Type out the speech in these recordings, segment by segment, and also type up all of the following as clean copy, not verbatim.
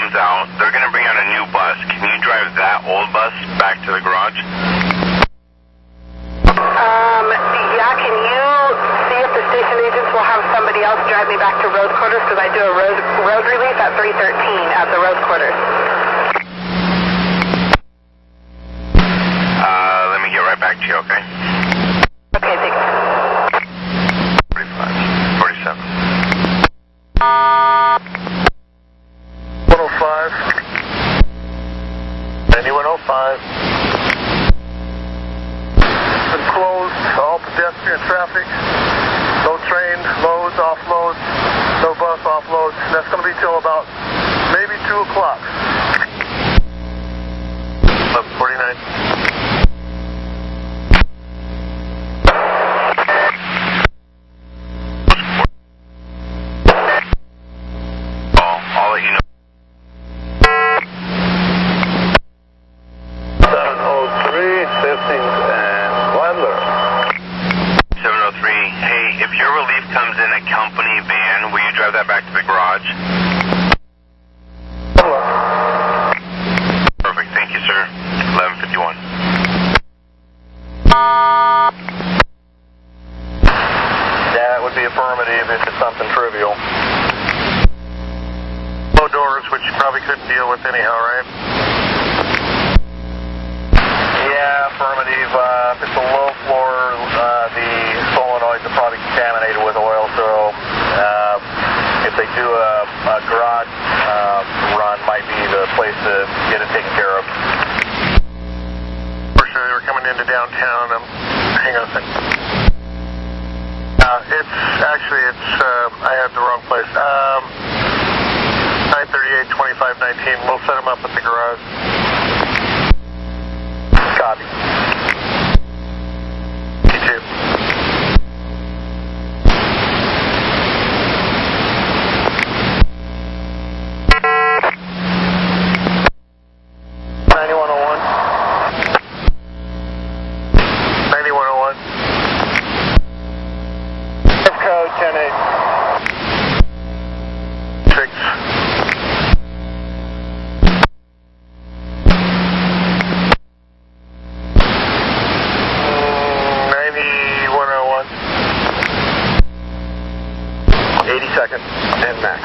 comes out, they're going to bring out a new bus. Can you drive that old bus back to the garage? Yeah, can you see if the station agents will have somebody else drive me back to road quarters, because I do a road relief at 313 at the road quarters. Let me get right back to you, okay? Okay, thanks. 45, 47. 105. 9105. Been closed, all pedestrian traffic. No train, loads, offloads, no bus offloads. That's going to be till about maybe 2 o'clock. 1149. I'll let you know. 703, 15th and Wendler. 703. Hey, if your relief comes in a company van, will you drive that back to the garage? Perfect. Thank you, sir. 1151. Yeah, it would be affirmative if it's something trivial. No doors, which you probably couldn't deal with anyhow, right? Yeah, affirmative. If it's a low floor, the solenoids are probably contaminated with oil, so if they do a garage run, might be the place to get it taken care of. Fortunately, they were coming into downtown. Hang on a second. I had the wrong place. 938, 2519. We'll set them up at the garage. Copy. You too. Code 10-8. 6. 9101. 82nd and max.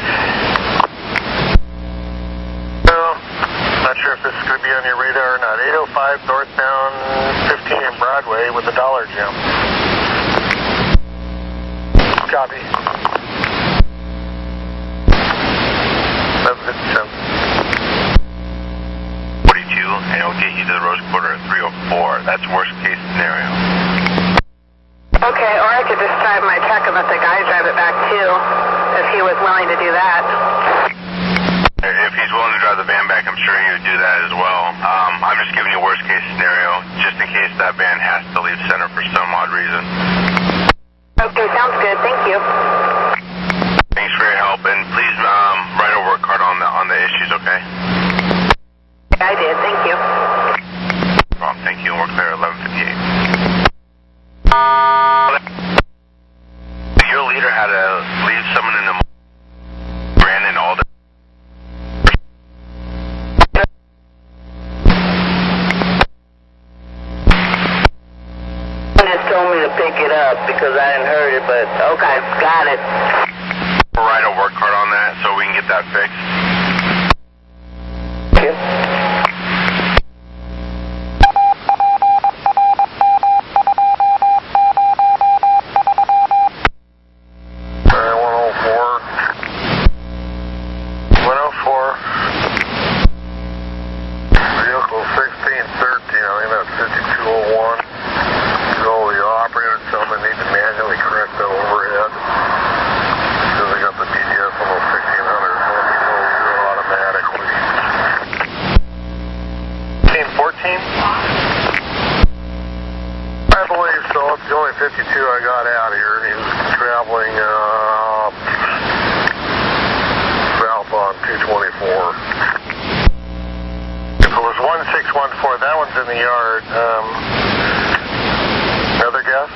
Well, not sure if this is going to be on your radar or not. 805 northbound 15 in Broadway with a dollar jam. Copy. 1157. 42, and it'll get you to the Rose Quarter at 304. That's worst case scenario. Okay, or I could just drive my truck and let the guy drive it back too, if he was willing to do that. If he's willing to drive the van back, I'm sure he would do that as well. I'm just giving you worst case scenario, just in case that van has to leave center for some odd reason. Okay, sounds good. Thank you. Thanks for your help, and please write a work card on the issues, okay? I did. Thank you. No problem. Thank you, and we're clear at 1158. Your leader had to leave someone in the Brandon all day. Told me to pick it up because I hadn't heard it, but okay, got it. We'll write a work card on that so we can get that fixed. Okay. Vehicle 1613, I think that's 5201. Someone need to manually correct that overhead. Because I got the DDS on those 1600s. Let me know automatically. 14? I believe so. It's the only 52 I got out here. He was traveling south on 224. If it was 1614, that one's in the yard. Another guess?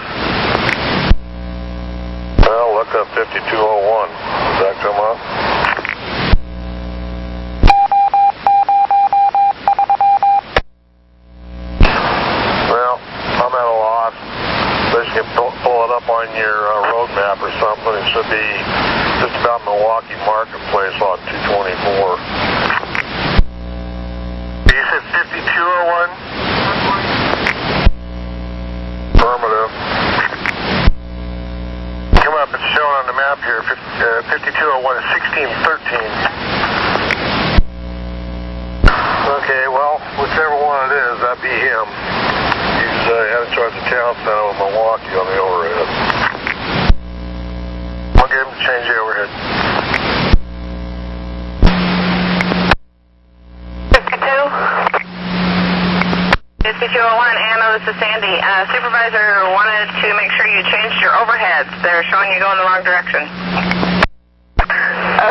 Well, look up 5201. Does that come up? map or something. It should be just about Milwaukee Marketplace on 224. You said 5201? Affirmative. Come up, it's shown on the map here. 5201 is 1613. Okay, well, whichever one it is, that'd be him. He's heading towards the town center of Milwaukee on the overhead. I'll get him to change the overhead. 5201, Anna, this is Sandy. Supervisor wanted to make sure you changed your overheads. They're showing you going the wrong direction.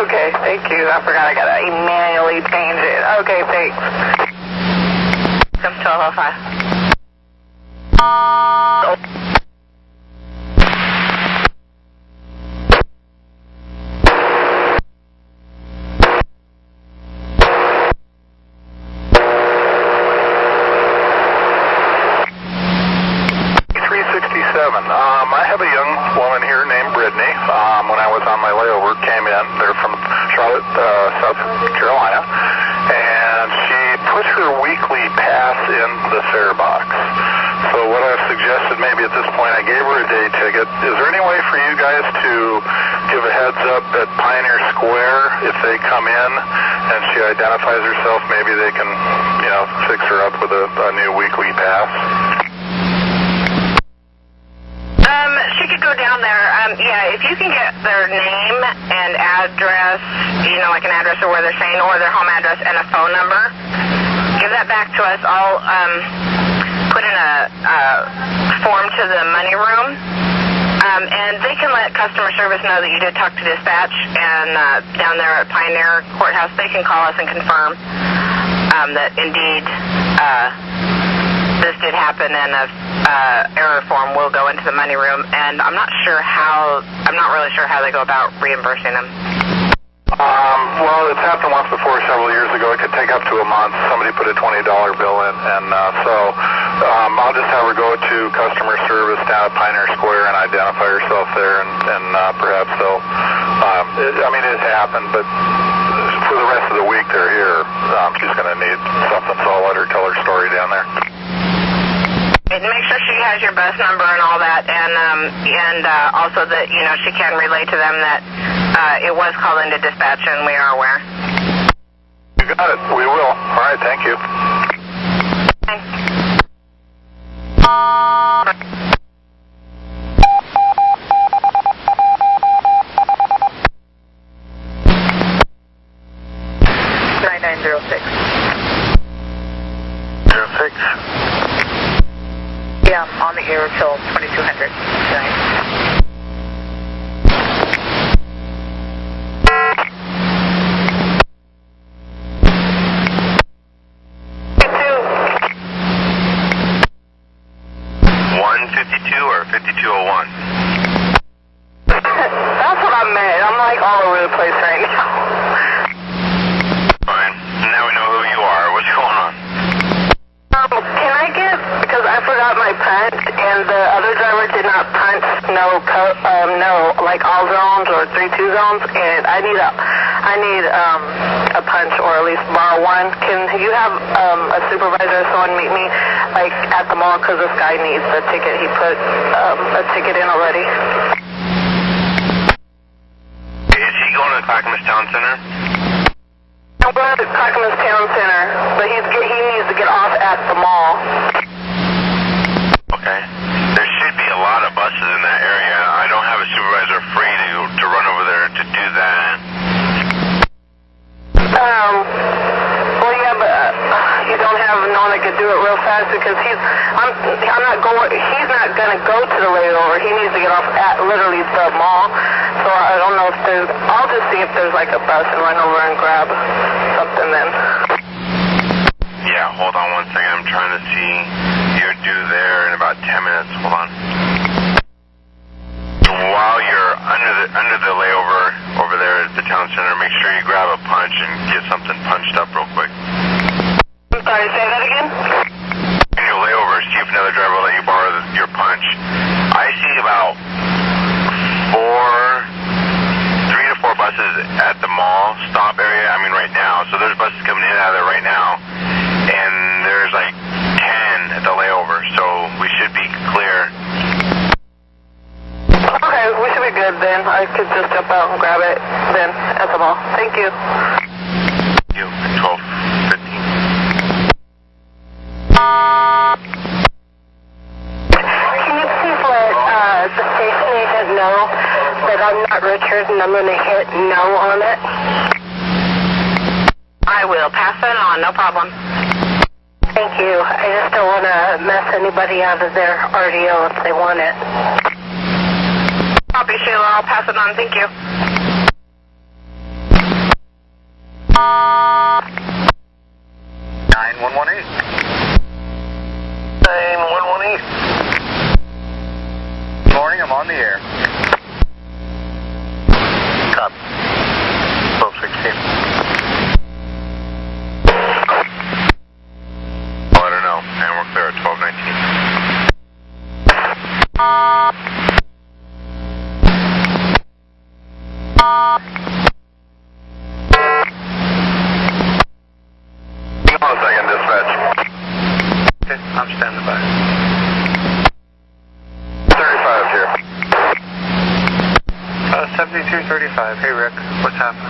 Okay, thank you. I forgot I gotta manually change it. Okay, thanks. Come to 1205. I have a young woman here named Brittany. When I was on my layover, came in. They're from Charlotte, South Carolina, and she put her weekly pass in the fare box. So what I've suggested, maybe at this point, I gave her a day ticket. Is there any way for you guys to give a heads up at Pioneer Square if they come in and she identifies herself? Maybe they can, fix her up with a new weekly pass. She could go down there. If you can get their name and address, like an address of where they're staying or their home address and a phone number, give that back to us. I'll put in a form to the money room, and they can let customer service know that you did talk to dispatch, and down there at Pioneer Courthouse, they can call us and confirm that indeed this did happen, and a error form will go into the money room, and I'm not really sure how they go about reimbursing them. Well, it's happened once before several years ago. It could take up to a month. Somebody put a $20 bill in, and I'll just have her go to customer service down at Pioneer Square and identify herself there, and perhaps they'll, it happened, but for the rest of the week they're here. She's going to need something, so I'll let her tell her story down there. And make sure she has your bus number and all that, and also that she can relay to them that it was called into dispatch, and we are aware. You got it. We will. All right. Thank you. Thanks. 9906. 06. Yeah, on the air till 2200 tonight. Or 5201? That's what I meant. I'm like all over the place right now. Fine. Now we know who you are. What's going on? Can I get, because I forgot my punch, and the other driver did not punch no all zones or 3-2 zones, and I need a punch, or at least borrow one. Can you have a supervisor or someone meet me at the mall, because this guy needs a ticket. He put a ticket in already. Is he going to the Clackamas Town Center? I'm going to Clackamas Town Center, but he needs to get off at the mall. Okay. There should be a lot of buses in that area. I don't have a supervisor free to run over there to do that. Well, yeah, but you don't have no one that could do it real fast, because he's not gonna go to the layover. He needs to get off at literally the mall. So I don't know if there's. I'll just see if there's a bus and run over and grab something then. Yeah, hold on one second. I'm trying to see. You're due there in about 10 minutes. Hold on. While you're under the layover over there at the town center, make sure you grab a punch and get something punched up real quick. I'm sorry, say that again? In your layover, see if another driver will let you borrow your punch. I see about 4 I could just jump out and grab it then at the mall. Thank you. You, 12:15. Can you please let the station agent know that I'm not Richard and I'm going to hit no on it? I will. Pass that on. No problem. Thank you. I just don't want to mess anybody out of their RDO if they want it. Copy, Sheila. I'll pass it on. Thank you. Good morning, I'm on the air. Copy. 12:16. Oh, I don't know. And we're clear at 12:19. Hang on a second, dispatch. Okay, I'm standing by. 35 here. 7235. Hey, Rick, what's happening?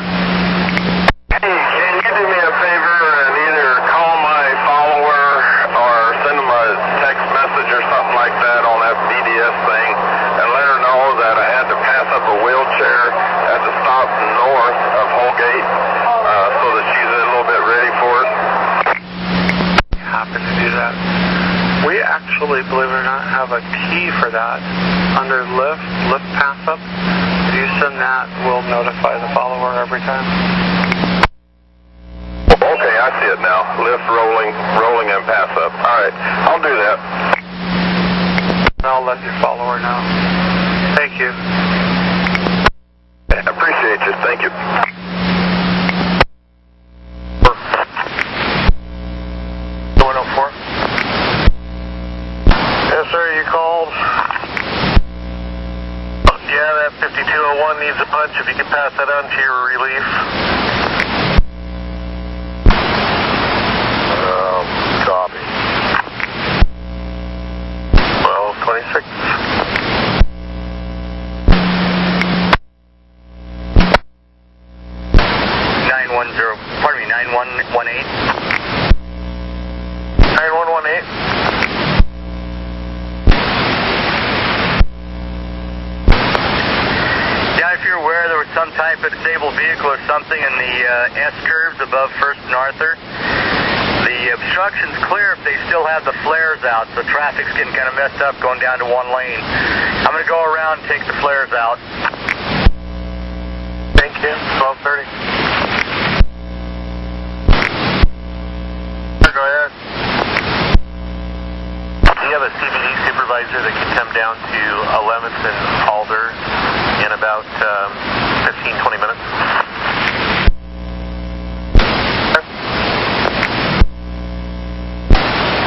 Hey, can you do me a favor and either call my follower or send him a text message or something like that on that BDS thing and let her know that I had to pass up a wheelchair at the stop north of Holgate so that she's a little bit ready for it? Happy to do that. We actually, believe it or not, have a key for that under lift pass up. If you send that, we'll notify the follower every time. Okay, I see it now. Lift, rolling, and pass up. All right, I'll do that. I'll let your follower know. Thank you. I appreciate you. Thank you. Yes, sir, you called. Yeah, that 5201 needs a punch. If you could pass that on to your relief. Copy. 12:26. 9118. 9118. Yeah, if you're aware there was some type of disabled vehicle or something in the S-curves above 1st and Arthur. The obstruction's clear if they still have the flares out, so traffic's getting kind of messed up going down to one lane. I'm going to go around and take the flares out. Thank you. 12:30. Go ahead. Do you have a CBD supervisor that can come down to 11th and Alder in about 15-20 minutes?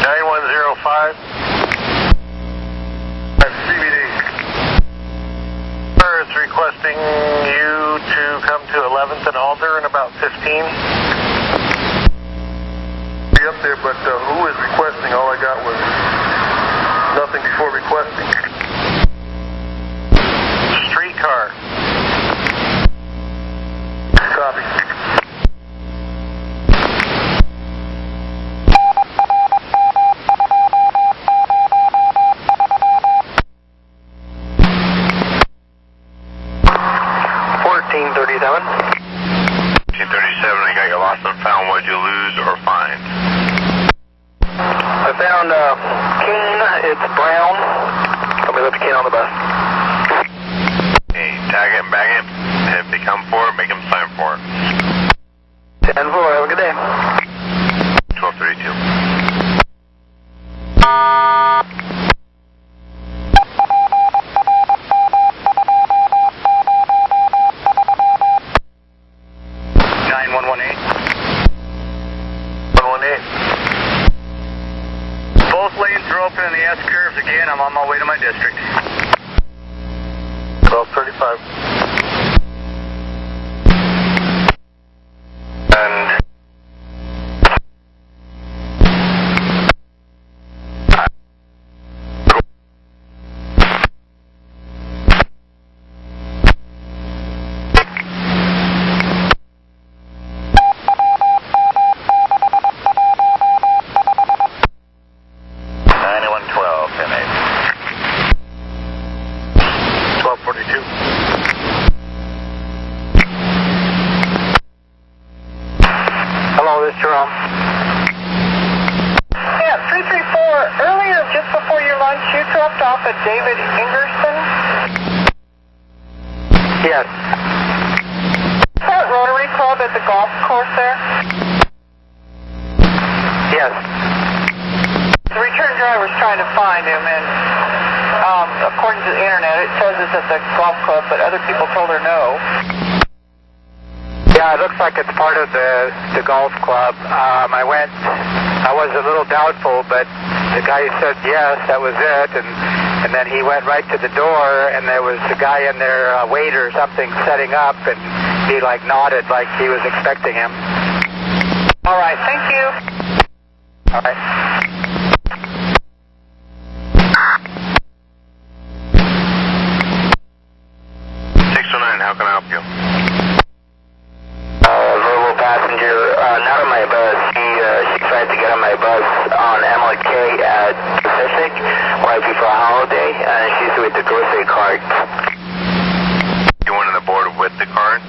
9105. CBD. Sir is requesting you to come to 11th and Alder in about 15. Up there, but who is requesting? All I got was nothing before requesting. Streetcar. Copy. I got you lost and found. What'd you lose or find? I found cane. It's brown. Somebody left a cane on the bus. Hey, tag it and bag it. And if they come for it, make them sign for it. 10-4. Have a good day. 12:32. Both lanes are open in the S-curves again. I'm on my way to my district. 12:35. And 911. Jerome. Yeah, 334. Earlier, just before your lunch, you dropped off at David Ingerson. Yes. Is that Rotary Club at the golf course there? Yes. The return driver's trying to find him, and according to the internet, it says it's at the golf club, but other people told her no. Yeah, it looks like it's part of the golf club. I was a little doubtful, but the guy said yes, that was it, and then he went right to the door, and there was a guy in there, a waiter or something, setting up, and he like nodded like he was expecting him. All right, thank you. All right. 609, how can I help you? Verbal passenger, not on my bus. She tried to get on my bus on MLK at Pacific right before a holiday, and she's with the grocery cart. You wanted the board with the card?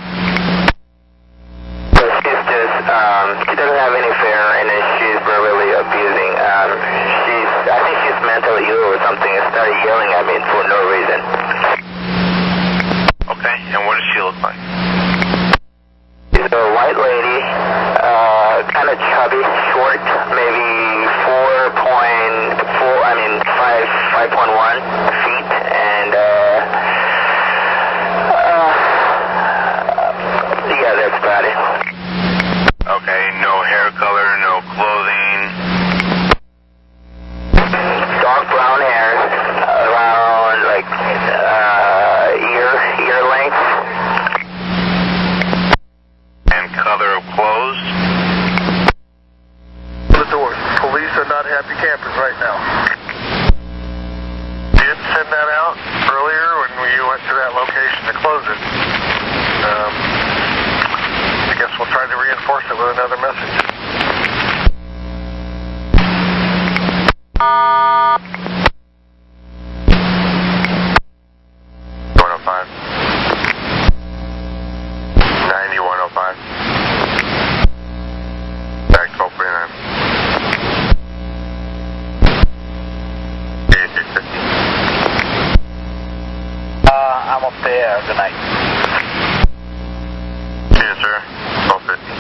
So she's just, she doesn't have any fare, and then she's verbally abusing. I think she's mentally ill or something, and started yelling at me for no reason. Okay, and what does she look like? She's a white lady, kind of chubby, short, maybe 5.1 feet, and yeah, that's about it. Okay, no hair color, no clothing. Dark brown hair, around like ear length. And color of clothes? The doors. Police are not happy campers right now. You didn't send that out earlier when you went to that location to close it. I guess we'll try to reinforce it with another message. $105. 9105. Back 1249. 8650. I'm up there. Good night. See you, sir. 1250.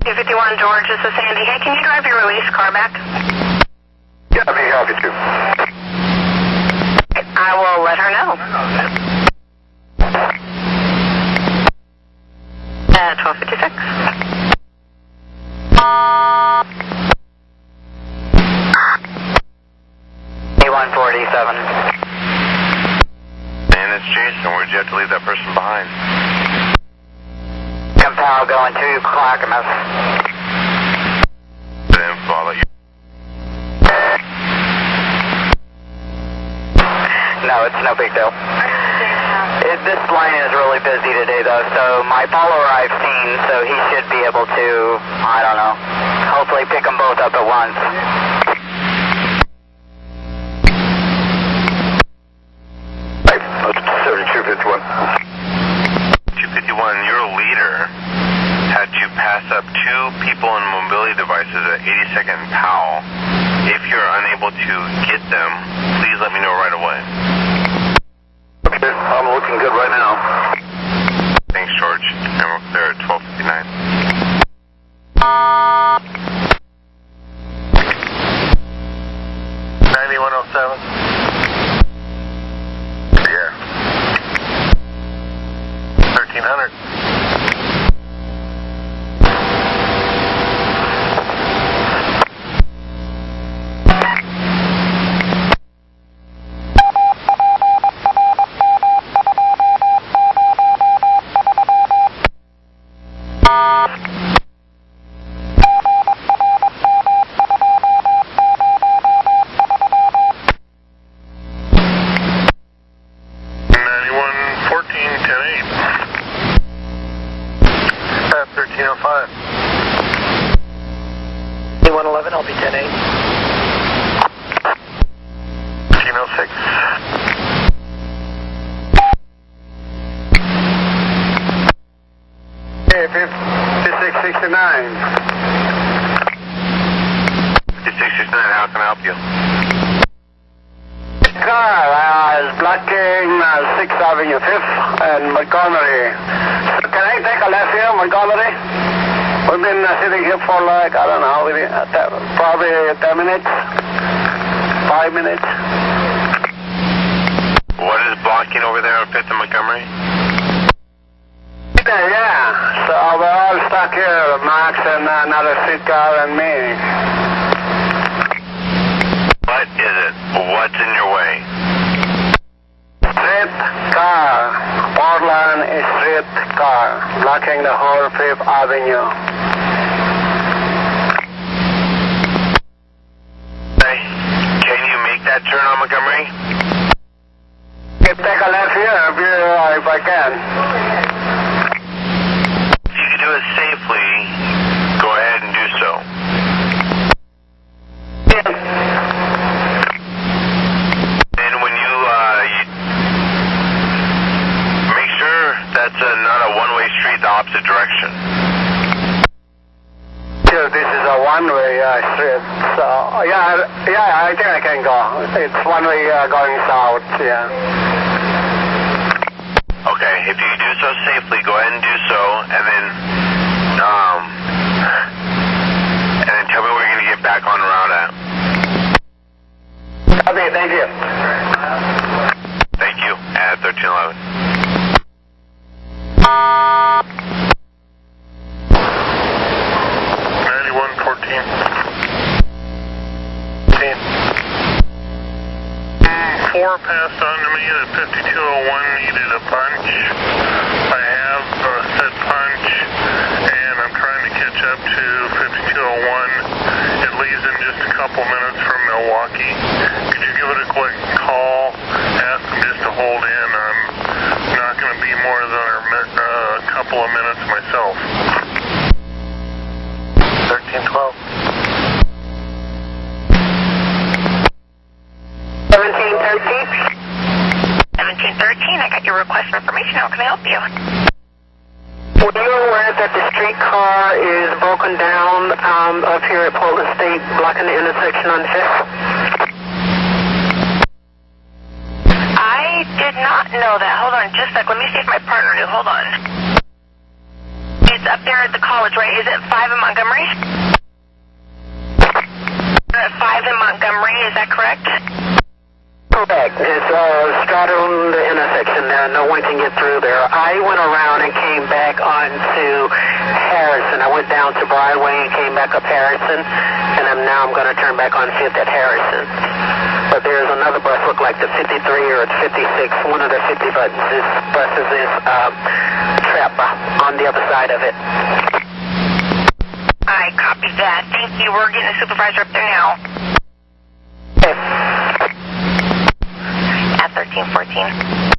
$251, George, this is Sandy. Hey, can you drive your release car back? Yeah, I'd be happy to. I will let her know. 1256. A147. And it's Jason. Where'd you have to leave that person behind? Compel going to Clackamas. The info, I'll let you. No, it's no big deal. This line is really busy today, though, so my follower I've seen, so he should be able to, I don't know, hopefully pick them both up at once. Right, 7251. 251, your leader had you pass up two people in mobility devices at 82nd and Powell. If you're unable to get them, please let me know right away. Okay, I'm looking good right now. Thanks, George. And we're clear at 1259. 9107. Yeah. 1300. 6. Okay, 5669. 5669, how can I help you? Car is blocking 6th Avenue 5th and Montgomery. So can I take a left here, Montgomery? We've been sitting here for like, I don't know, probably 10 minutes, 5 minutes. What is blocking over there on 5th and Montgomery? Yeah, so we're all stuck here, Max and another streetcar and me. What is it? What's in your way? Street car, Portland street car, blocking the whole 5th Avenue. Hey, can you make that turn on Montgomery? Take a left here if I can. If you can do it safely, go ahead and do so. And when you make sure that's not a one-way street the opposite direction. This is a one-way street, so yeah, I think I can go. It's one-way going south, yeah. Okay, if you do so safely, go ahead and do so, and then tell me where you're going to get back on route at. Okay, thank you. Thank you, at 1311. Four passed on to me that 5201 needed a punch. I have said punch, and I'm trying to catch up to 5201. It leaves in just a couple minutes from Milwaukee. Could you give it a quick call? Ask them just to hold in. I'm not going to be more than a couple of minutes myself. 1312. 1713, I got your request for information. How can I help you? Were you aware that the streetcar is broken down up here at Portland State, blocking the intersection on 5th? I did not know that. Hold on just a sec. Let me see if my partner knew. Hold on. It's up there at the college, right? Is it 5 in Montgomery? At 5 in Montgomery, is that correct? Correct. It's straddling the intersection there. No one can get through there. I went around and came back onto Harrison. I went down to Broadway and came back up Harrison, and now I'm going to turn back on 5th at Harrison. But there's another bus, look like the 53 or the 56, one of the 50 buses is trapped on the other side of it. I copied that. Thank you. We're getting a supervisor up there now. Okay. At 1314.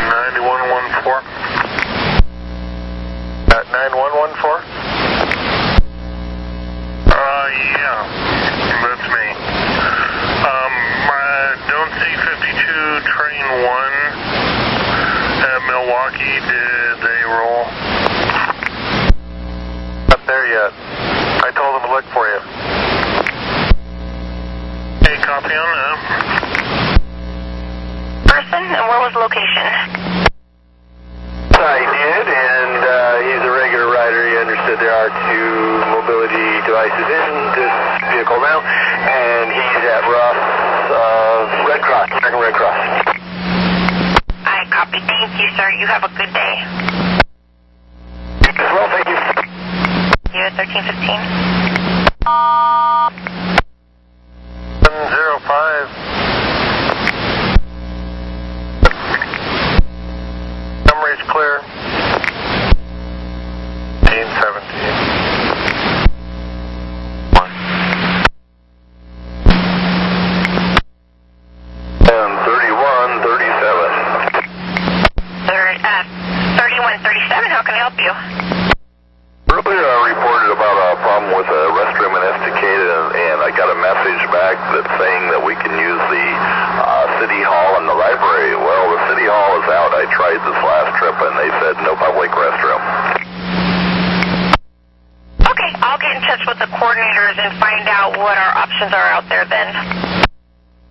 9114. At 9114? Yeah, that's me. I don't see 52 train 1 at Milwaukee. Did they roll? Not there yet. I told them to look for you. Okay, copy on that. Person, and where was the location? I did, and he's a regular rider. He understood there are 2 mobility devices in this vehicle now, and he's at Ross Red Cross, American Red Cross. I copy. Thank you, sir. You have a good day. Well, thank you. You at 1315? 705. Montgomery's clear. 1817. 3137, how can I help you? Earlier I reported about a problem with a restroom in Estacada, and I got a message back that's saying that we can use the City Hall and the library. Well, the City Hall is out. I tried this last trip, and they said no public restroom. Okay, I'll get in touch with the coordinators and find out what our options are out there then.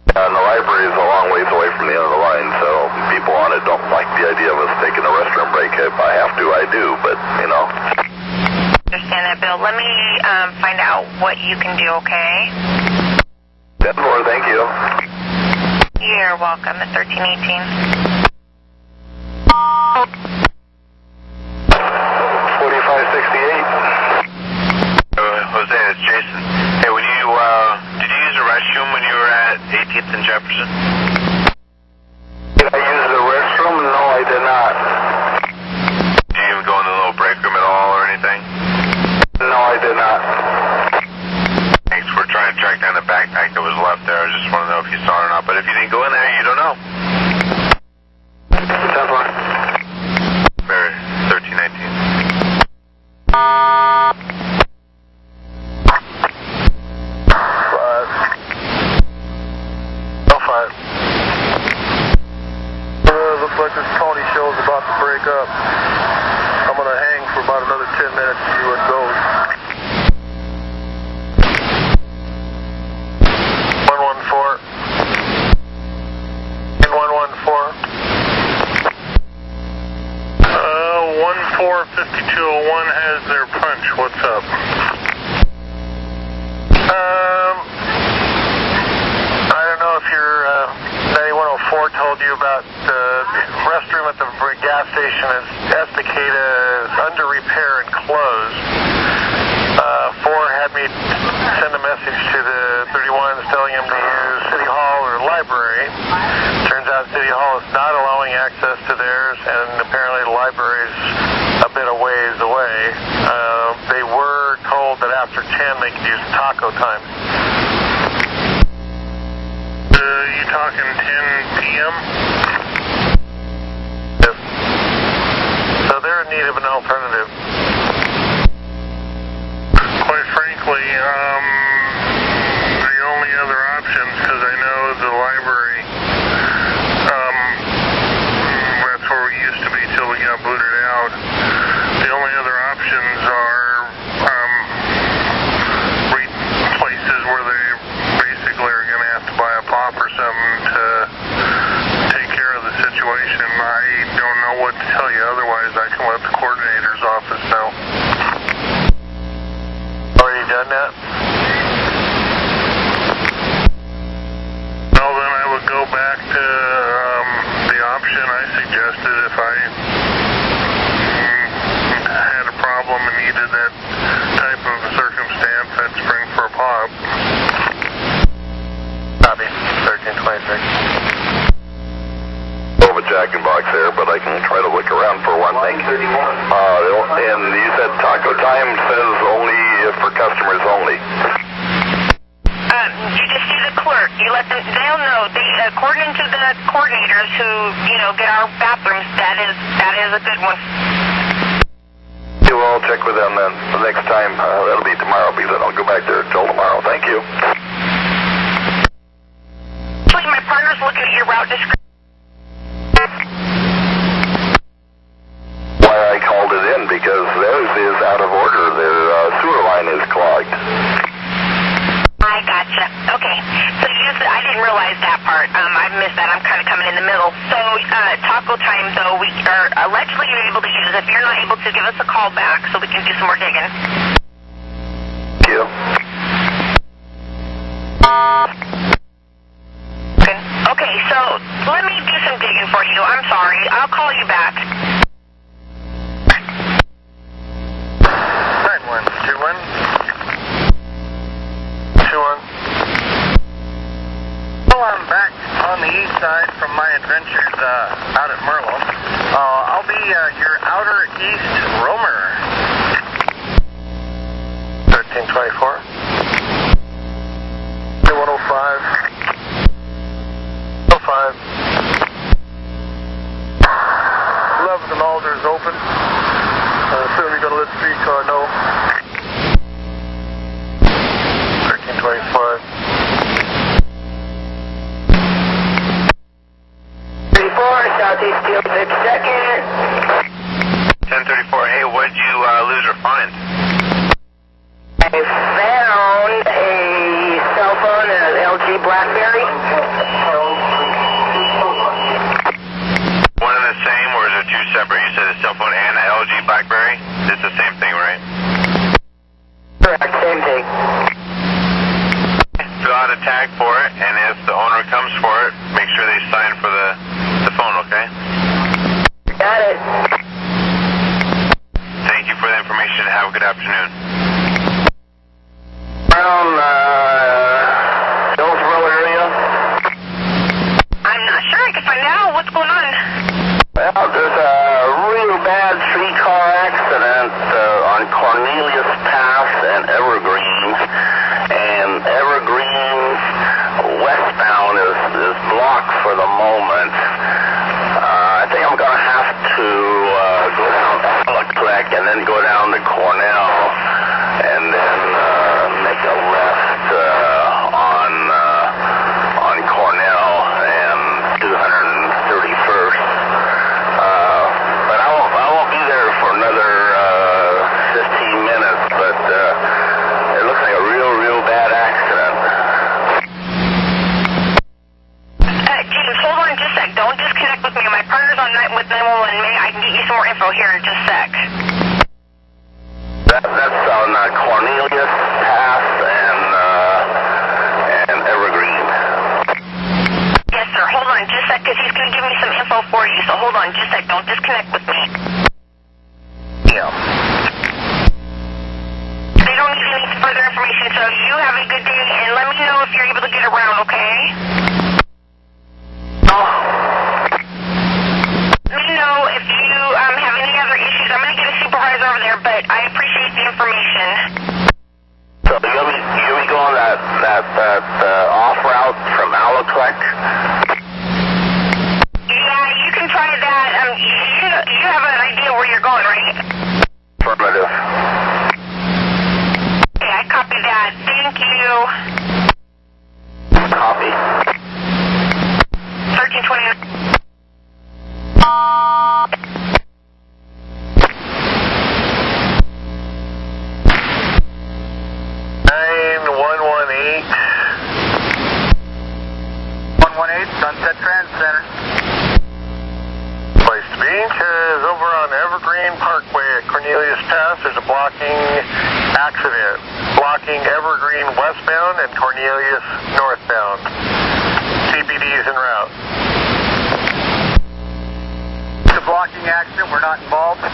And the library is a long ways away from the end of the line, so people on it don't like the idea of us taking a restroom break. If I have to, I do, but, you know. Understand that, Bill. Let me find out what you can do, okay? 10-4, thank you. You're welcome at 1318. 4568. Jose, it's Jason. Hey, when you, did you use the restroom when you were at 18th and Jefferson? Did I use the restroom? No, I did not. Did you even go in the little break room at all or anything? No, I did not. Thanks. We're trying to track down the backpack that was left there. I just want to know if you saw it or not. But if you didn't go in there, you don't know. 10-4. Barry, 1319. Looks like this Tony show's about to break up. I'm going to hang for about another 10 minutes to see what goes. 114. 114. 145201 has their punch. What's up? I don't know if your 9104 told you about the restroom at the gas station is Estacada is under repair and closed. 4 had me send a message to the 31s telling him to use City Hall or library. Turns out City Hall is not allowing access to theirs, and apparently the library is a bit of ways away. They were told that after 10 they could use taco time. You talking 10 p.m.? Yep. So they're in need of an alternative. Quite frankly, the only other options, because I know the library, that's where we used to be till we got booted out. The only other options are places where they basically are going to have to buy a pop or something to take care of the situation. I don't know what to tell you, otherwise I can let the coordinator's office know. Already done that? Well, then I would go back to the option I suggested if I had a problem and needed that type of circumstance. I'd spring for a pop. Copy. 1326. Of a Jack in Box there, but I can try to look around for one thing. And you said taco time says only for customers only. You just see the clerk. You let them. They'll know. They, according to the coordinators who get our bathrooms, that is a good one. Yeah, well, I'll check with them then. The next time, that'll be tomorrow, because then I'll go back there till tomorrow. Thank you. Actually, my partner's looking at your route description. Why I called it in, because theirs is out of order. Their sewer line is clogged. I gotcha. Okay. So I didn't realize that part. I missed that. I'm kind of coming in the middle. So taco time, though, we are allegedly you're able to use. If you're not able to, give us a call back so we can do some more digging. Thank you. Okay, so let me do some digging for you. I'm sorry. I'll call you back. 9121. 21. Well, I'm back on the east side from my adventures out at Merlo. I'll be your outer east roamer. 1324. 105. 05. 11th and Alder is open. Assume you're going to let the streetcar know. find? I found a cell phone and an LG BlackBerry. One and the same, or is it two separate? You said a cell phone and an LG BlackBerry? It's the same thing, right? Correct, same thing. Fill out a tag for it, and if the owner comes for it, make sure they sign for the phone, okay? Got it. Thank you for the information. Have a good afternoon. Around Hillsborough area. I'm not sure. I can find out. What's going on? Well, there's a real bad streetcar accident on Cornelius Pass and Evergreen. And Evergreen westbound is blocked for the moment. I think I'm going to have to go down to Electric and then go down to Cornell and then make a left on Cornell and 231st. But I won't be there for another 15 minutes, but it looks like a real bad accident. James, hold on just a sec. Don't disconnect with me. My partner's on with 911. May I can get you some more info here in just a sec. That's on Cornelius Pass and Evergreen. Yes, sir. Hold on just a sec, because he's going to give me some info for you. So hold on just a sec. Don't disconnect with me. Yeah. They don't need any further information, so you have a good day, and let me know if you're able to get around, okay? Let me know if you have any other issues. I'm going to get a supervisor over there, but I appreciate the information. So you'll be going that off route from Alaclec? Yeah, you can try that. You have an idea where you're going, right? Affirmative. Okay, I copy that. Thank you. Copy. 1320. 118 Sunset Transit Center. Place to be is over on Evergreen Parkway at Cornelius Pass. There's a blocking accident. Blocking Evergreen westbound and Cornelius northbound. CBD is en route. It's a blocking accident. We're not involved.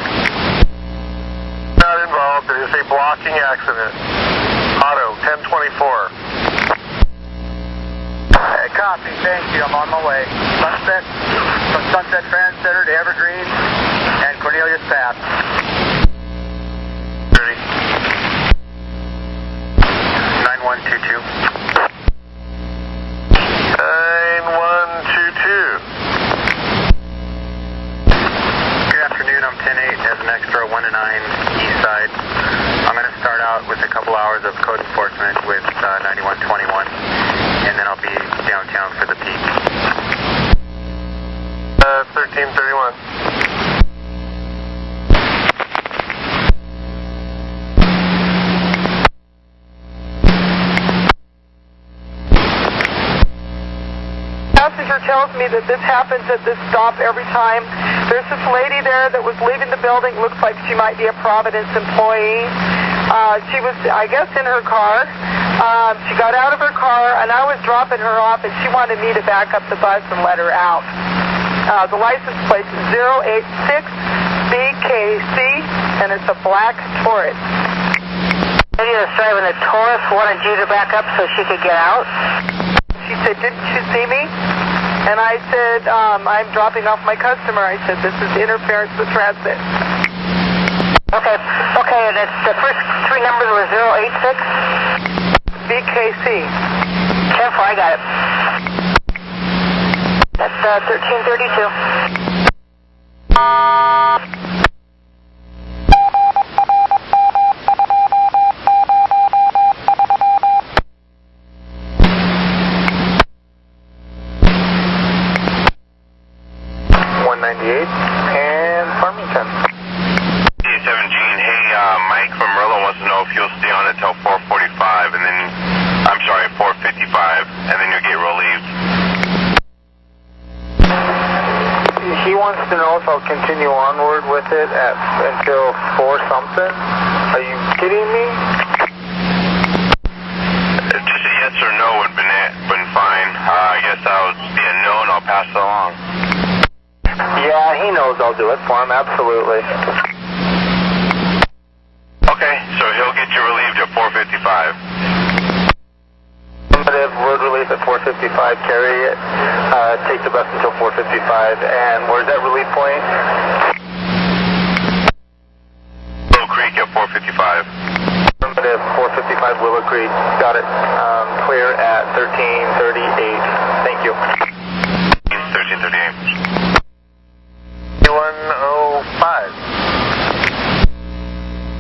Not involved. It is a blocking accident. Auto 1024. Copy, thank you. I'm on my way. Sunset, from Sunset Transit Center to Evergreen and Cornelius Pass. 30. 9122. 9122. Good afternoon, I'm 10-8 as an extra 1 to 9 east side. I'm going to start out with a couple hours of code enforcement with 9121. And then I'll be downtown for the peak. 1331. Passenger tells me that this happens at this stop every time. There's this lady there that was leaving the building. Looks like she might be a Providence employee. She was, I guess, in her car. She got out of her car, and I was dropping her off, and she wanted me to back up the bus and let her out. The license plate is 086BKC, and it's a black Taurus. The lady that's driving a Taurus wanted you to back up so she could get out? She said, "Didn't you see me?" And I said, "I'm dropping off my customer." I said, "This is interference with transit." Okay, and it's the first three numbers were 086? BKC. 10-4, I got it. That's 1332. And Farmington. 17, hey, my Mike from Merlin wants to know if you'll stay on until 4:45, and then, I'm sorry, 4:55, and then you'll get relieved. He wants to know if I'll continue onward with it until 4 something. Are you kidding me? Just a yes or no would have been fine. I guess I'll be a no and I'll pass it along. Yeah, he knows I'll do it for him, absolutely. Okay, so he'll get you relieved at 4:55. Affirmative, road relief at 4:55, carry it, take the bus until 4:55, and where's that relief point? Willow Creek at 4:55. Affirmative, 4:55, Willow Creek, got it. Clear at 13:38, thank you. 13:38. 105.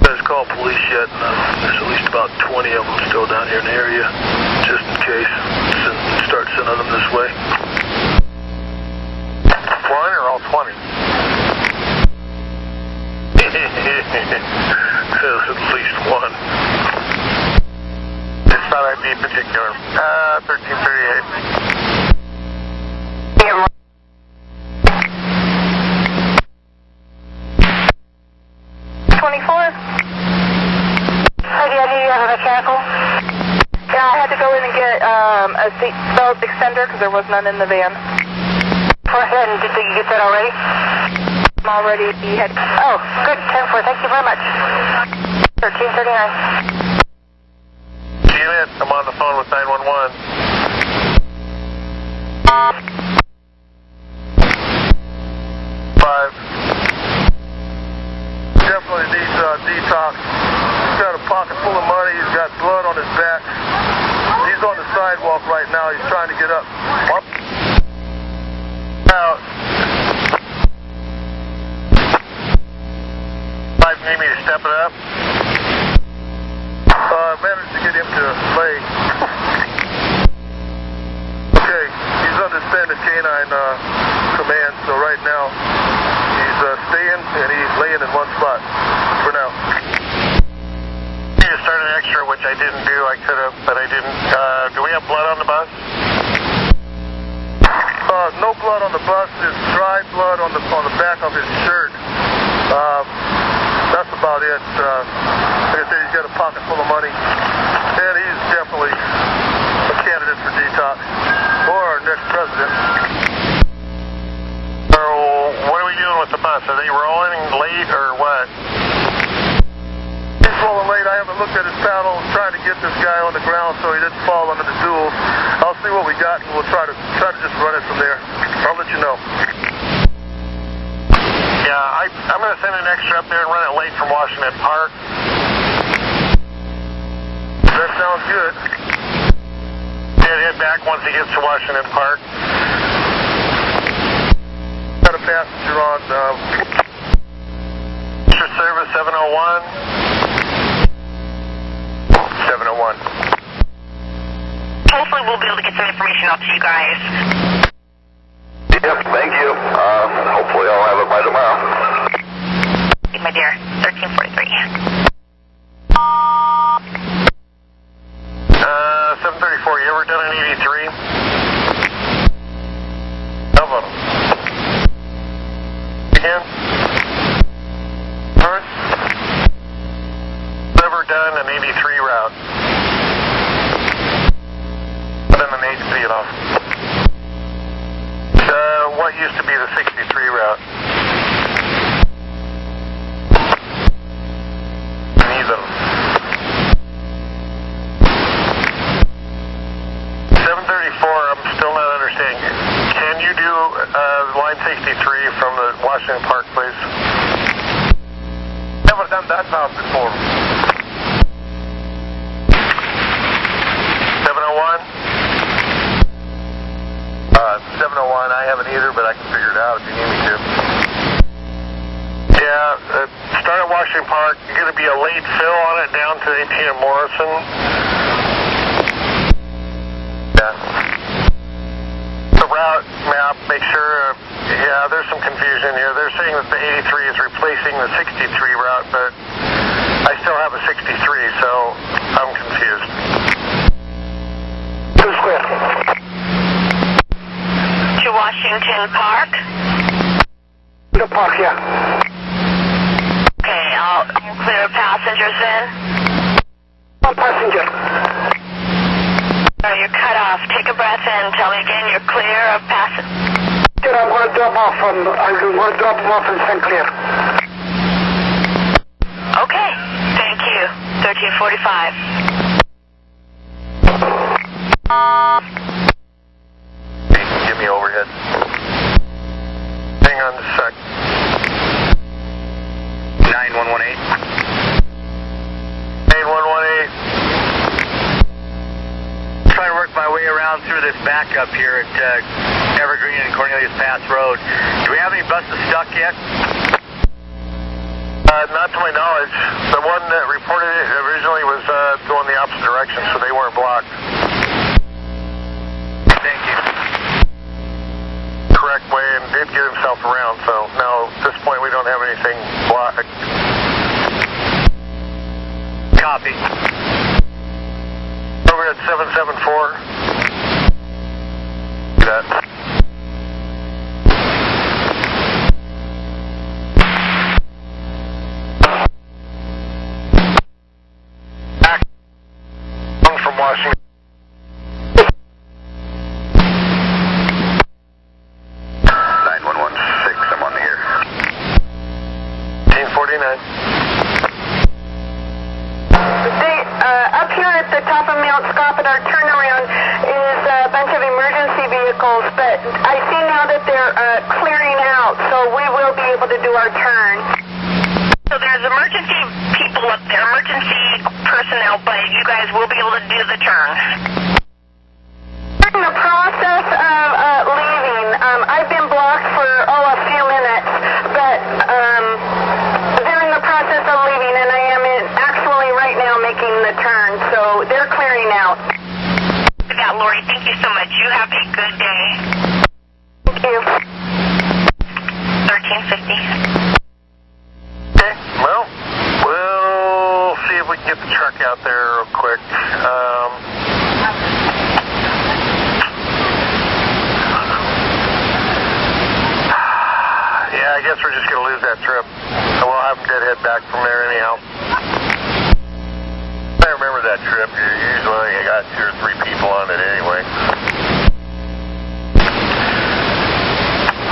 Guys call police yet? There's at least about 20 of them still down here in the area, just in case. Start sending them this way. One or all 20? There's at least one. Just thought I'd be particular. 1338. 24. Hi, do you have a mechanical? Yeah, I had to go in and get a seat belt extender because there was none in the van. Go ahead, and did you get that already? I'm already head. Oh, good, 10-4, thank you very much. 1339. Unit, I'm on the phone with 911. Definitely needs detox. He's got a pocket full of money. He's got blood on his back. He's on the sidewalk right now. He's trying to get up. Out. 5 need me to step it up. Managed to get him to lay. Okay, he's under standard canine command, so right now he's staying and he's laying in one spot for now. You just started extra, which I didn't do. I could have, but I didn't. Do we have blood on the bus? No blood on the bus. There's dry blood on the back of his shirt. That's about it. Like I said, he's got a pocket full of money, and he's definitely a candidate for detox or our next president. So, what are we doing with the bus? Are they rolling late or what? He's rolling late. I haven't looked at his paddle. I'm trying to get this guy on the ground so he didn't fall under the duels. I'll see what we got, and we'll try to just run it from there. I'll let you know. Yeah, I'm going to send an extra up there and run it late from Washington Park. That sounds good. Yeah, head back once he gets to Washington Park. Got a passenger on extra service 701. 701. Hopefully we'll be able to get some information out to you guys. Yep, thank you. Hopefully I'll have it by tomorrow. My dear, 1343. 734, you ever done an 83? How about them? Again? First? Never done an 83 route. Done an 83 at all. What used to be the 63 route? Neither. 734, I'm still not understanding. Can you do line 63 from the Washington Park place? Never done that route before. 701? 701, I haven't either, but I can figure it out if you need me to. Yeah, start at Washington Park. You're going to be a late fill on it down to 18 and Morrison. Yeah. The route map, make sure, yeah, there's some confusion here. They're saying that the 83 is replacing the 63 route, but I still Park, yeah. Okay, I'll clear passengers in. One passenger. Oh, you're cut off. Take a breath in. Tell me again you're clear of passengers. I'm going to drop off in St. Clair. Okay, thank you. 1345. Give me overhead. Hang on a sec. 9118. 9118. Trying to work my way around through this backup here at Evergreen and Cornelius Pass Road. Do we have any buses stuck yet? Not to my knowledge. The one that reported it originally was going the opposite direction, so they weren't blocked. Thank you. Correct way, and did get himself around, so no, at this point we don't have anything blocked. Copy. Over at 774. That. From Washington. 9116, I'm on the air. 1849. Up here at the top of Mount Scoffit, our turnaround is a bunch of emergency vehicles, but I see now that they're clearing out, so we will be able to do our turn. So there's emergency people up there, emergency personnel, but you guys will be able to do the turn. We're in the process of leaving. I've been blocked for, a few minutes, but they're in the process of leaving, and I am actually right now making the turn, so they're clearing out. Yeah, Lori, thank you so much. You have a good day. Thank you. 1350. Okay, well, we'll see if we can get the truck out there real quick. Yeah, I guess we're just going to lose that trip. So we'll have them deadhead back from there anyhow. I remember that trip. Usually I got 2 or 3 people on it anyway.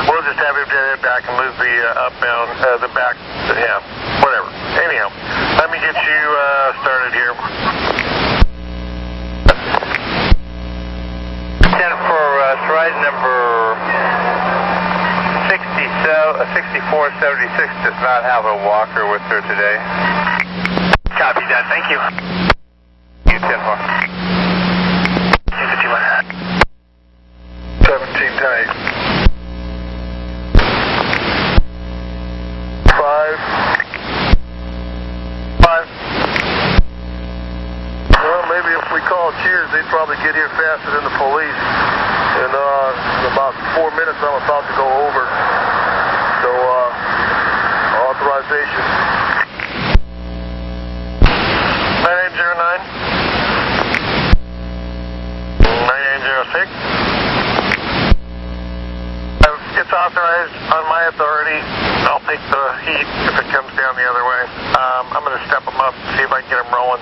We'll just have him deadhead back and lose the upbound, the back, yeah, whatever. Anyhow, let me get you started here. 10 for stride number 6476 does not have a walker with her today. Copy that, thank you. You 10 for. 17 tight. 5. Well, maybe if we call Cheers, they'd probably get here faster than the police. And in about 4 minutes, I'm about to go over. So, authorization. 9809. 9806. It's authorized on my authority. I'll take the heat if it comes down the other way. I'm going to step them up, see if I can get them rolling.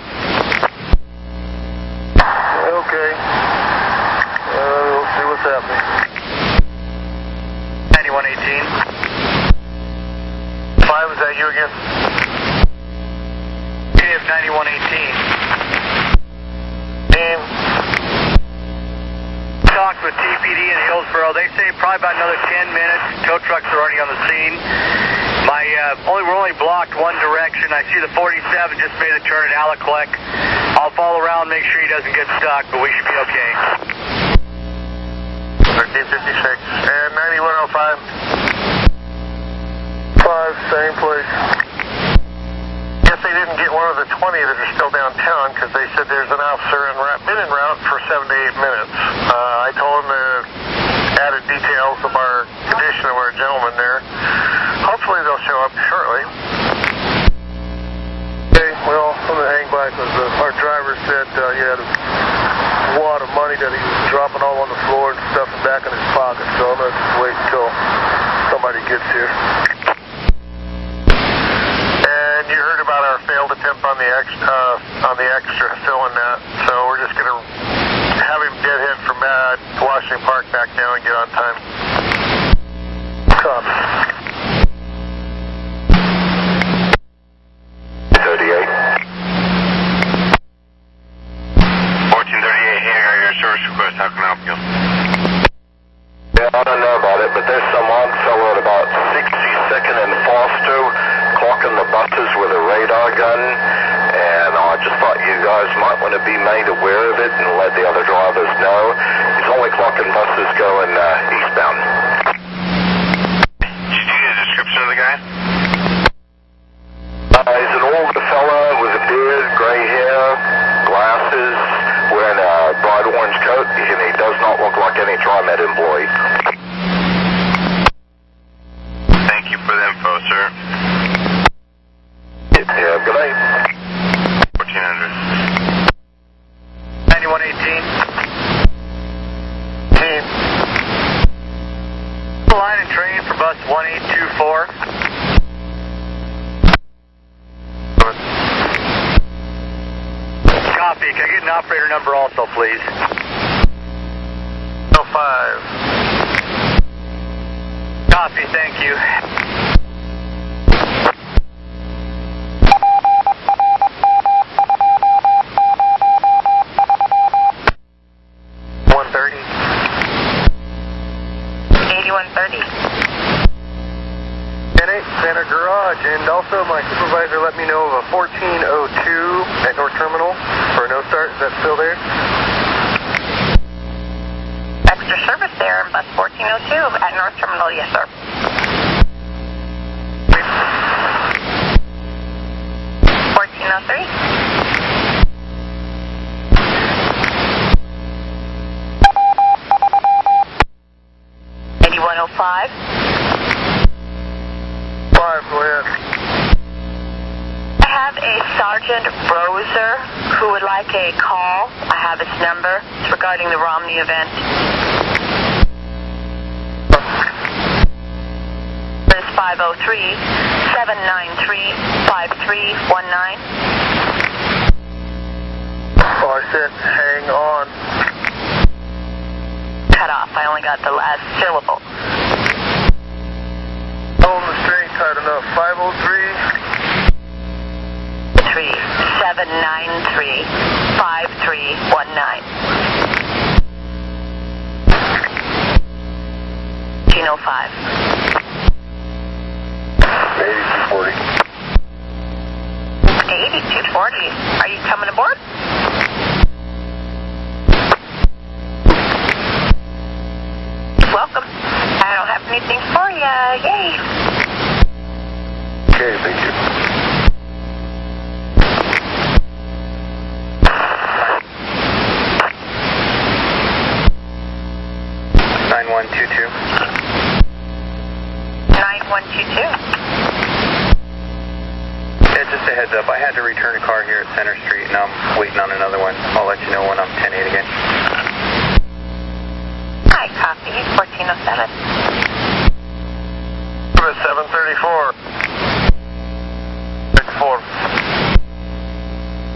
Okay. We'll see what's happening. 9118. 5, is that you again? KF 9118. Talked with TPD in Hillsboro. They say probably about another 10 minutes. Tow trucks are already on the scene. We're only blocked one direction. I see the 47 just made a turn at Alaclec. I'll follow around, make sure he doesn't get stuck, but we should be okay. 1356 and 9105. 5, same place. Guess they didn't get one of the 20 that are still downtown because they said there's an officer been en route for 7 to 8 minutes. I told them the added details of our condition of our gentleman there. Hopefully they'll show up shortly. Okay, well, I'm going to hang by because our driver said he had a wad of money that he was dropping all on the floor and stuffing back in his pocket, so I'm going to wait until somebody gets here. temp on the extra filling that. So we're just gonna have him deadhead from Washington Park back now and get on time. Copy. 38. 1438 here, your service request, how can I help you? Yeah, I don't know about it, but there's some odd fellow at about 62nd and Foster clocking the buses with a radar gun, and I just thought you guys might want to be made aware of it and let the other drivers know. He's only clocking buses going eastbound. Did you get a description of the guy? He's an older fella with a beard, gray hair, glasses, wearing a bright orange coat, and he does not look like any TriMet employee. Thank you for the info, sir. Yeah, good night. 1400. 9118. Team. Line and train for bus 1824. Copy. Can I get an operator number also, please? 05. Copy. Thank you. Center Garage, and also my supervisor let me know of a 1402 at North Terminal for a no start. Is that still there? Extra service there, bus 1402 at North Terminal, yes, sir. Go ahead. I have a Sergeant Broser who would like a call. I have his number. It's regarding the Romney event. It's 503-793-5319. Oh, I said hang on. Cut off. I only got the last syllable. Hold the string tight enough. 503. 793-5319. 1805. 8240. 8240. Are you coming aboard? Welcome. I don't have anything for you. Yay. Okay, thank you. Yeah, just a heads up. I had to return a car here at Center Street, and I'm waiting on another one. I'll let you know when I'm 10-8 again. Hi, copy. 1407. 734. 64.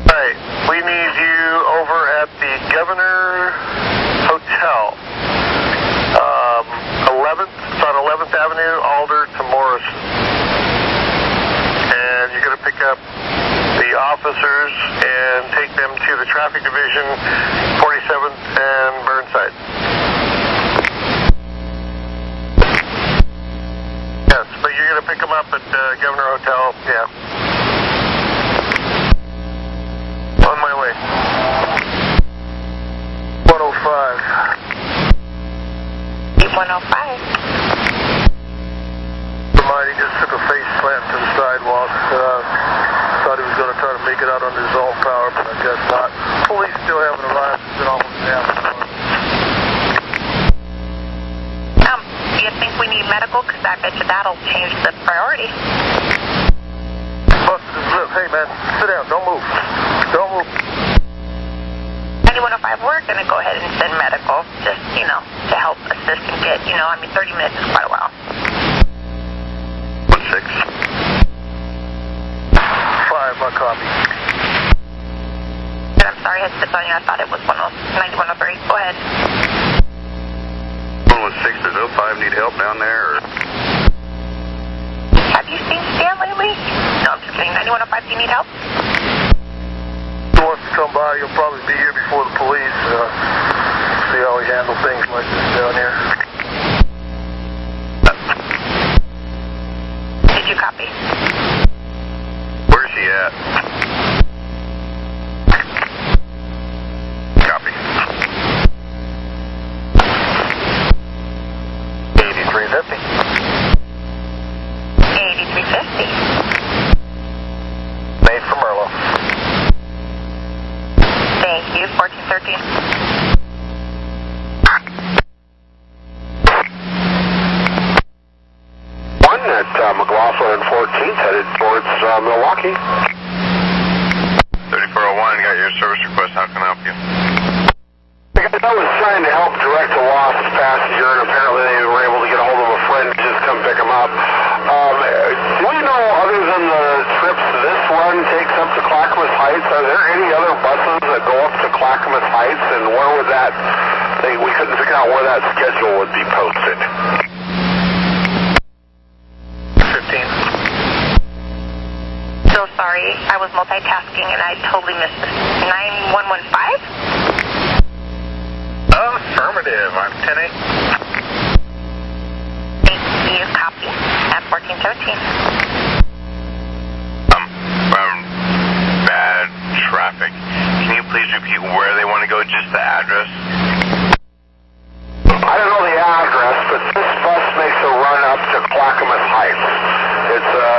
Alright, we need you over at the Governor Hotel. 11th, it's on 11th Avenue, Alder to Morrison. And you're going to pick up the officers and take them to the traffic division, 47th and Burnside. Yes, but you're going to pick them up at Governor Hotel, yeah. On my way. 105. 105. He just took a face plant to the sidewalk. Thought he was going to try to make it out under his own power, but I guess not. Police still haven't arrived. It's been almost an hour. Do you think we need medical? Because I bet you that'll change the priority. Look, hey man, sit down. Don't move. Don't move. 9105, we're going to go ahead and send medical, just, to help assist and get, 30 minutes is quite a while. 6. 5 my copy. I'm sorry, I stepped on you. I thought it was 9103. Go ahead. 11605, need help down there? Or? Have you seen Stan lately? No, I'm just kidding. 9105, do you need help? If he wants to come by, he'll probably be here before the police. See how we handle things like this down here. Did you copy? Where's she at? Copy. 8350. 8350. Made for Merlo. Thank you. 1413. At McLaughlin and 14th, headed towards Milwaukee. 3401, got your service request. How can I help you? I was trying to help direct a lost passenger, and apparently they were able to get a hold of a friend to just come pick him up. Do we know, other than the trips this run takes up to Clackamas Heights, are there any other buses that go up to Clackamas Heights, and where would that, we couldn't figure out where that schedule would be posted. 15. So sorry, I was multitasking and I totally missed this. 9115? Affirmative, I'm 10-8. Thank you, copy. At 1413. Bad traffic. Can you please repeat where they want to go, just the address? I don't know the address, but this bus makes a run up to Clackamas Heights. It's a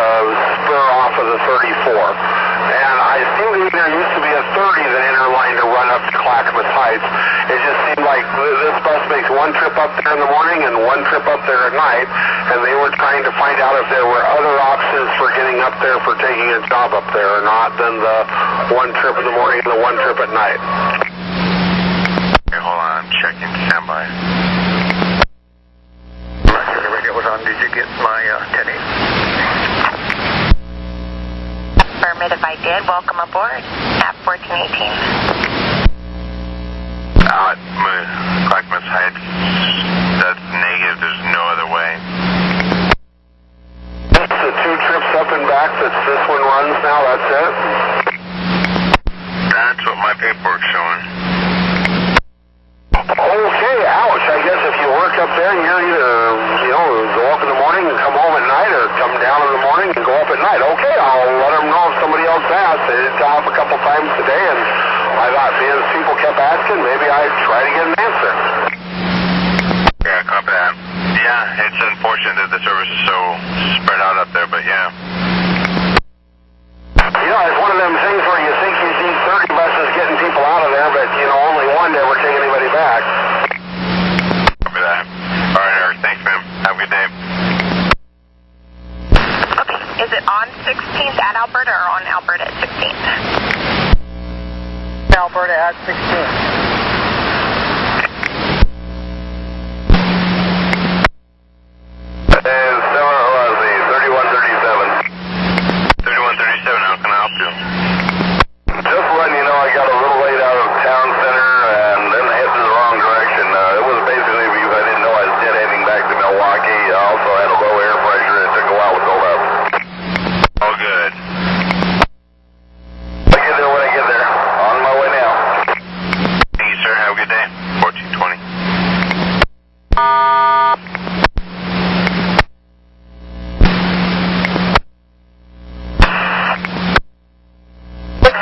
spur off of the 34. And I think there used to be a 30 that interlined to run up to Clackamas Heights. It just seemed like this bus makes one trip up there in the morning and one trip up there at night, and they were trying to find out if there were other options for getting up there for taking a job up there or not than the one trip in the morning and the one trip at night. Okay, hold on, I'm checking. Stand by. Did you get my 10-8? Affirmative, I did. Welcome aboard at 1418. Clackamas Heights, that's negative. There's no other way. That's the two trips up and back that this one runs now, that's it? That's what my paperwork's showing. Okay, ouch. I guess if you work up there and you're either, go up in the morning and come home at night, or come down in the morning and go up at night. Okay, I'll let them know if somebody else asks. They did tell up a couple times today, and I thought, seeing as people kept asking, maybe I'd try to get an answer. Yeah, copy that. Yeah, it's unfortunate that the service is so spread out up there, but yeah. It's one of them things where you think you see 30 buses getting people out of there, but, only one to ever take anybody back. Copy that. All right, Eric. Thanks, man. Have a good day. Okay, is it on 16th at Alberta or on Alberta at 16th? Alberta at 16th. Let's see, 3137. 3137, how can I help you? Just letting you know I got a little late out of town center and then headed in the wrong direction. It was basically because I didn't know I was dead heading back to Milwaukee. I also had a low air pressure and it took a while to build up. All good. I'll get there when I get there. On my way now. Thank you, sir. Have a good day. 1420.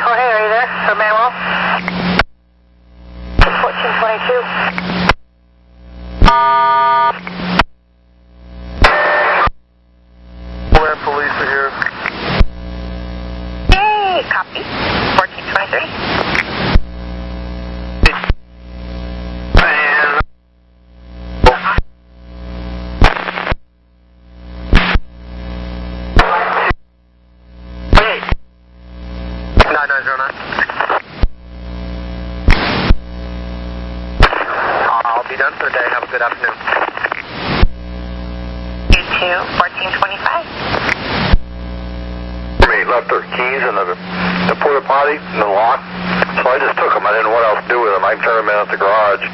Hey, are you there? For Manuel? 1422. Land police are here. Yay, copy. 1423. I'll be done for the day. Have a good afternoon. You too, 1425. For me, roommate left their keys in the porta potty in the lock, so I just took them. I didn't know what else to do with them. I turned them in at the garage.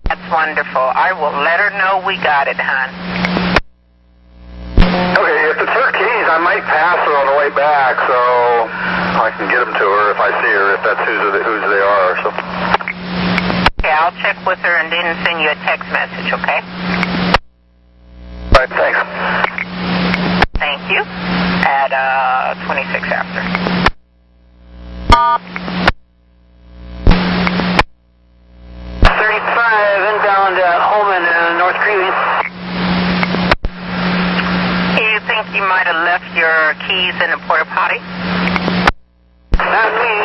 That's wonderful. I will let her know we got it, hon. Okay, if it's her keys, I might pass her on the way back, so I can get them to her if I see her, if that's whose they are. So. Okay, I'll check with her and then send you a text message, okay? All right, thanks. Thank you. At 26 after. Inbound Holman, North Greeley. You think you might have left your keys in the porta potty? Not me.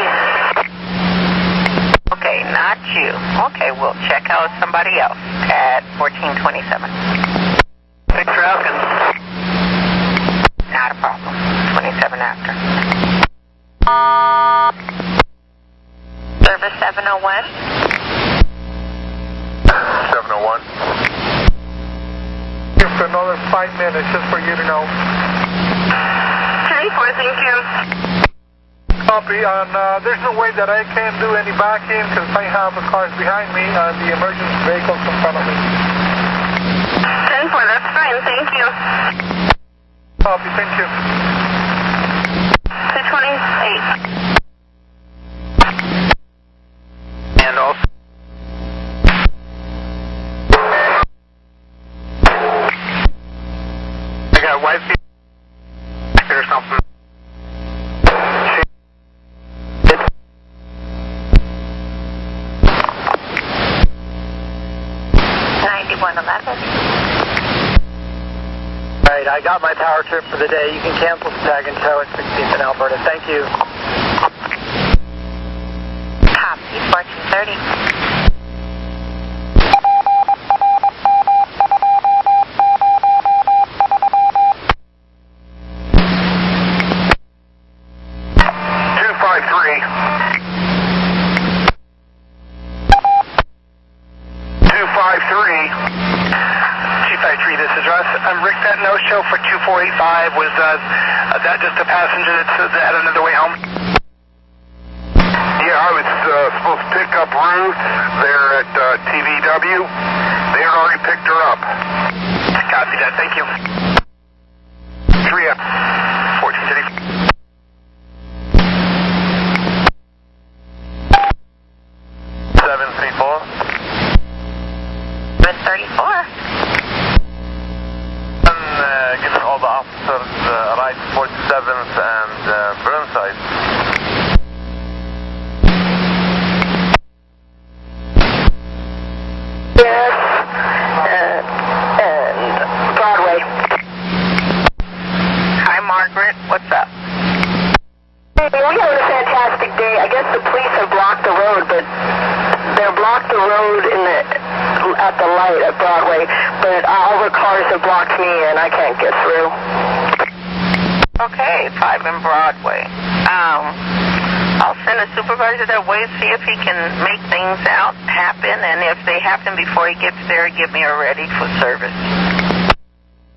Okay, not you. Okay, we'll check out somebody else at 1427. Big traffic. Not a problem. 27 after. Service 701. 701. Here for another 5 minutes, just for you to know. 10-4, thank you. Copy, and there's no way that I can do any backing because I have the cars behind me and the emergency vehicles in front of me. 10-4, that's fine, thank you. Copy, thank you. 228. And also. I got a wife or something. Alright, I got my power trip for the day. You can cancel the tag and tow at 16th in Alberta. Thank you. Copy, 1430. This is Russ. Rick, that no-show for 2485, was that just a passenger that had another way home? Yeah, I was supposed to pick up Ruth there at TVW. They had already picked her up. Copy that. Thank you. 3 1430. Given all the officers right 47th and Burnside. Yes, and Broadway. Hi, Margaret. What's up? Hey, we had a fantastic day. I guess the police have blocked the road, but they're blocked the road at the light at Broadway, but all the cars have blocked me and I can't get through. Okay, 5 in Broadway. I'll send a supervisor that way, see if he can make things happen, and if they happen before he gets there, give me a ready for service.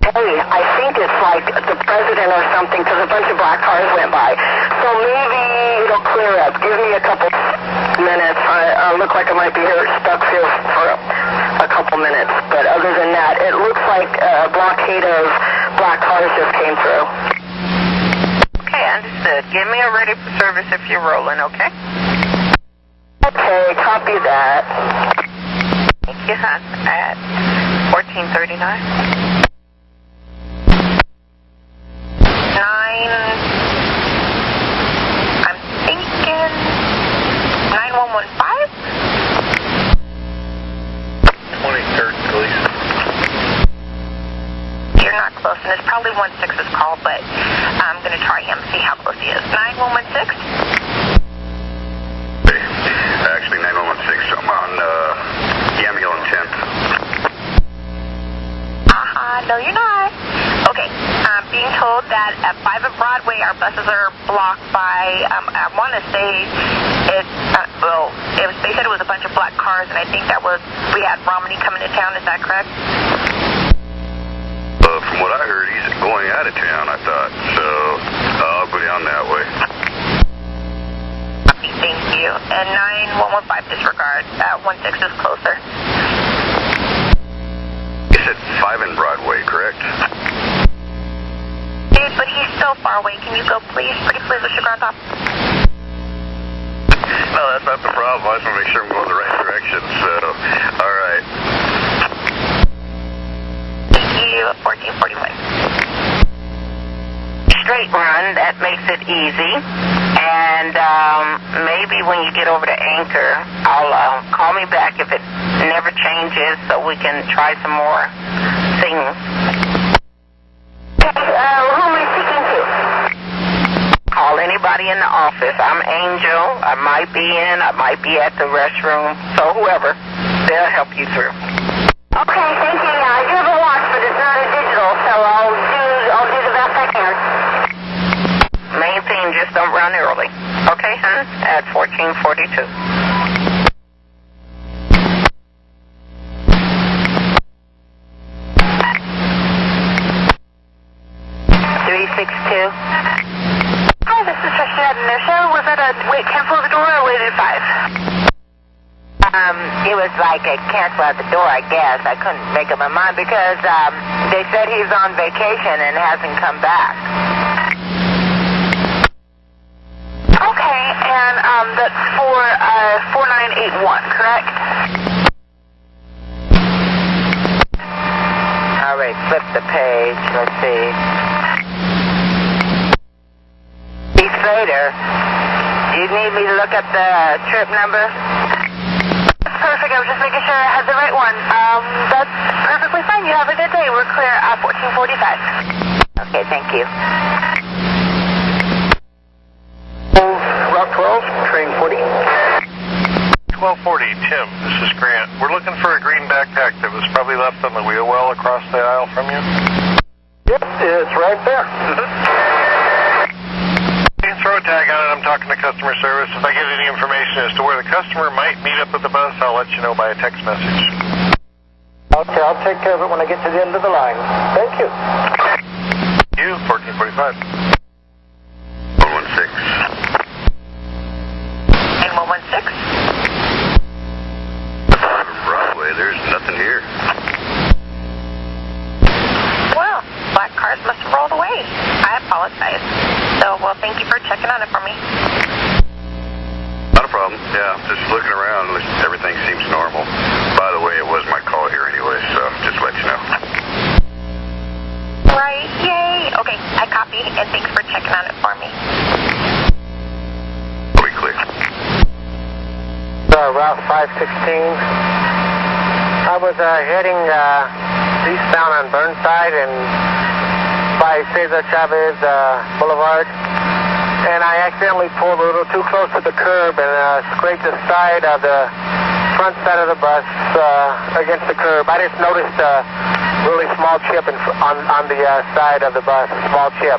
Hey, I think it's like the president or something, because a bunch of black cars went by. So maybe it'll clear up. Give me a couple minutes. I look like I might be here stuck here for a couple minutes. But other than that, it looks like a blockade of black cars just came through. Okay, understood. Give me a ready for service if you're rolling, okay? Okay, copy that. Thank you, hon. At 1439. 9, I'm thinking 9115? 23rd, please. You're not close, and it's probably 16's call, but I'm going to try him, see how close he is. 9116? Actually, 9116. I'm on Yamhill and 10th. No, you're not. Okay, I'm being told that at 5 at Broadway, our buses are blocked by, I want to say, they said it was a bunch of black cars, and I think that was, we had Romney coming to town, is that correct? from what I heard, he's going out of town, I thought. So I'll go down that way. Thank you. And 9115 disregard. 16 is closer. You said 5 in Broadway, correct? Dude, but he's so far away. Can you go, please? Pretty please, with your ground off. No, that's not the problem. I just want to make sure I'm going the right direction. So, all right. Thank you. 1441. Straight run. That makes it easy. And maybe when you get over to Anchor, I'll call me back if it never changes so we can try some more things. Who am I speaking to? Call anybody in the office. I'm Angel. I might be in. I might be at the restroom. So whoever, they'll help you through. Okay, thank you. I do have a watch, but it's not a digital, so I'll do the best I can. Main thing, just don't run early. Okay, hon? At 1442. 362. Hi, this is Tricia at Inertia. Was that a wait, cancel the door or wait at 5? It was like a cancel at the door, I guess. I couldn't make up my mind because they said he's on vacation and hasn't come back. Okay, and that's for 4981, correct? All right, flip the page. Let's see. Slater, do you need me to look up the trip number? Perfect. I was just making sure I had the right one. That's perfectly fine. You have a good day. We're clear at 1445. Okay, thank you. Route 12, train 40. 1240, Tim, this is Grant. We're looking for a green backpack that was probably left on the wheel well across the aisle from you. Yep, it's right there. You can throw a tag on it. I'm talking to customer service. If I get any information as to where the customer might meet up with the bus, I'll let you know by a text message. Okay, I'll take care of it when I get to the end of the line. Thank you. You, 1445. 116. 9116. Broadway, there's nothing here. Well, black cars must have rolled away. I apologize. So, well, thank you for checking on it for me. Not a problem. Yeah, just looking around. Everything seems normal. By the way, it was my call here anyway, so just let you know. Right, yay. Okay, I copy, and thanks for checking on it for me. We'll be clear. Route 516. I was heading eastbound on Burnside and by Cesar Chavez Boulevard, and I accidentally pulled a little too close to the curb and scraped the side of the front side of the bus against the curb. I just noticed a really small chip on the side of the bus, a small chip,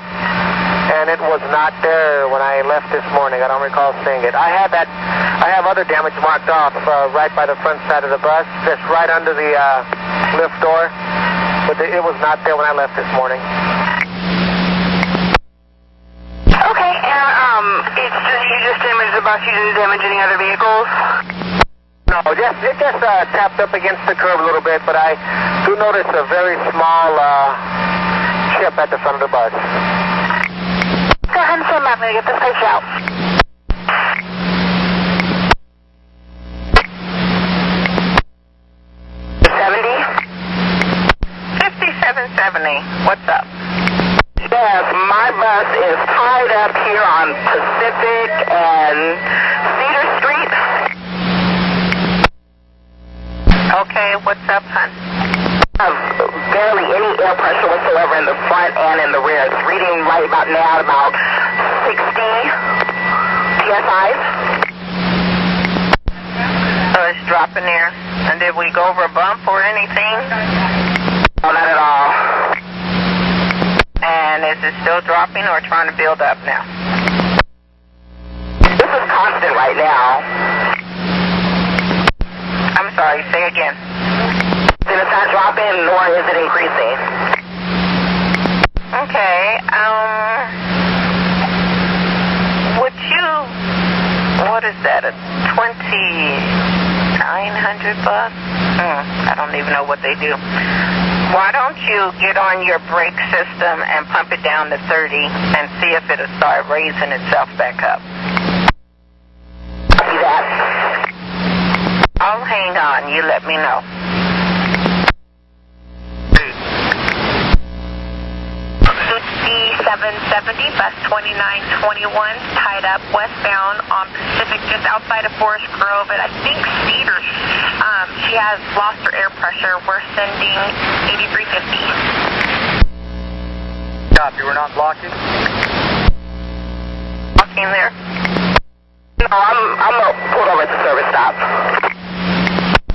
and it was not there when I left this morning. I don't recall seeing it. I have other damage marked off right by the front side of the bus, just right under the lift door, but it was not there when I left this morning. Okay, and you just damaged the bus. You didn't damage any other vehicles? No, it just tapped up against the curb a little bit, but I do notice a very small chip at the front of the bus. Go ahead and send me. I'm going to get this page out. What's up? Yes, my bus is tied up here on Pacific and Cedar Street. Okay, what's up, hon? Barely any air pressure whatsoever in the front and in the rear. It's reading right about now about 60 PSI. So it's dropping there. And did we go over a bump or anything? No, not at all. And is it still dropping or trying to build up now? This is constant right now. I'm sorry, say again. Then it's not dropping nor is it increasing. Okay. Would you, what is that, a 2,900 bus? I don't even know what they do. Why don't you get on your brake system and pump it down to 30 and see if it'll start raising itself back up? See that? I'll hang on. You let me know. 770, bus 2921, tied up westbound on Pacific just outside of Forest Grove at, I think, Cedars. She has lost her air pressure. We're sending 8350. Copy, we're not blocking. Walking there? No, I'm pulled over at the service stop.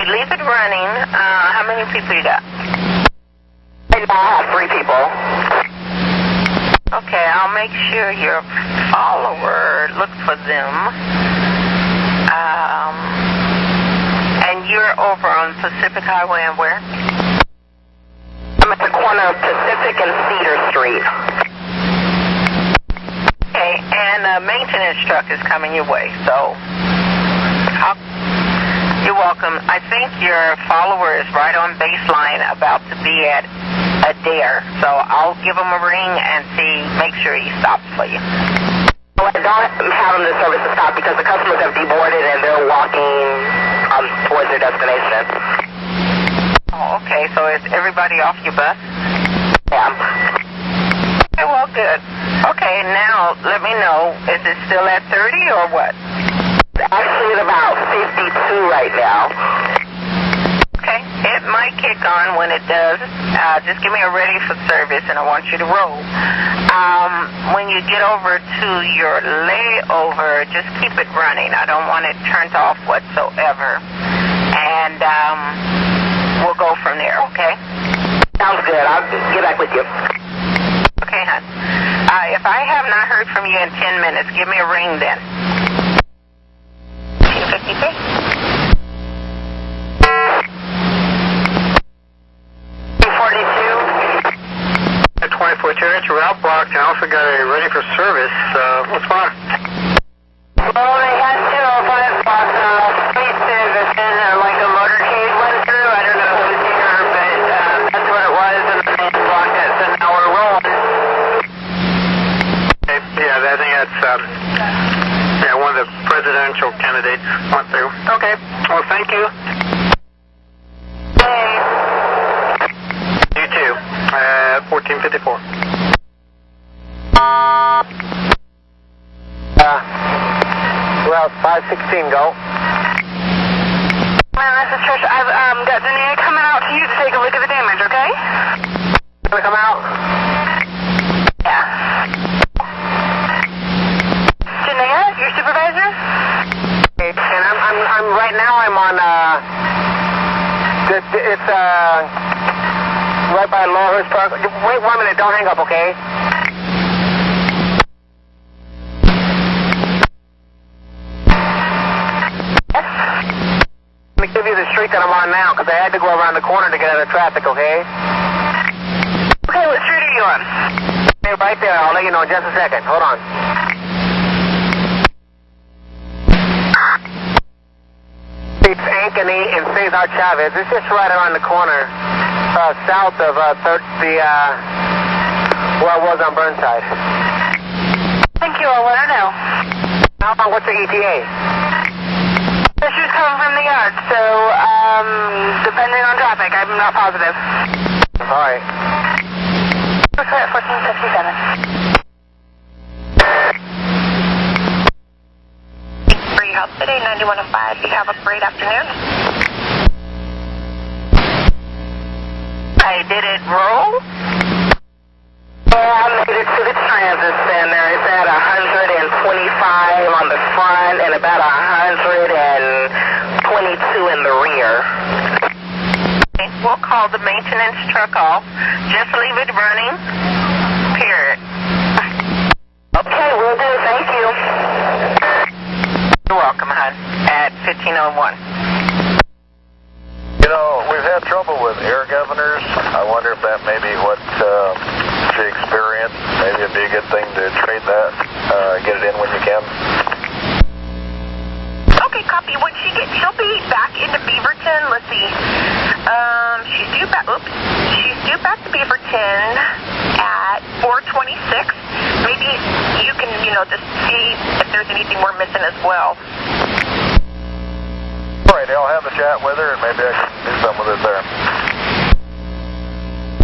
Leave it running. How many people you got? Right now I have 3 people. Okay, I'll make sure your follower looks for them. And you're over on Pacific Highway and where? I'm at the corner of Pacific and Cedar Street. Okay, and a maintenance truck is coming your way, so you're welcome. I think your follower is right on baseline, about to be at Adair, so I'll give him a ring and make sure he stops for you. Well, I don't have them to service to stop because the customers have deboarded and they're walking towards their destination. Oh, okay, so is everybody off your bus? Yeah. Okay, well, good. Okay, now let me know, is it still at 30 or what? Actually, it's about 52 right now. Okay, it might kick on. When it does, just give me a ready for service and I want you to roll. When you get over to your layover, just keep it running. I don't want it turned off whatsoever. And we'll go from there, okay? Sounds good. I'll get back with you. Okay, hon. If I have not heard from you in 10 minutes, give me a ring then. 253. 24 turrets, route blocked, and also got a ready for service. What's going on? Well, they had 205 blocks street service and like a motorcade went through. I don't know who's here, but that's what it was, and they blocked it, so now we're rolling. Okay, yeah, I think that's one of the presidential candidates went through. Okay, well, thank you. Hey. You too. 1454. Route 516, go. This is Trish. I've got Danae coming out to you to take a look at the damage, okay? Wanna come out? Yeah. Danae, your supervisor? Okay, and I'm right now I'm on it's right by Lawhurst Park. Wait 1 minute, don't hang up, okay? Let me give you the street that I'm on now, because I had to go around the corner to get out of traffic, okay? Okay, what street are you on? Okay, right there. I'll let you know in just a second. Hold on. It's Ankeny and Cesar Chavez. It's just right around the corner, south of where I was on Burnside. Thank you, I'll let her know. What's the ETA? So she was coming from the yard, so depending on traffic, I'm not positive. All right. What's that, 1457? Free House City, 9105. You have a great afternoon. Hey, did it roll? Yeah, I made it to the transit center. It's at 125 on the front and about 122 in the rear. Okay, we'll call the maintenance truck off. Just leave it running. Period. Okay, will do. Thank you. You're welcome, hon. At 1501. You know, we've had trouble with air governors. I wonder if that may be what she experienced. Maybe it'd be a good thing to trade that, get it in when you can. Okay, copy. When she'll be back into Beaverton. Let's see. She's due back to Beaverton at 4:26. Maybe you can, just see if there's anything we're missing as well. All right, I'll have a chat with her, and maybe I can do something with it there.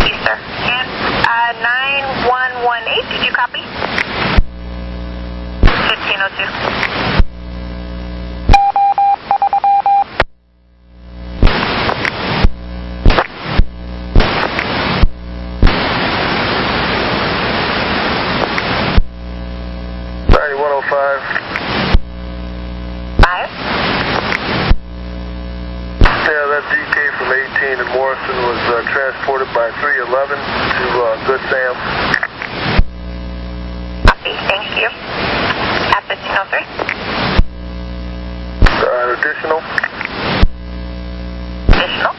Yes, sir. And 9118, did you copy? 1502. Transported by 311 to Good Sam. Copy, thank you. At 1503. Additional,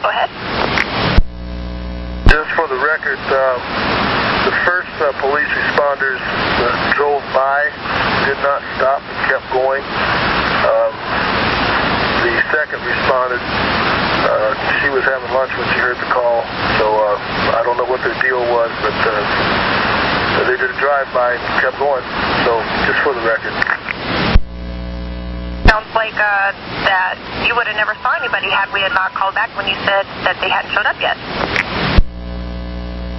go ahead. Just for the record, the first police responders drove by, did not stop, and kept going. The second responded. She was having lunch when she heard the call, so I don't know what their deal was, but they did a drive-by and kept going, so just for the record. Sounds like that you would have never saw anybody had we had not called back when you said that they hadn't showed up yet.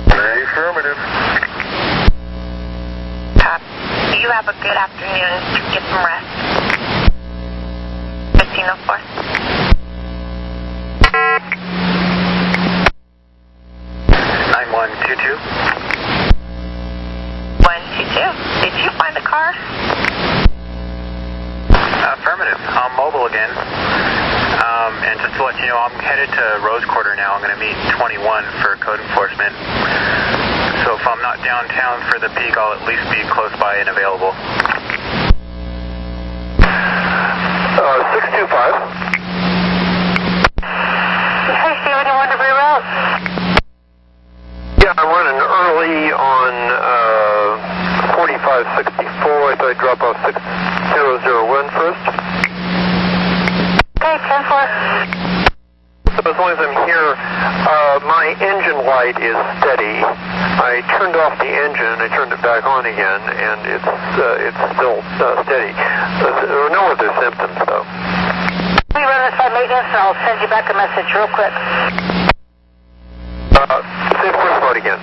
Affirmative. You have a good afternoon. Get some rest. 1504. 9122. 122. Did you find the car? Affirmative. I'm mobile again. And just to let you know, I'm headed to Rose Quarter now. I'm going to meet 21 for code enforcement. So if I'm not downtown for the peak, I'll at least be close by and available. 625. Hey, Steven, you want to reroute? Yeah, I'm running early on 4564. I thought I'd drop off 6001 first. Okay, 10-4. So as long as I'm here, my engine light is steady. I turned off the engine, I turned it back on again, and it's still steady. There are no other symptoms, though. We run this by maintenance, and I'll send you back a message real quick. Say the first part again.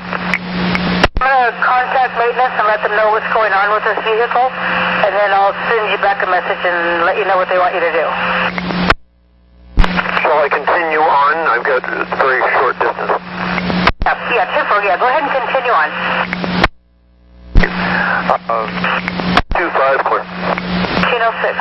I'm going to contact maintenance and let them know what's going on with this vehicle, and then I'll send you back a message and let you know what they want you to do. Shall I continue on? I've got a very short distance. Yeah, 10-4, yeah, go ahead and continue on. 25, clear. 1506.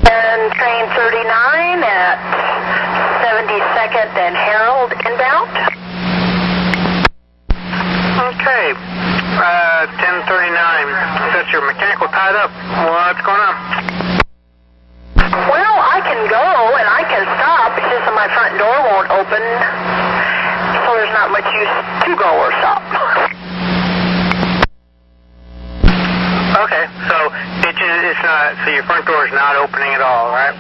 And train 39 at 72nd and Herald inbound. Okay. 1039. That's your mechanical tied up. What's going on? Well, I can go and I can stop. It's just that my front door won't open, so there's not much use to go or stop. Okay, so it's not. So your front door is not opening at all, right?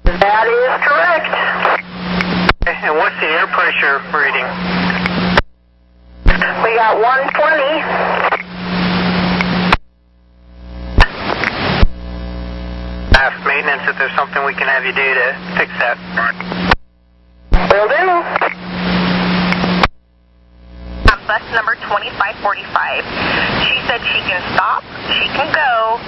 That is correct. Okay, and what's the air pressure reading? We got 120. Ask maintenance if there's something we can have you do to fix that. Will do. Bus number 2545. She said she can stop, she can go,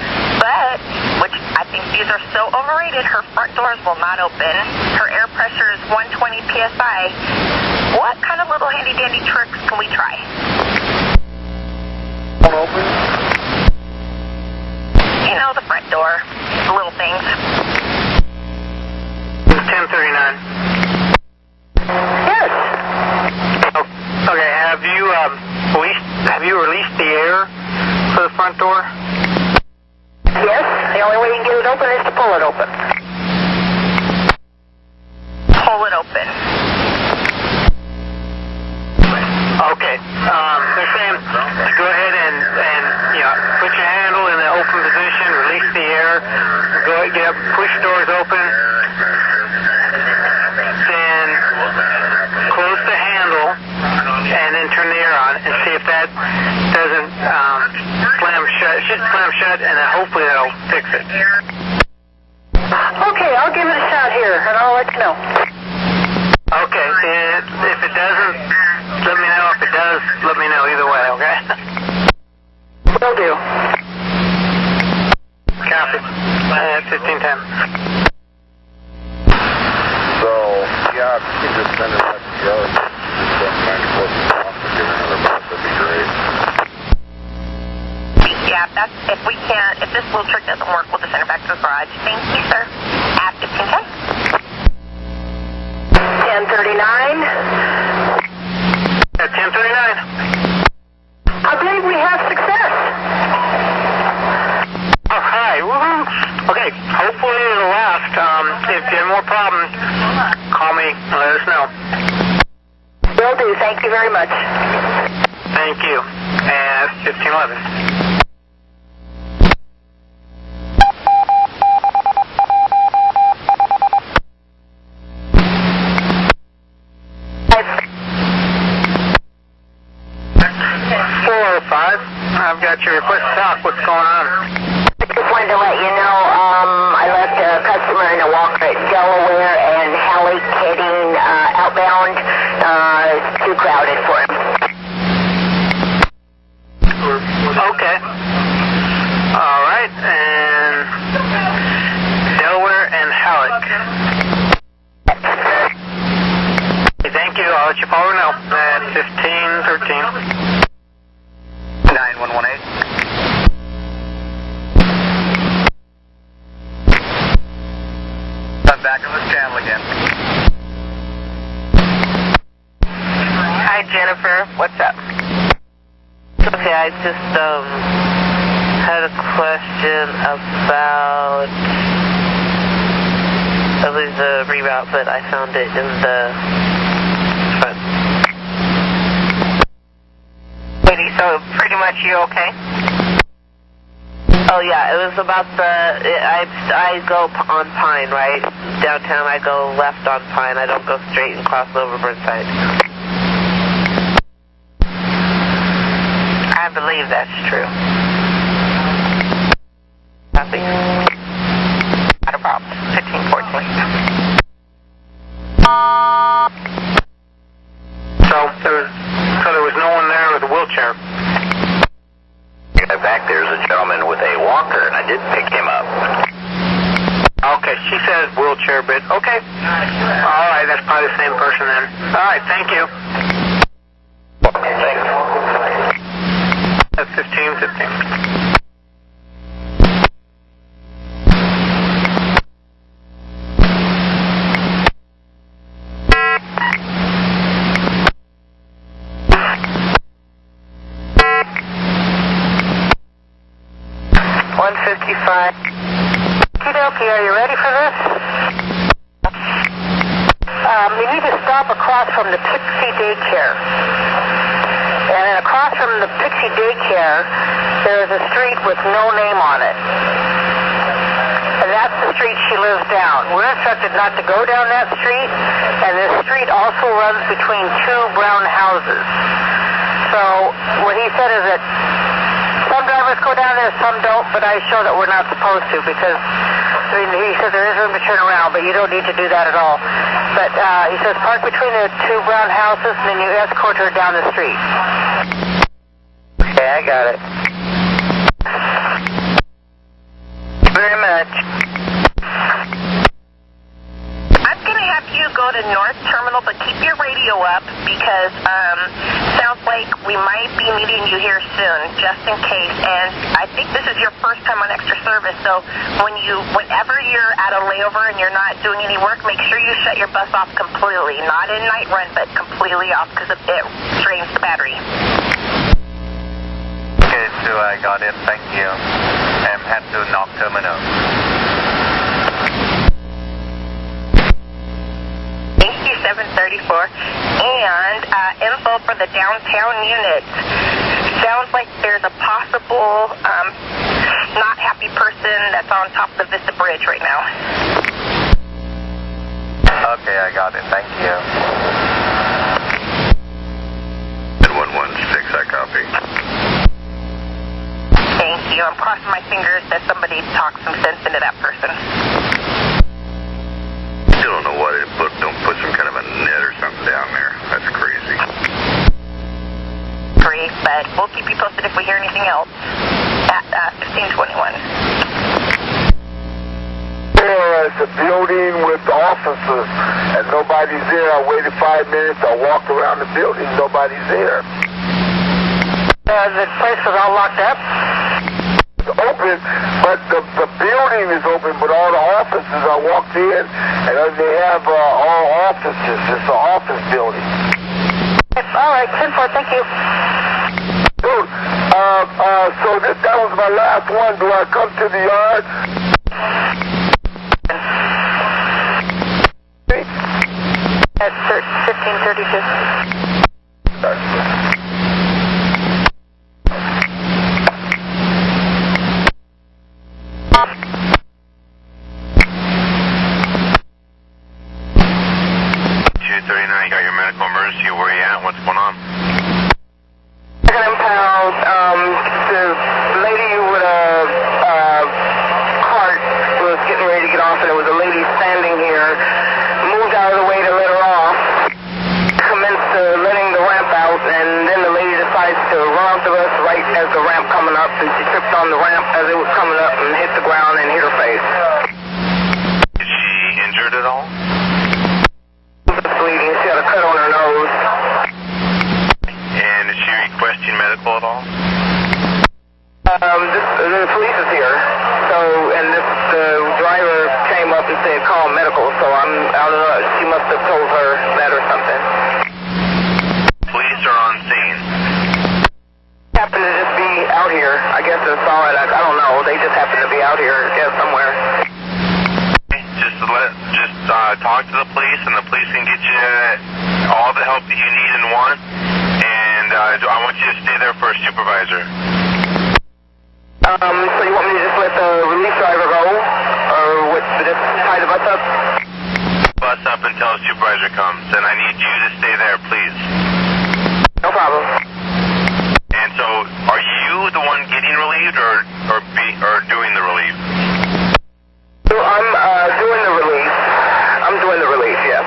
but, which I think these are so overrated, her front doors will not open. Her air pressure is 120 psi. What kind of little handy-dandy tricks can we try? Open. You know, the front door, the little things. 1039. Yes. Okay, have you open is to pull it open. Pull it open. Okay. They're saying to go ahead and put your handle in the open position, release the air, go ahead, push doors open, then close the handle, and then turn the air on and see if that doesn't slam shut. It should slam shut, and then hopefully that'll fix it. Okay, I'll give it a shot here, and I'll let you know. Okay, if it doesn't, let me know. If it does, let me know either way, okay? Will do. Copy. 1510. So, yeah, if you can just send it back to the other. Just kind of close to give another bus, that'd be great. Yeah, if we can't, if this little trick doesn't work, we'll just send it back to the garage. Thank you, sir. At 1510. 1039. At 1039. I believe we have success. Oh, hi. Woohoo. Okay, hopefully it'll last. If you have more problems, call me and let us know. Will do. Thank you very much. Thank you. And 1511. I've got your request to talk. What's going on? I just wanted to let you know, I left a customer in a walker at Delaware and Halleck heading outbound. It's too crowded for him. Okay. All right. And Delaware and Halleck. Thank you. I'll let you follow now at 1513. 9118. I'm back in this channel again. Hi, Jennifer. What's up? Okay, I just had a question about, I believe the reroute, but I found it in the front. So pretty much you okay? Oh yeah, it was about I go on Pine, right? Downtown I go left on Pine. I don't go straight and cross over Burnside. I believe that's true. Copy. Not a problem. 1514. So there was no one there with a wheelchair. Back there's a gentleman with a walker, and I did pick him up. Okay, she says wheelchair, but okay. All right, that's probably the same person then. All right, thank you. Thanks. That's 1515. Okay, are you ready for this? You need to stop across from the Pixie Daycare. And then across from the Pixie Daycare, there's a street with no name on it. And that's the street she lives down. We're instructed not to go down that street, and this street also runs between two brown houses. So what he said is that some drivers go down there, some don't, but I show that we're not supposed to because, I mean, he says there is room to turn around, but you don't need to do that at all. But he says park between the two brown houses, and then you escort her down the street. Okay, I got it. Very much. I'm going to have you go to North Terminal, but keep your radio up because sounds like we might be meeting you here soon, just in case. And I think this is your first time on extra service, so whenever you're at a layover and you're not doing any work, make sure you shut your bus off completely. Not in night run, but completely off because it drains the battery. Okay, so I got it. Thank you. I'm head to North Terminal. 734. And info for the downtown unit. Sounds like there's a possible not happy person that's on top of the Vista Bridge right now. Okay, I got it. Thank you. 116, I copy. Thank you. I'm crossing my fingers that somebody talks some sense into that person. Still don't know why they don't put some kind of a net or something down there. That's crazy. Great, but we'll keep you posted if we hear anything else at 1521. It's a building with officers, and nobody's there. I waited 5 minutes. I walked around the building. Nobody's there. The place was all locked up? It's open, but the building is open, but all the offices, I walked in, and they have all offices. It's an office building. All right, 10-4, thank you. Dude, so that was my last one. Do I come to the yard? That's 1532. Where you at? What's going on? Second impound, the lady with a cart was getting ready to get off, and there was a lady standing here, moved out of the way to let her off, commenced letting the ramp out, and then the lady decides to run off the bus right as the ramp coming up, and she tripped on the ramp as it was coming up and hit the ground and hit her face. Is she injured at all? Bleeding. She had a cut on her nose. And is she requesting medical at all? The police is here. So, and the driver came up and said call medical. So I don't know. She must have told her that or something. Police are on scene. Happened to just be out here. I guess they saw it. I don't know. They just happened to be out here, I guess, somewhere. Just talk to the police, and the police can get you all the help that you need and want. And I want you to stay there for a supervisor. So you want me to just let the relief driver go, or what? Just tie the bus up? Bus up until a supervisor comes, and I need you to stay there, please. No problem. And so, are you the one getting relieved, or doing the relief? So I'm doing the relief. I'm doing the relief, yeah.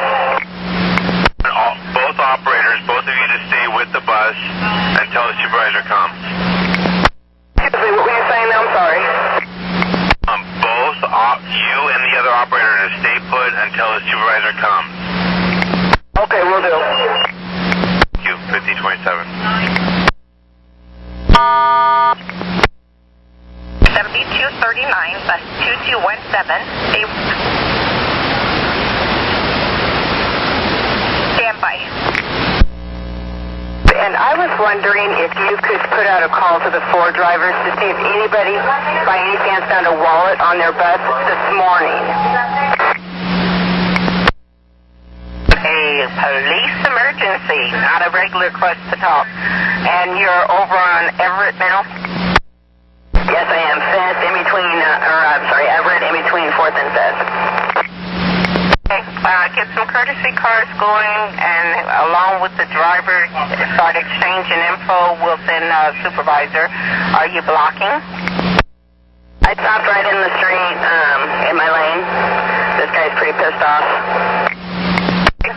Both operators, both of you to stay with the bus until the supervisor comes. Excuse me, what were you saying now? I'm sorry. Both you and the other operator to stay put until the supervisor comes. Okay, we'll do. Thank you, 1527. 7239, bus 2217. Stand by. And I was wondering if you could put out a call to the 4 drivers to see if anybody, by any chance, found a wallet on their bus this morning. A police emergency, not a regular request to talk. And you're over on Everett now? Yes, I am. Fifth in between, Everett in between 4th and 5th. Okay, get some courtesy cars going, and along with the driver, start exchanging info. We'll send a supervisor. Are you blocking? I stopped right in the street, in my lane. This guy's pretty pissed off.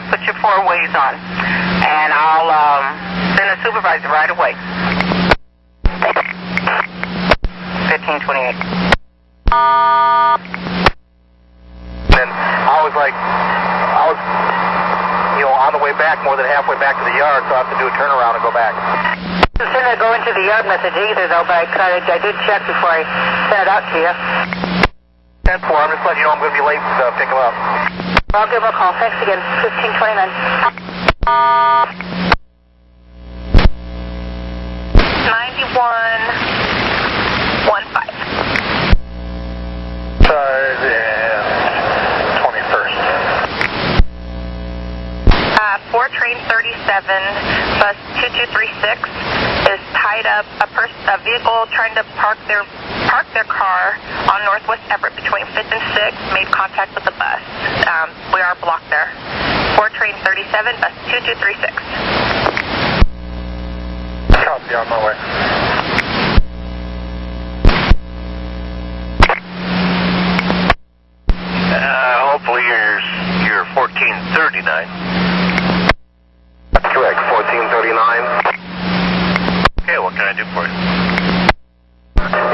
Put your 4 ways on, and I'll send a supervisor right away. 1528. And I was on the way back, more than halfway back to the yard, so I have to do a turnaround and go back. I was going to go into the yard message either, though, but I did check before I sent it out to you. 10-4, I'm just letting you know I'm going to be late to pick him up. I'll give him a call. Thanks again. 1529. 9115. Sorry, 21st. bus 2236 is tied up. A vehicle trying to park their car on Northwest Everett between 5th and 6th made contact with the bus. We are blocked there. 4 train 37, bus 2236. Copy, on my way. Hopefully you're 1439. That's correct, 1439. Okay, what can I do for you?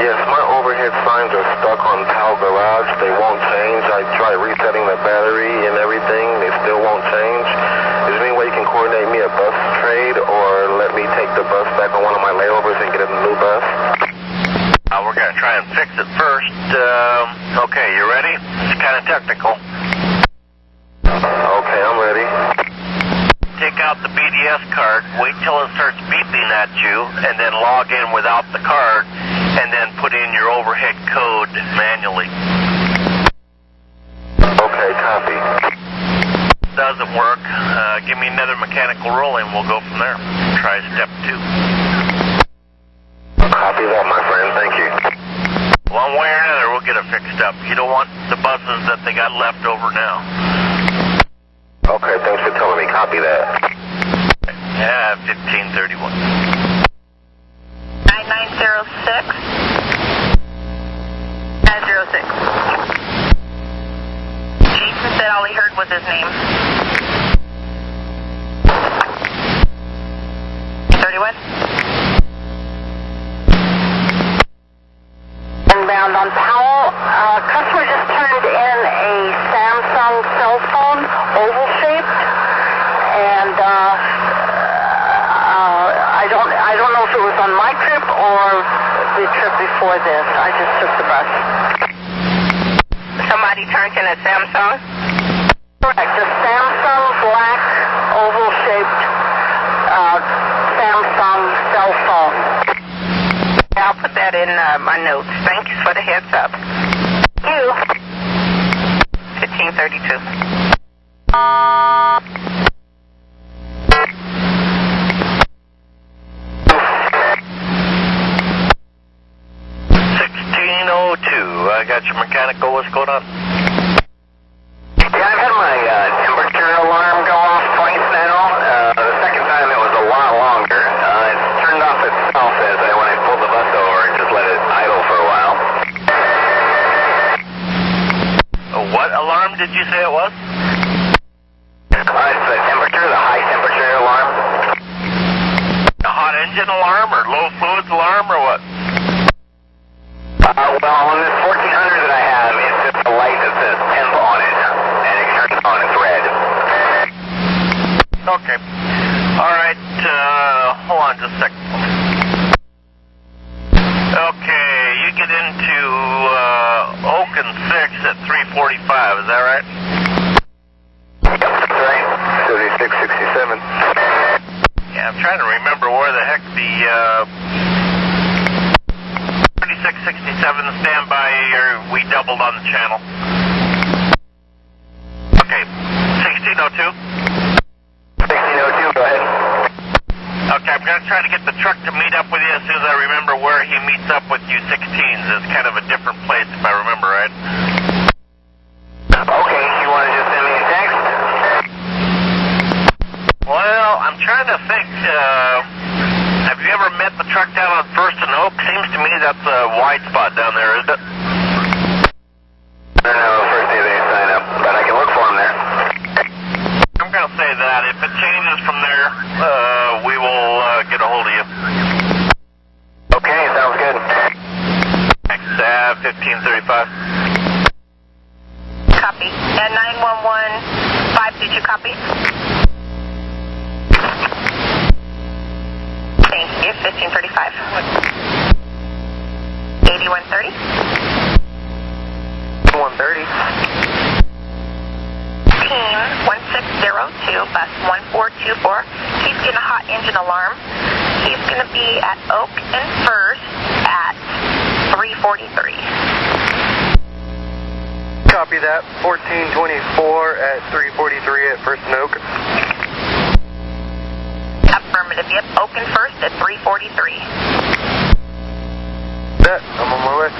Yes, my overhead signs are stuck on Powell Garage. They won't change. I tried resetting the battery and everything. They still won't change. Is there any way you can coordinate me a bus trade or let me take the bus back on one of my layovers and get a new bus? We're going to try and fix it first. Okay, you ready? It's kind of technical. Okay, I'm ready. Take out the BDS card, wait till it starts beeping at you, and then log in without the card, and then put in your overhead code manually. Okay, copy. Doesn't work, give me another mechanical roll and we'll go from there. Try step 2. Copy that, my friend. Thank you. One way or another, we'll get it fixed up. You don't want the buses that they got left over now. Okay, thanks for telling me. Copy that. Yeah, 1531. 9906. 906. Jason said all he heard was his name. 31. Inbound on Powell. Customer just turned in a Samsung cell phone, oval shaped, and I don't know if it was on my trip or the trip before this. I just took the bus. Somebody turned in a Samsung? Correct. A Samsung black oval shaped Samsung cell phone. I'll put that in my notes. Thank you for the heads up. You. 1532. I got your mechanical. What's going on? Yeah, I've had my temperature alarm go off twice now. The second time it was a lot longer. It turned off itself when I pulled the bus over and just let it idle for a while. What alarm did you say it was? It's the temperature, the high temperature alarm. A hot engine alarm or low fluids alarm or what? Well, on this 1400 that I have, it's just a light that says temp on it, and it turns on, it's red. Okay. Alright, hold on just a second. Okay, you get into Oak and 6 at 345, is that right? Yep, that's right. 7667. Yeah, I'm trying to remember where the heck the 3667 standby, we doubled on the channel. Okay, 1602. 1602, go ahead. Okay, I'm going to try to get the truck to meet up with you as soon as I remember where he meets up with you 16s. It's kind of a different place if I remember right. Okay, you want to just send me a text? Well, I'm trying to think, have you ever met the truck down on 1st and Oak? Seems to me that's a wide spot down there, isn't it? I don't know, first day they sign up, but I can look for them there. I'm going to say that. If it changes from there, we will get a hold of you. Okay, sounds good. Thanks, 1535. Copy. And 911-5, did you copy? Thank you, 1535. 8130. 130. Team 1602, bus 1424. He's getting a hot engine alarm. He's going to be at Oak and 1st at 343. Copy that. 1424 at 343 at 1st and Oak. Affirmative. Yep, Oaken First at 343. Set. I'm on my way.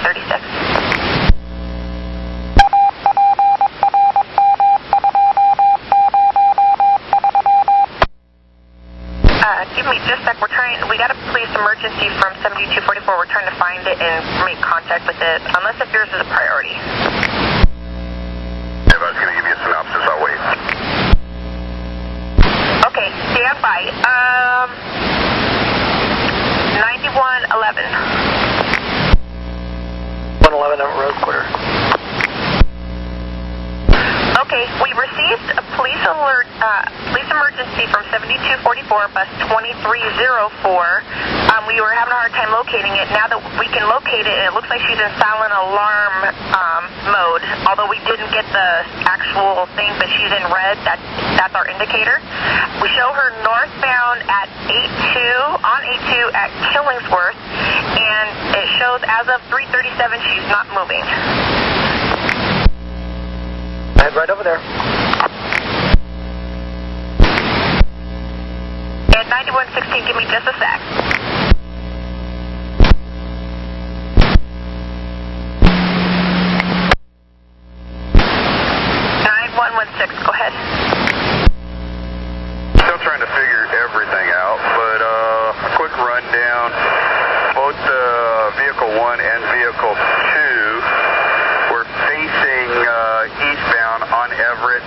36. Give me just a sec. We got a police emergency from 7244. We're trying to find it and make contact with it, unless if yours is a priority. If I was going to give you a synopsis, I'll wait. Okay, stand by. 9111. 111 on Road Quarter. Okay, we received a police alert, police emergency from 7244, bus 2304. We were having a hard time locating it. Now that we can locate it, it looks like she's in silent alarm mode. Although we didn't get the actual thing, but she's in red. That's our indicator. We show her northbound at 82 at Killingsworth, and it shows as of 3:37 she's not moving. Head right over there. At 9116, give me just a sec. 9116, go ahead. Still trying to figure everything out, but a quick rundown. Both Vehicle 1 and Vehicle 2 were facing eastbound on Everett,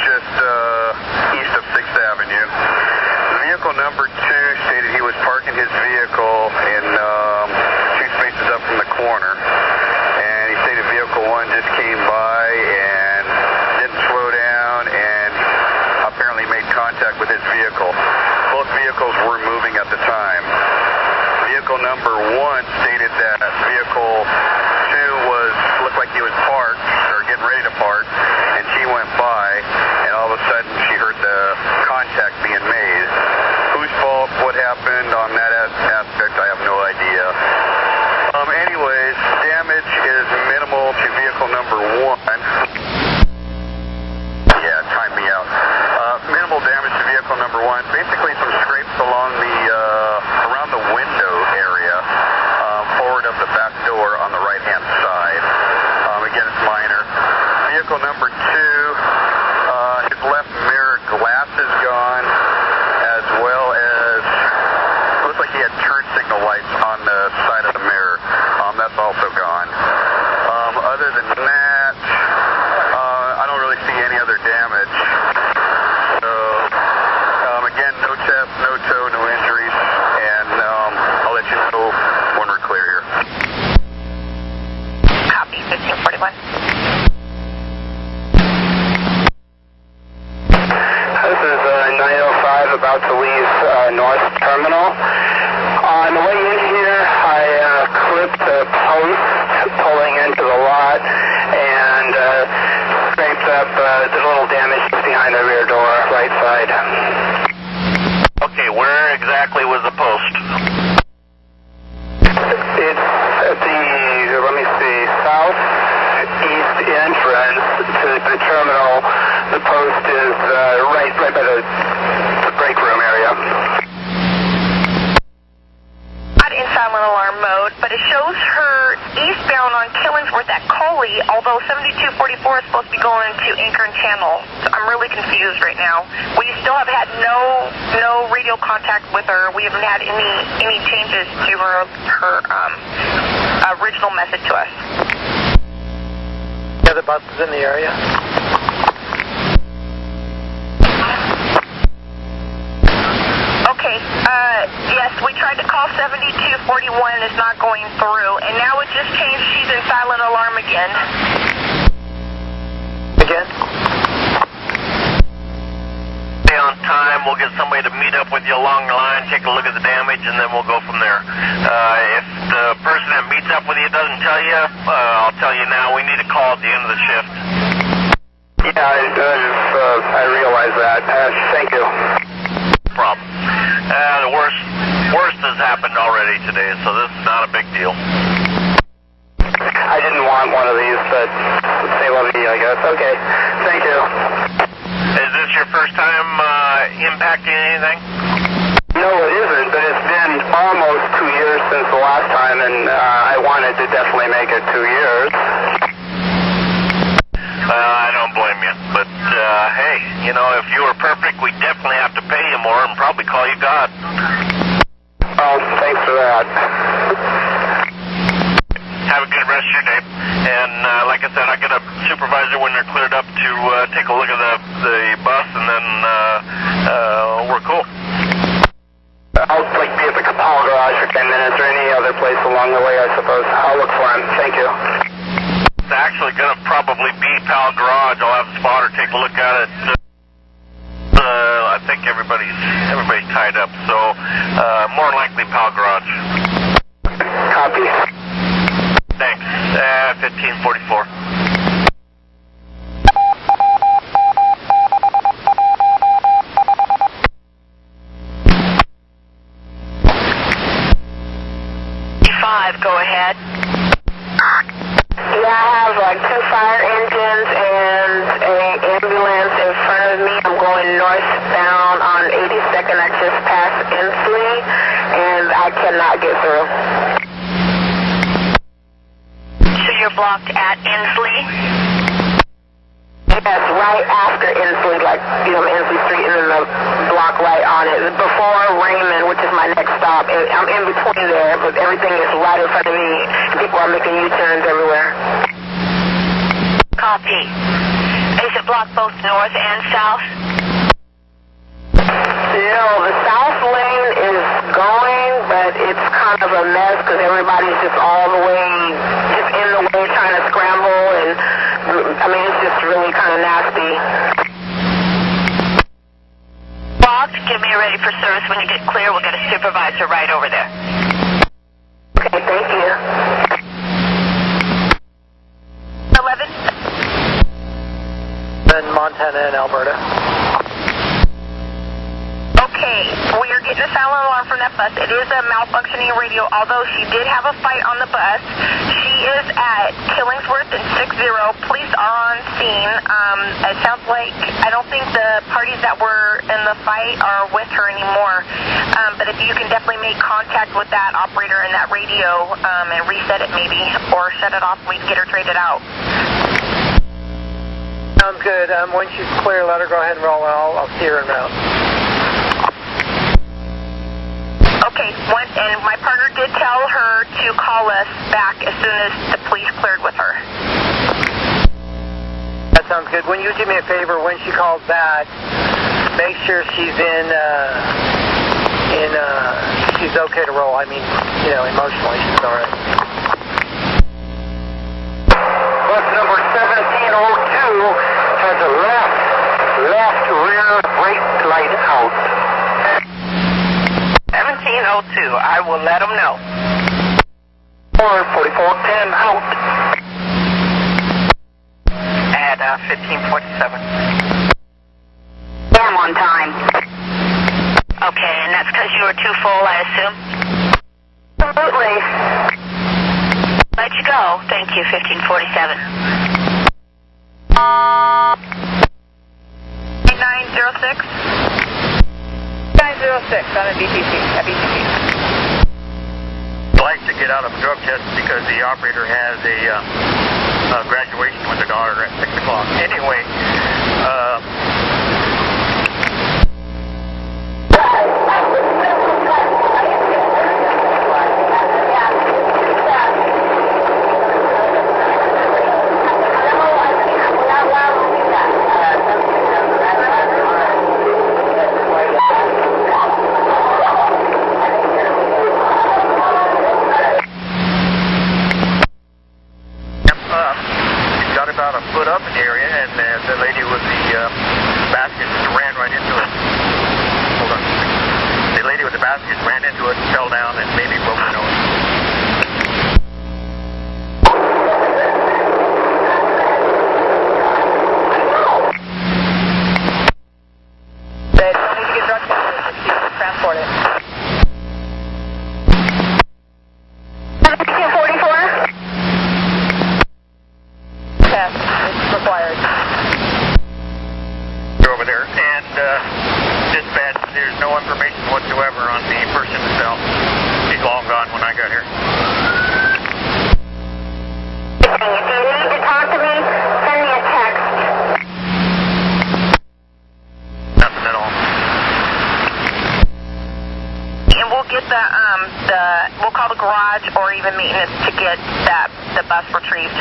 just east of 6th Avenue. Vehicle number 2 stated he was parking his vehicle in 2 spaces up from the corner, and he stated Vehicle 1 just came by and didn't slow down and apparently made contact with his vehicle. Both vehicles were moving at the time. Vehicle number 1 stated that Vehicle 2 looked like he was parked or getting ready to park, and she went by, and all of a sudden she heard the contact being made. Whose fault? What happened on that aspect? I have no idea. Anyways, damage is minimal to vehicle number 1. Yeah, time me out. Minimal damage to vehicle number 1. Basically, some scrapes along around the window area, forward of the back door on the right-hand side. Again, it's minor. Vehicle number 2, his left mirror glass is gone, as well as looks like he had turn signal lights on the side of the mirror. That's also gone. Other than that, I don't really see any other damage. So, again, no chest, no toe, no injuries, and I'll let you know when we're clear here. Copy, 1541. This is 905 about to leave North Terminal. On the way in here, I clipped a post pulling into the lot and scraped up the little damage behind the rear door, right side. Okay, where exactly was the post? It's at the, let me see, southeast entrance to the terminal. The post is right by the break room area. Not in silent alarm mode, but it shows her eastbound on Killingsworth at Coley, although 7244 is supposed to be going to Anchor and Channel. So I'm really confused right now. We still have had no radio contact with her. We haven't had any changes to her original message to us. The other buses in the area? Okay, yes, we tried to call 7241 and it's not going through, and now it just changed, she's in silent alarm again. Again? Stay on time, we'll get somebody to meet up with you along the line, take a look at the damage, and then we'll go from there. If the person that meets up with you doesn't tell you, I'll tell you now, we need a call at the end of the shift. Yeah, I realize that. Thank you. No problem. The worst has happened already today, so this is not a big deal. I didn't want one of these, but say love you, I guess. Okay, thank you. Is this your first time impacting anything? No, it isn't, but it's been almost 2 years since the last time, and I wanted to definitely make it 2 years. I don't blame you, but hey, you know, if you were perfect, we'd definitely have to pay you more and probably call you God. Oh, thanks for that. Have a good rest of your day. And like I said, I'll get a supervisor when they're cleared up to take a look at the bus, and then we're cool. I'll be at the Capal garage for 10 minutes or any other place along the way, I suppose. I'll look for him. Thank you. It's actually going to probably be Pal Garage. I'll have a spotter take a look at it. I think everybody's tied up, so more likely Pal Garage. Copy. Thanks. 1544. Go ahead. Yeah, I have like 2 fire engines and an ambulance in front of me. I'm going northbound on 82nd. I just passed Inslee, and I cannot get through. So you're blocked at Inslee? Yes, right after Inslee, like, you know, Inslee Street, and then the block right on it. Before Raymond, which is my next stop. I'm in between there, but everything is right in front of me. People are making U-turns everywhere. Copy. Is it blocked both north and south? No, the south lane is going, but it's kind of a mess because everybody's just all the way, just in the way trying to scramble, and I mean, it's just really kind of nasty. Blocked. Give me a ready for service. When you get clear, we'll get a supervisor right over there. Okay, thank you. 11. In Montana and Alberta. Okay, we are getting a silent alarm from that bus. It is a malfunctioning radio, although she did have a fight on the bus. She is at Killingsworth and 60. Police are on scene. It sounds like, I don't think the parties that were in the fight are with her anymore. But if you can definitely make contact with that operator and that radio and reset it maybe, or shut it off, we can get her traded out. Sounds good. When she's clear, let her go ahead and roll, and I'll see her en route. Okay, and my partner did tell her to call us back as soon as the police cleared with her. That sounds good. When you do me a favor, when she calls back, make sure she's she's okay to roll. I mean, you know, emotionally, she's all right. Bus number 1702 has a left rear brake light out. 1702. I will let them know. 4410 out. At 1547. I'm on time. Okay, and that's because you were too full, I assume? Absolutely. Let you go. Thank you, 1547. 8906. 906 on a BTC. I'd like to get out of a drug test because the operator has a graduation with her daughter at 6 o'clock. Anyway, about a foot up in the area, and the lady with the basket ran right into it. Hold on. The lady with the basket ran into it, fell down, and maybe broke her nose. They don't need to get drug tested. She can transport it. 1744? Test is required. They're over there. damage or even maintenance to get the bus retrieved.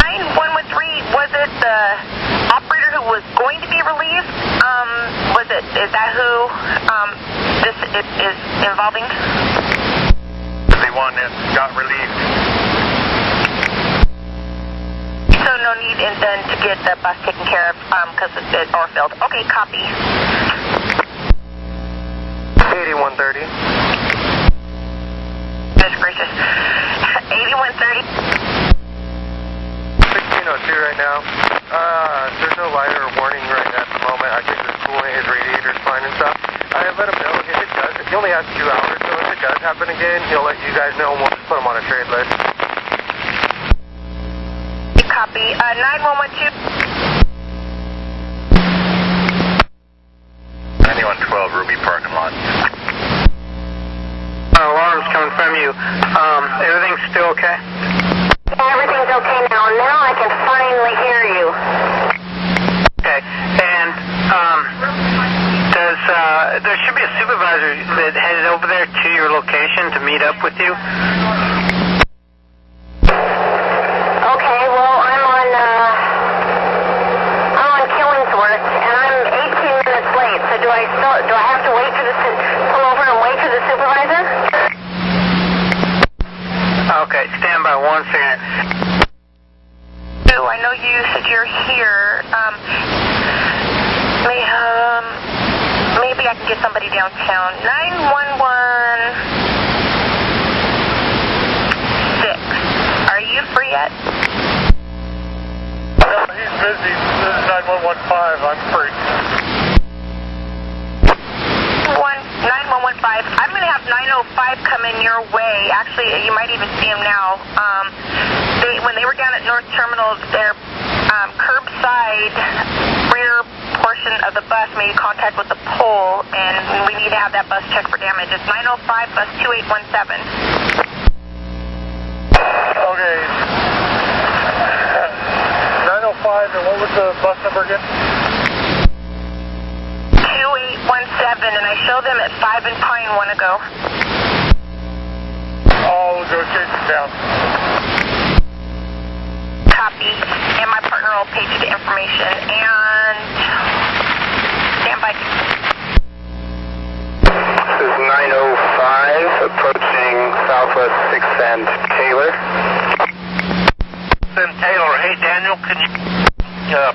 9113, was it the operator who was going to be relieved? Is that who this is involving? The one that got relieved. So no need then to get the bus taken care of because it's overfilled. Okay, copy. 8130. Goodness gracious. 8130. 1602 right now. There's no light or warning right at the moment. I think the coolant, his radiator's fine and stuff. I let him know if it does. He only has 2 hours, so if it does happen again, he'll let you guys know and we'll just put him on a trade list. Copy. 9112. 9112 Ruby parking lot. Alarm's coming from you. Everything's still okay? Yeah, everything's okay now. Now I can finally hear you. Okay. And there should be a supervisor that headed over there to your location to meet up with you. Okay, well, I'm on Killingsworth, and I'm 18 minutes late. So do I have to wait for pull over and wait for the supervisor? Okay, stand by 1 second. So I know you said you're here. Maybe I can get somebody downtown. 9116. Are you free yet? No, he's busy. This is 9115. I'm free. 9115. I'm going to have 905 come in your way. Actually, you might even see him now. When they were down at North Terminal, their curbside rear portion of the bus made contact with the pole, and we need to have that bus checked for damage. It's 905, bus 2817. Okay. 905, and what was the bus number again? 2817, and I showed them at 5 and Pine a while ago. I'll go chase it down. Copy, and my partner will page you the information, and stand by. This is 905, approaching Southwest 6th and Taylor. Then Taylor, hey Daniel, can you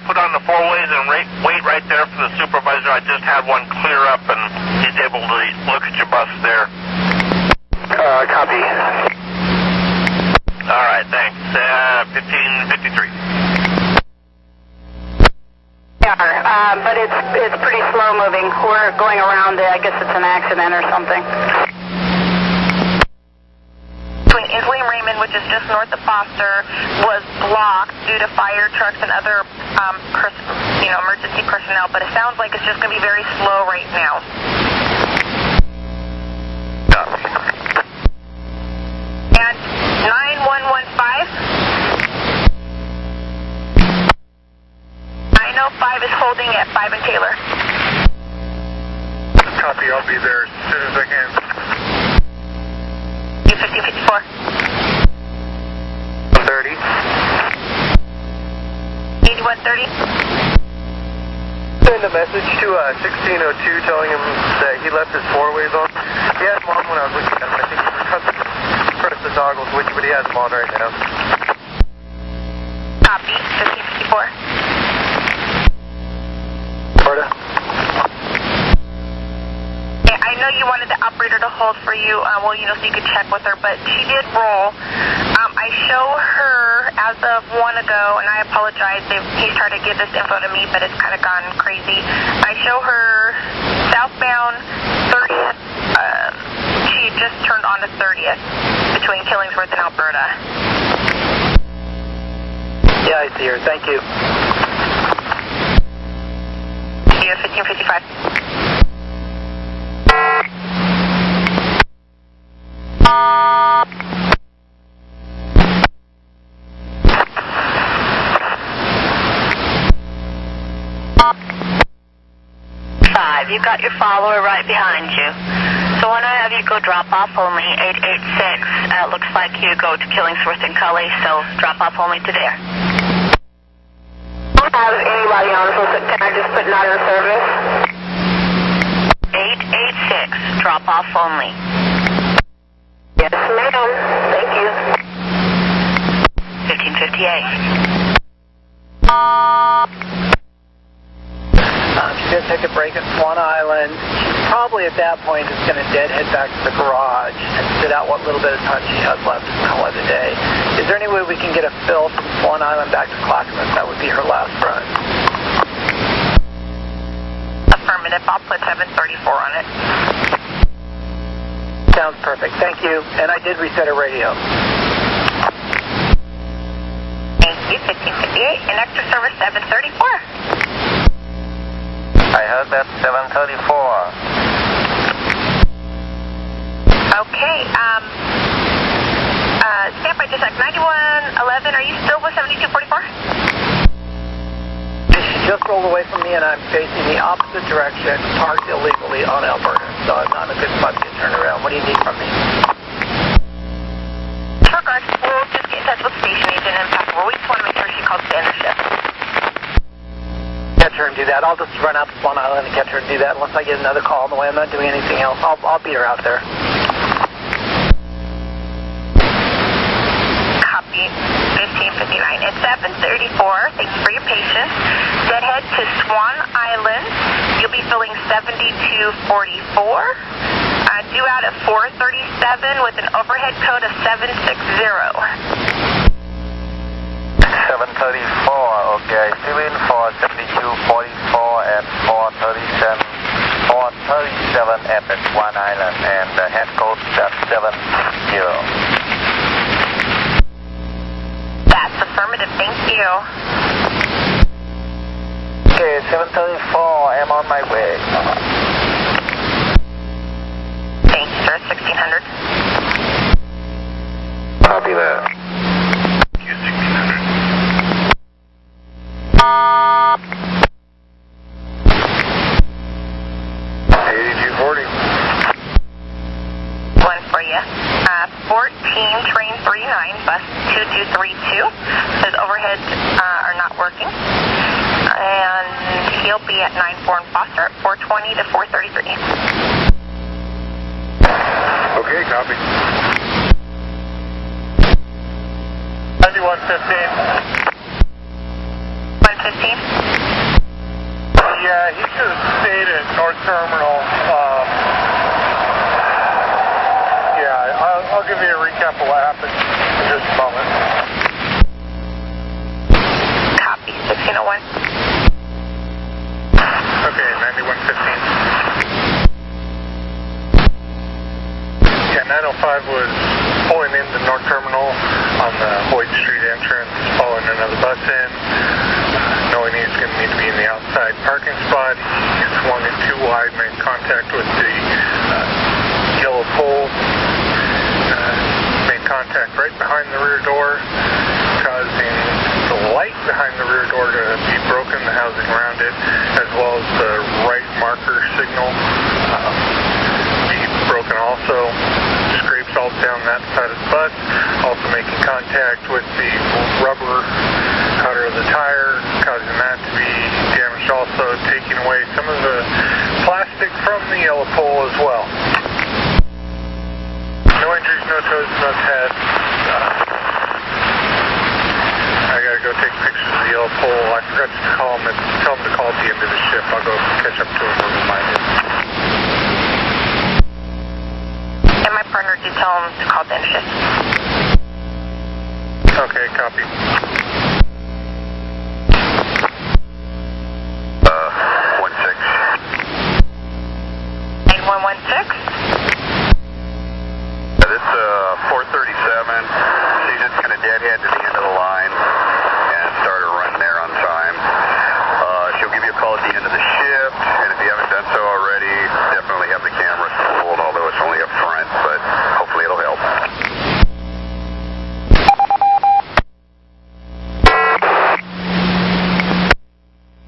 put on the 4-ways and wait right there for the supervisor? I just had one clear up and he's able to look at your bus there. Copy. All right, thanks. 1553. But it's pretty slow moving. We're going around I guess it's an accident or something. Between Isley and Raymond, which is just north of Foster, was blocked due to fire trucks and other emergency personnel, but it sounds like it's just going to be very slow right now. And 9115. 905 is holding at 5 and Taylor. Copy, I'll be there as soon as I can. 1554. 30. 8130. Send a message to 1602 telling him that he left his 4-ways on. He had them on when I was looking at him. I think he pressed the toggle switch, but he has them on right now. Copy. 1554. Florida. I know you wanted the operator to hold for you, so you could check with her, but she did roll. I show her as of 1 ago, and I apologize. He's tried to give this info to me, but it's kind of gone crazy. I show her southbound 30th. She just turned on to 30th between Killingsworth and Alberta. Yeah, I see her. Thank you. 1555. 5, you've got your follower right behind you. So when I have you go drop off only 886, looks like you go to Killingsworth and Cully, so drop off only to there. I don't have anybody on, so can I just put not in service? 886, drop off only. Yes, ma'am. Thank you. 1558. She's going to take a break at Swan Island. She's probably at that point is going to deadhead back to the garage and sit out what little bit of time she has left and call it a day. Is there any way we can get a fill from Swan Island back to Clackamas? That would be her last run. Affirmative. I'll put 734 on it. Sounds perfect. Thank you. And I did reset her radio. Thank you. 1558. And extra service 734. I heard that 734. Okay, standby just like 9111, are you still with 7244? She just rolled away from me and I'm facing the opposite direction, parked illegally on Alberta, so I'm not in a good spot to get turned around. What do you need from me? Regards, we'll just get in touch with the station agent and pass over. We just want to make sure she calls to end the shift. Catch her and do that. I'll just run out to Swan Island and catch her and do that unless I get another call on the way. I'm not doing anything else. I'll beat her out there. Copy. 1559. It's 734. Thank you for your patience. Deadhead to Swan Island. You'll be filling 7244. Due out at 437 with an overhead code of 760. 734, okay. Fill in for 7244 and 437 at the Swan Island, and the head code is 70. That's affirmative, thank you. Okay, 734, I'm on my way. Thank you, sir. 1600. Copy that. Thank you, 1600. One for you. 14, train 39, bus 2232. Says overheads are not working. And he'll be at 94 in Foster at 420 to 433. Okay, copy. 9115. 115? Yeah, he should have stayed at North Terminal. I'll give you a recap of what happened in just a moment. Copy. 1601. Okay, 9115. Yeah, 905 was pulling into North Terminal on the Hoyt Street entrance, following another bus in. Knowing he's going to need to be in the outside parking spot, he swung in too wide, made contact with the yellow pole, made contact right behind the rear door, causing the light behind the rear door to be broken, the housing around it, as well as the right marker signal be broken also. Scrapes all down that side of the bus, also making contact with the rubber outer of the tire, causing that to be damaged also, taking away some of the plastic from the yellow pole as well. No injuries, no toes, no head. I gotta go take pictures of the yellow pole. I forgot to call him and tell him to call at the end of the shift. I'll go catch up to him and remind him. And my partner did tell him to call the end of shift. Okay, copy. 9116. This 437. She's just going to deadhead to the end of the line and start her run there on time. She'll give you a call at the end of the shift, and if you haven't done so already, definitely have the camera pulled, although it's only up front, but hopefully it'll help.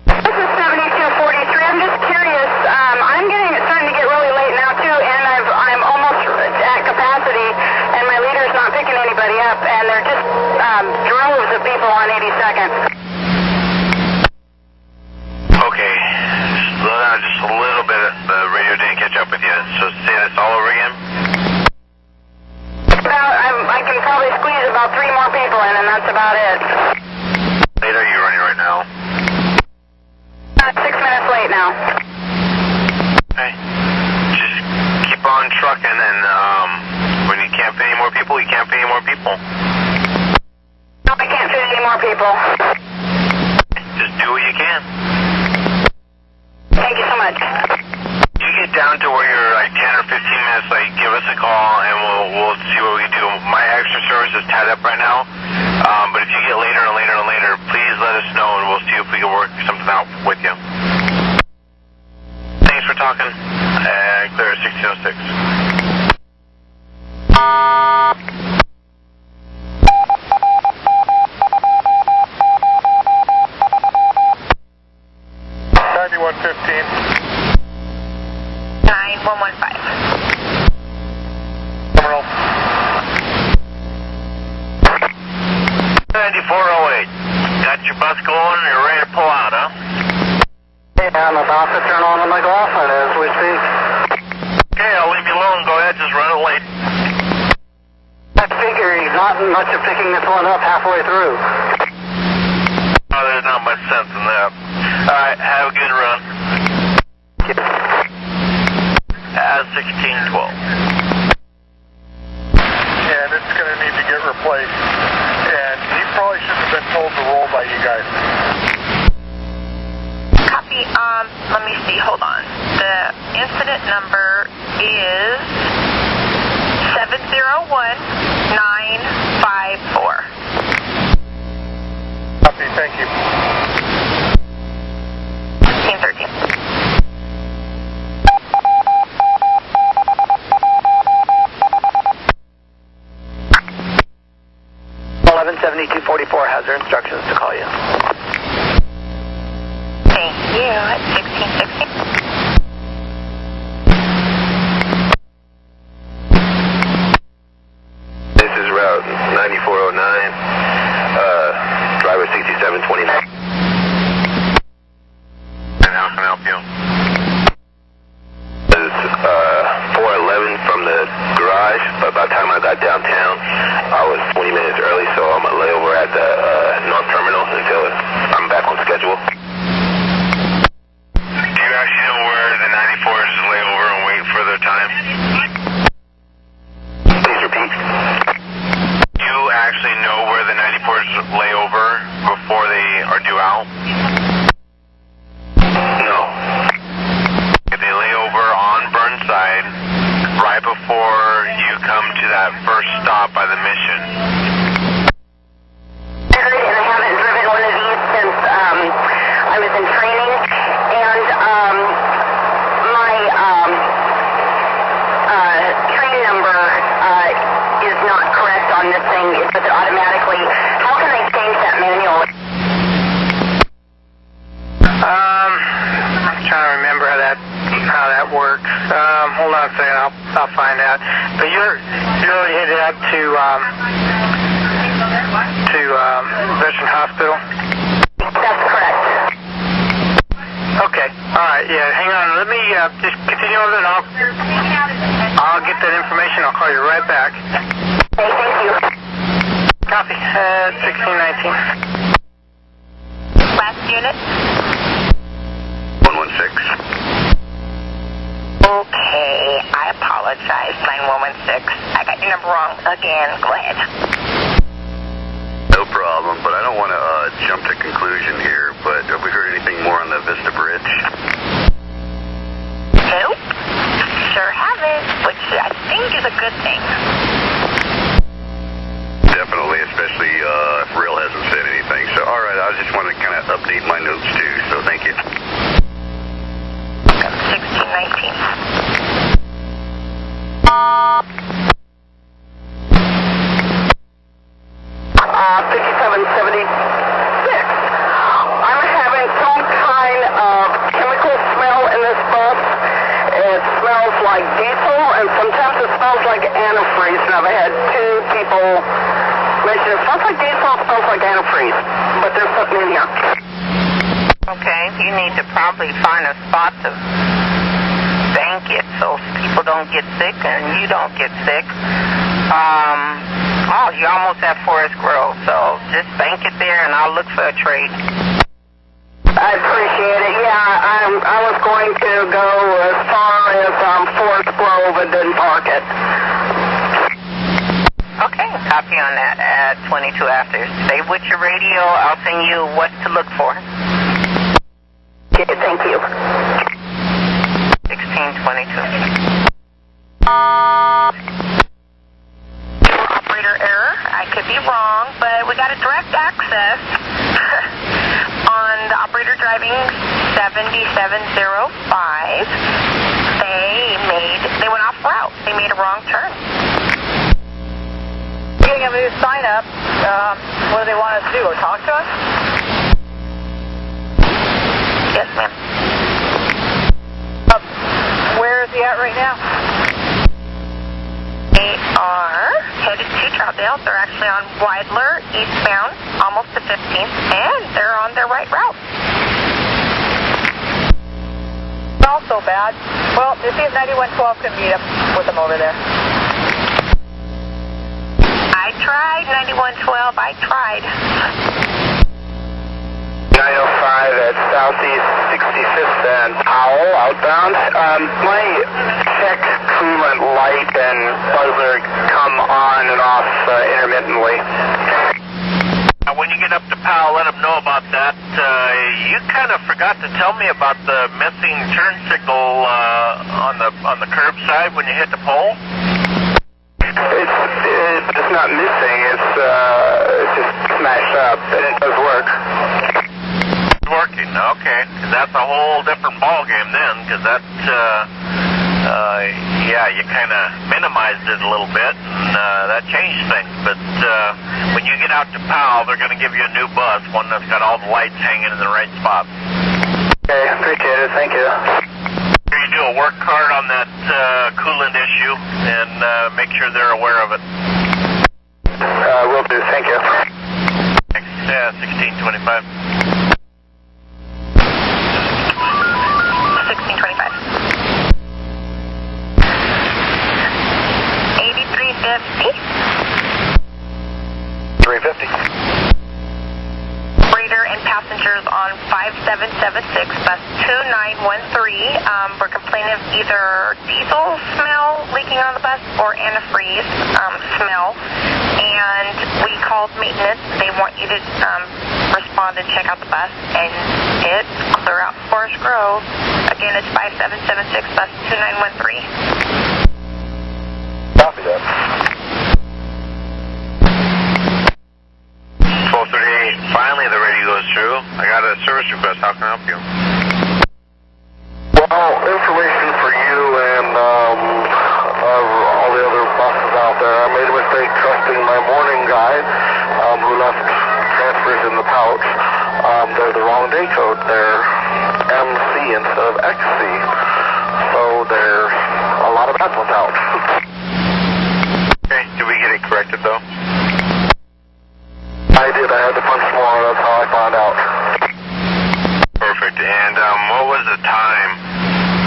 This is 7243. I'm just curious. I that's about it. Late are you running right now? 6 minutes late now. Okay. Just keep on trucking, and when you can't fit any more people, you can't fit any more people. No, I can't fit any more people. Just do what you can. Thank you so much. You get down to where you're like 10 or 15 minutes late, give us a call, and we'll see what we do. My extra service is tied up right now, but if you get later and later and later, please let us know, and we'll see if we can work something out with you. Thanks for talking. Clear 1606. Terminal. 9408. Got your bus going and you're ready to pull out, huh? Yeah, I'm about to turn on the McLaughlin as we speak. Okay, I'll leave you alone. Go ahead, just run it late. I figure he's not much of picking this one up halfway through. Oh, there's not much sense in that. Alright, have a good run. As 1612. Yeah, and it's going to need to get replaced. And he probably should have been told to roll by you guys. Copy. Let me see. Hold on. The incident number is 701954. Copy, thank you. 1613. 117244 has their instructions to call you. Thank you. At 1616. This is route 9409, driver 6729. And how can I help you? This is 411 from the garage, but by the time I got downtown, I was 20 minutes early, so I'm going to lay over at the North Terminal until I'm back on schedule. Do you actually know where the 94s lay over and wait for their time? Please repeat. Do you actually know where the 94s lay over before they are due out? No. If they lay over on Burnside right before you come to that first stop by the mission. And I haven't driven one of these since I was in training, and my train number is not correct on this thing. It does it automatically. How can I change that manually? I'm trying to remember how that works. Hold on a second, I'll find out. But you're headed up to Veteran Hospital? That's correct. Okay. All right. Yeah. Hang on. Let me just continue on, and I'll get that information. I'll call you right back. Okay. Thank you. Copy. 1619. Last unit. 116. Okay, I apologize. 9116. I got your number wrong again. Go ahead. No problem, but I don't want to jump to conclusion here, but have we heard anything more on the Vista Bridge? Nope. Sure haven't, which I think is a good thing. Definitely, especially if Real hasn't said anything. So, all right, I just want to kind of update my notes too, so thank you. 1619. 5776. I'm having some kind of chemical smell in this bus. It smells like diesel, and sometimes it smells like antifreeze. And I've had two people mention it smells like diesel, it smells like antifreeze. But there's something in here. Okay, you need to probably find a spot to bank it so people don't get sick and you don't get sick. Oh, you're almost at Forest Grove, so just bank it there and I'll look for a trade. I appreciate it. Yeah, I was going to go as far as Forest Grove and then park it. Okay, copy on that at 22 after. Stay with your radio. I'll send you what to look for. Okay, thank you. 1622. Operator error. I could be wrong, but we got a direct access on the operator driving 7705. They went off route. They made a wrong turn. Getting a new sign up. What do they want us to do? Or talk to us? Yes, ma'am. Where is he at right now? They are headed to Troutdale. They're actually on Weidler, eastbound, almost to 15th, and they're on their right route. Not so bad. Well, you see if 9112 can meet up with them over there. I tried, 9112. I tried. 905 at Southeast 65th and Powell, outbound. My check coolant light and buzzer come on and off intermittently. When you get up to Powell, let them know about that. You kind of forgot to tell me about the missing turn signal on the curbside when you hit the pole. It's not missing. It's just smashed up, and it does work. Working, okay. That's a whole different ball game then, because that, you kind of minimized it a little bit, and that changed things. But when you get out to Powell, they're going to give you a new bus, one that's got all the lights hanging in the right spot. Okay, appreciate it. Thank you. Here you do a work card on that coolant issue, and make sure they're aware of it. Will do. Thank you. Thanks. Yeah, 1625. 1625. 8350. 350. Operator and passengers on 5776, bus 2913. We're complaining of either diesel smell leaking on the bus or antifreeze smell. And we called maintenance. They want you to respond and check out the bus and hit clear out Forest Grove. Again, it's 5776, bus 2913. Copy that. 1238. Finally, the radio goes through. I got a service request. How can I help you? Well, information for you and all the other buses out there. I made a mistake trusting my morning guy who left transfers in the pouch. They're the wrong day code. They're MC instead of XC. So there's a lot of bad ones out. Okay. Did we get it corrected, though? I did. I had to punch more. That's how I found out. Perfect. And what was the time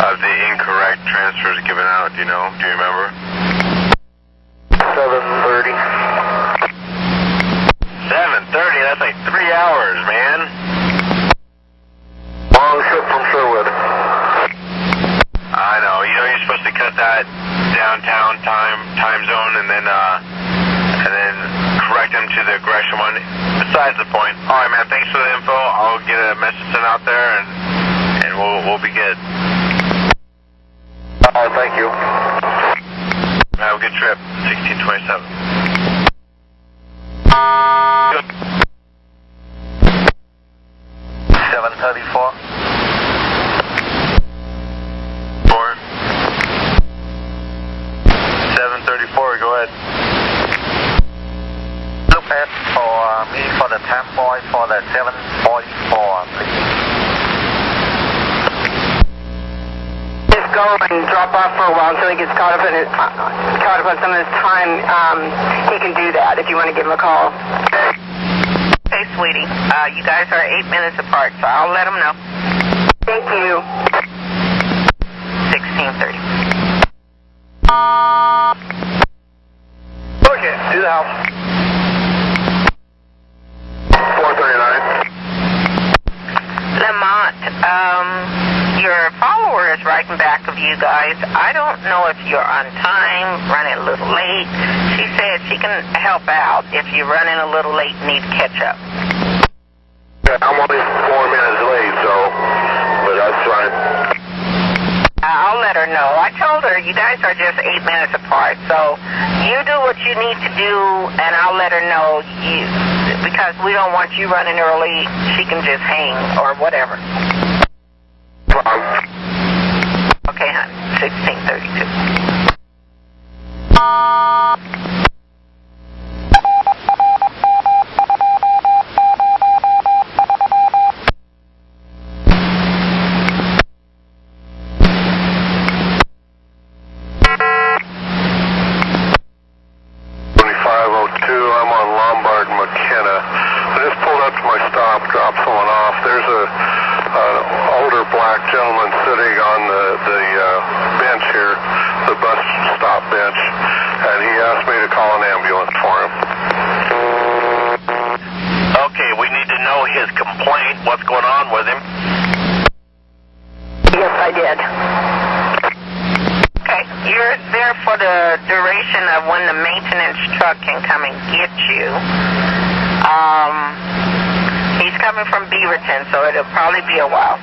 of the incorrect transfers given out? Do you know? Do you remember? 7:30. 7:30? That's like 3 hours, man. Long trip from Sherwood. I know. You know you're supposed to cut that downtown time zone and then correct them to the Gresham one. Besides the point. All right, man. Thanks for the info. I'll get a message sent out there and we'll be good. All right, thank you. Have a good trip. 1627. Good. 734. 734, go ahead. Look at for me for the temp boy for the 744, please. Just go and drop off for a while until he gets caught up on some of his time. He can do that if you want to give him a call. Hey, sweetie. You guys are 8 minutes apart, so I'll let them know. Thank you. 1630. Okay, do the house. advised. I don't know if you're on time, running a little late. She said she can help out if you're running a little late and need to catch up. Yeah, I'm only 4 minutes late, so, but that's fine. I'll let her know. I told her you guys are just 8 minutes apart, so you do what you need to do, and I'll let her know because we don't want you running early. She can just hang or whatever. Okay, hon. 16:32. There's an older black gentleman sitting on the bench here, the bus stop bench, and he asked me to call an ambulance for him. Okay, we need to know his complaint. What's going on with him? Yes, I did. Okay, you're there for the duration of when the maintenance truck can come and get you. He's coming from Beaverton, so it'll probably be a while.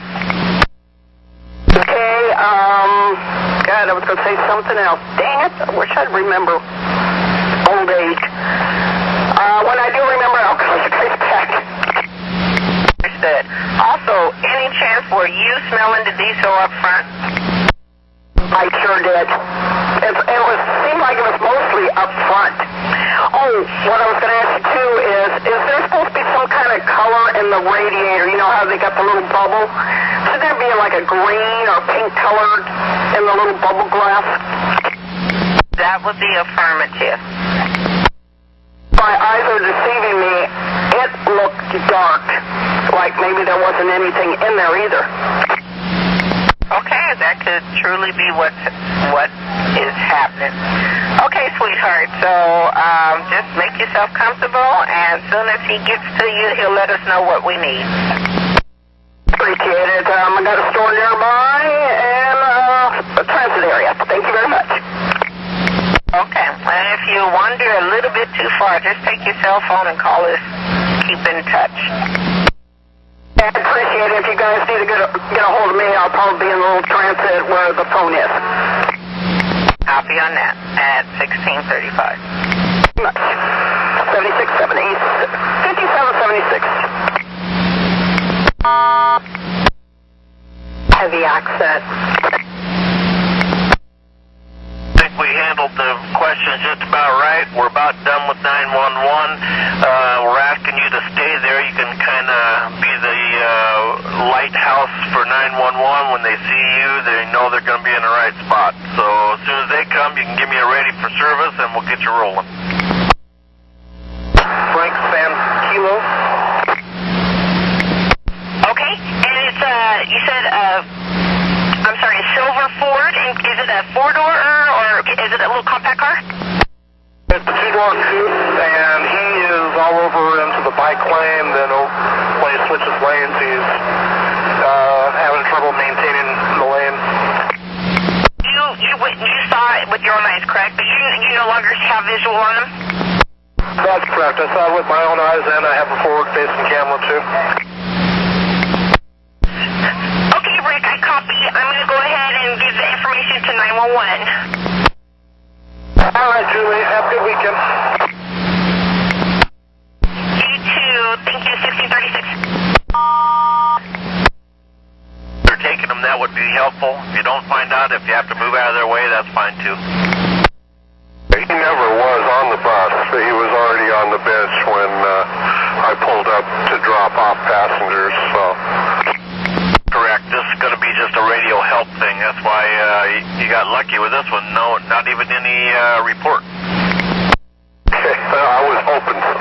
Okay, God, I was going to say something else. Dang it, I wish I'd remember. Old age. When I do remember, I'll call you guys back. Understood. Also, any chance were you smelling the diesel up front? I sure did. It seemed like it was mostly up front. Oh, what I was going to ask you too is there supposed to be some kind of color in the radiator? You know how they got the little bubble? Should there be like a green or pink color in the little bubble glass? That would be affirmative. My eyes are deceiving me. It looked dark, like maybe there wasn't anything in there either. Okay, that could truly be what is happening. Okay, sweetheart, so just make yourself comfortable, and as soon as he gets to you, he'll let us know what we need. Appreciate it. I got a store nearby and a transit area. Thank you very much. Okay, and if you wander a little bit too far, just take your cell phone and call us. Keep in touch. I appreciate it. If you guys need to get a hold of me, I'll probably be in the little transit where the phone is. Copy on that at 16:35. 5776. Heavy accent. I think we handled the questions just about right. We're about done with 911. We're asking you to stay there. You can kind of be the lighthouse for 911. When they see you, they know they're going to be in the right spot. So as soon as they come, you can give me a ready for service, and we'll get you rolling. Frank San Kilo. Okay, and it's, you said, I'm sorry, silver Ford, and is it a four-door or is it a little compact car? It's a two-door coupe, and he is all over into the bike lane, then when he switches lanes, he's having trouble maintaining the lane. You saw it with your own eyes, correct? But you no longer have visual on him? That's correct. I saw it with my own eyes, and I have a forward-facing camera, too. Okay, Rick, I copy. I'm going to go ahead and give the information to 911. All right, Julie. Have a good weekend. You too. Thank you, 1636. If you're taking them, that would be helpful. If you don't find out, if you have to move out of their way, that's fine, too. He never was on the bus. He was already on the bench when I pulled up to drop off passengers, so... Correct. This is going to be just a radio help thing. That's why you got lucky with this one. No, not even any report. I was hoping so.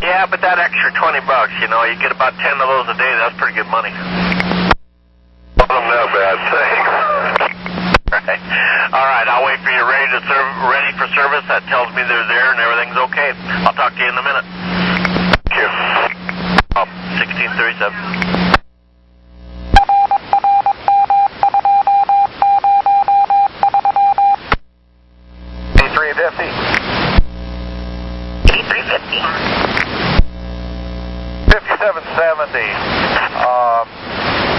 Yeah, but that extra $20, you get about 10 of those a day. That's pretty good money. Wasn't that bad, thanks. Right. All right, I'll wait for you ready for service. That tells me they're there and everything's okay. I'll talk to you in a minute. Thank you. 1637. 350. 5770.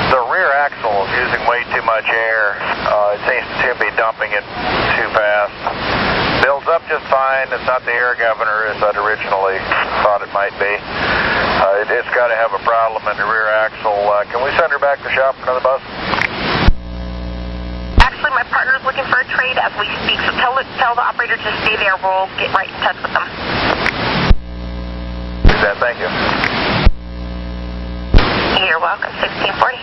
The rear axle is using way too much air. It seems to be dumping it too fast. Builds up just fine. It's not the air governor as I'd originally thought it might be. It's got to have a problem in the rear axle. Can we send her back to shop for another bus? Actually, my partner's looking for a trade as we speak, so tell the operator to stay there. We'll get right in touch with them. Do that. Thank you. You're welcome. 1640.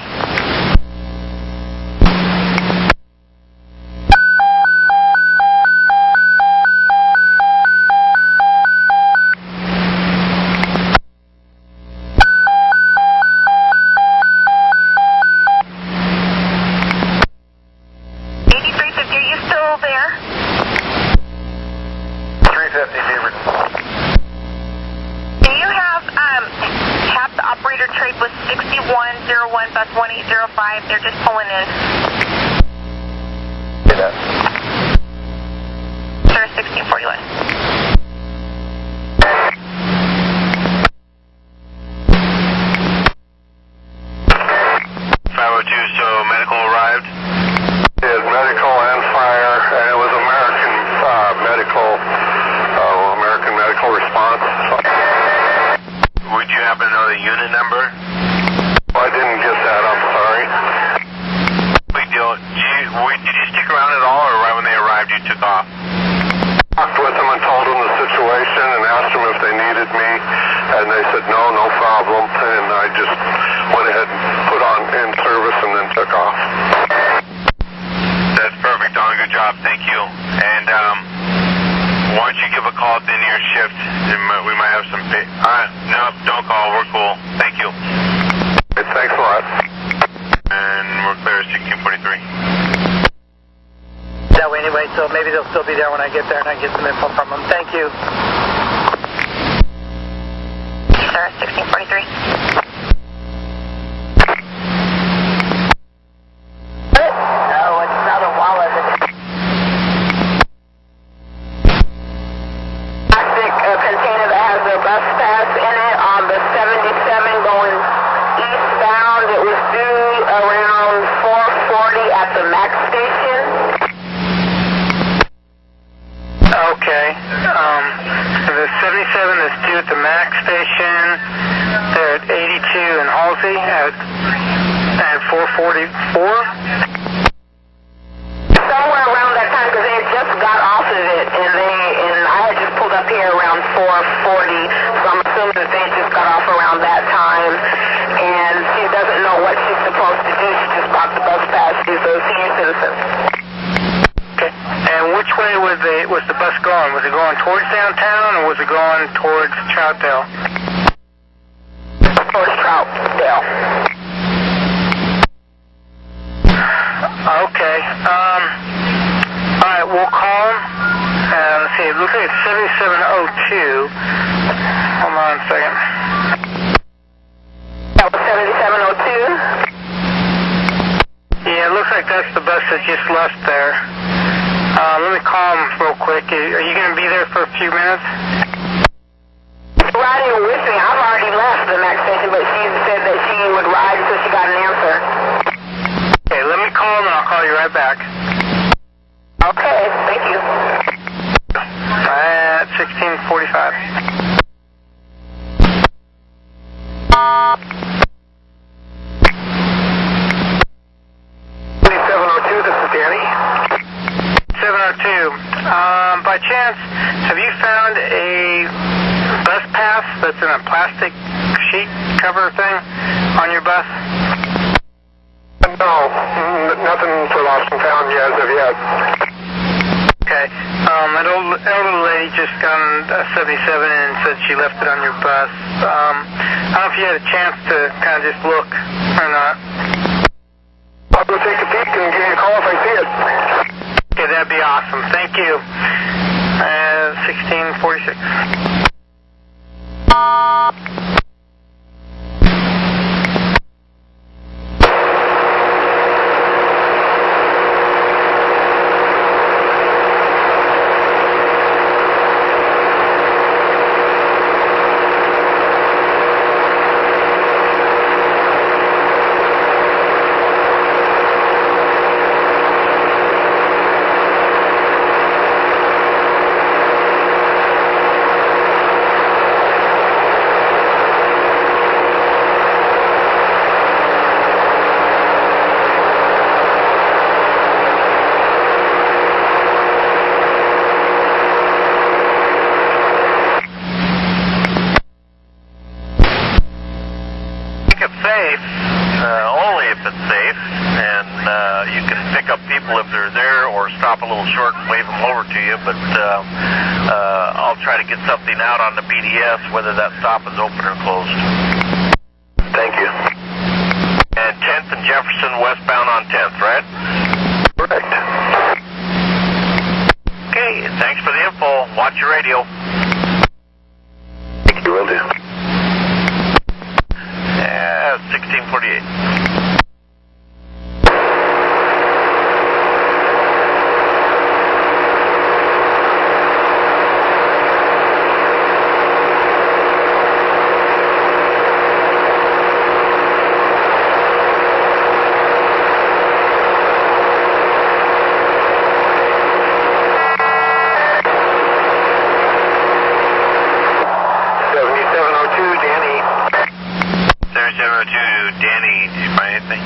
Bus 1805, they're just pulling in. See that. Sir, 1641. So medical arrived? Yes, medical and fire, and it was American medical response. Would you happen to know the unit number? I didn't get that, I'm sorry. Big deal. Did you stick around at all, or right when they arrived you took off? I talked with them and told them the situation and asked them if they needed me, and they said no problem, and I just went ahead and put on in service and then took off. That's perfect, Don. Good job. Thank you. And why don't you give a call at the end of your shift? We might have some... No, don't call. We're cool. Thank you. Thanks a lot. And we're clear at 1643. That way anyway, so maybe they'll still be there when I get there and I can get some info from them. Thank you. Sir, 1643. Oh, it's another wallet. Plastic container that has a bus pass in it on the 77 going eastbound. It was due around 440 at the MAX station. Okay. The 77 is due at the MAX station. They're at 82 in Halsey at 444. Somewhere around that time, because they had just got off of it, and I had just pulled up here around 440, so I'm assuming that they just got off around that time, and she doesn't know what she's supposed to do. She just bought the bus pass. She's a senior citizen. Okay. And which way was the bus going? Was it going towards downtown, or was it going towards Troutdale? Towards Troutdale. Okay. All right, we'll call them. Let's see, it looks like it's 7702. Hold on a second. That was 7702? Yeah, it looks like that's the bus that just left there. Let me call them real quick. Are you going to be there for a few minutes? Riding with me. I've already left the MAX station, but she said that she would ride until she got an answer. Okay, let me call them and I'll call you right back. Okay, thank you. At 1645. By chance, have you found a bus pass that's in a plastic sheet cover thing on your bus? No, nothing for lost and found as of yet. Okay. An elderly lady just got on 77 and said she left it on your bus. I don't know if you had a chance to kind of just look or not. I'll go take a peek and give you a call if I see it. Okay, that'd be awesome. Thank you. 1646. safe, only if it's safe, and you can pick up people if they're there or stop a little short and wave them over to you, but I'll try to get something out on the BDS, whether that stop is open or closed. Thank you. And 10th and Jefferson westbound on 10th, right? Correct. Okay, thanks for the info. Watch your radio. Thank you, will do. 1648. Danny, did you find anything?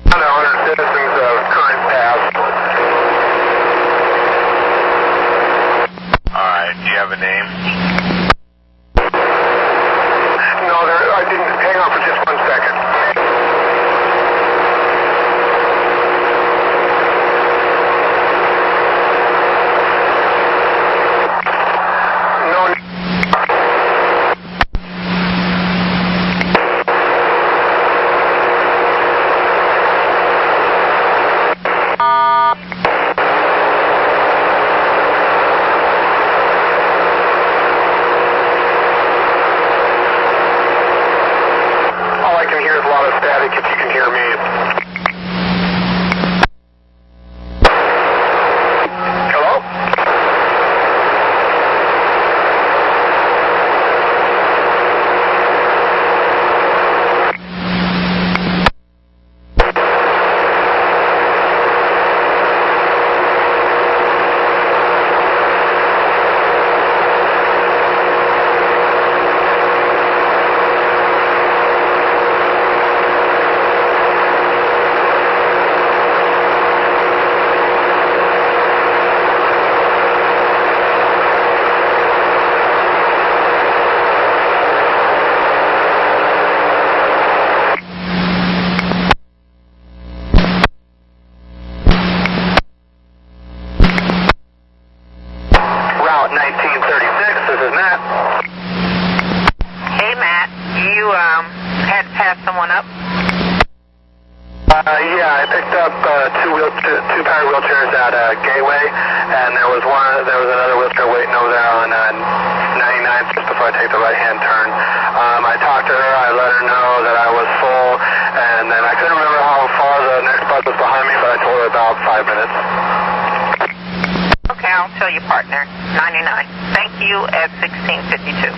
On 100 citizens of current path. Alright, do you have a name? No, I didn't. Hang on for just 1 second. If you can hear me. Hello? Yeah, I picked up two power wheelchairs at Gateway, and there was another wheelchair waiting over there on 99th just before I take the right-hand turn. I talked to her, I let her know that I was full, and then I couldn't remember how far the next bus was behind me, but I told her about 5 minutes. Okay, I'll tell you, partner. 99. Thank you at 1652.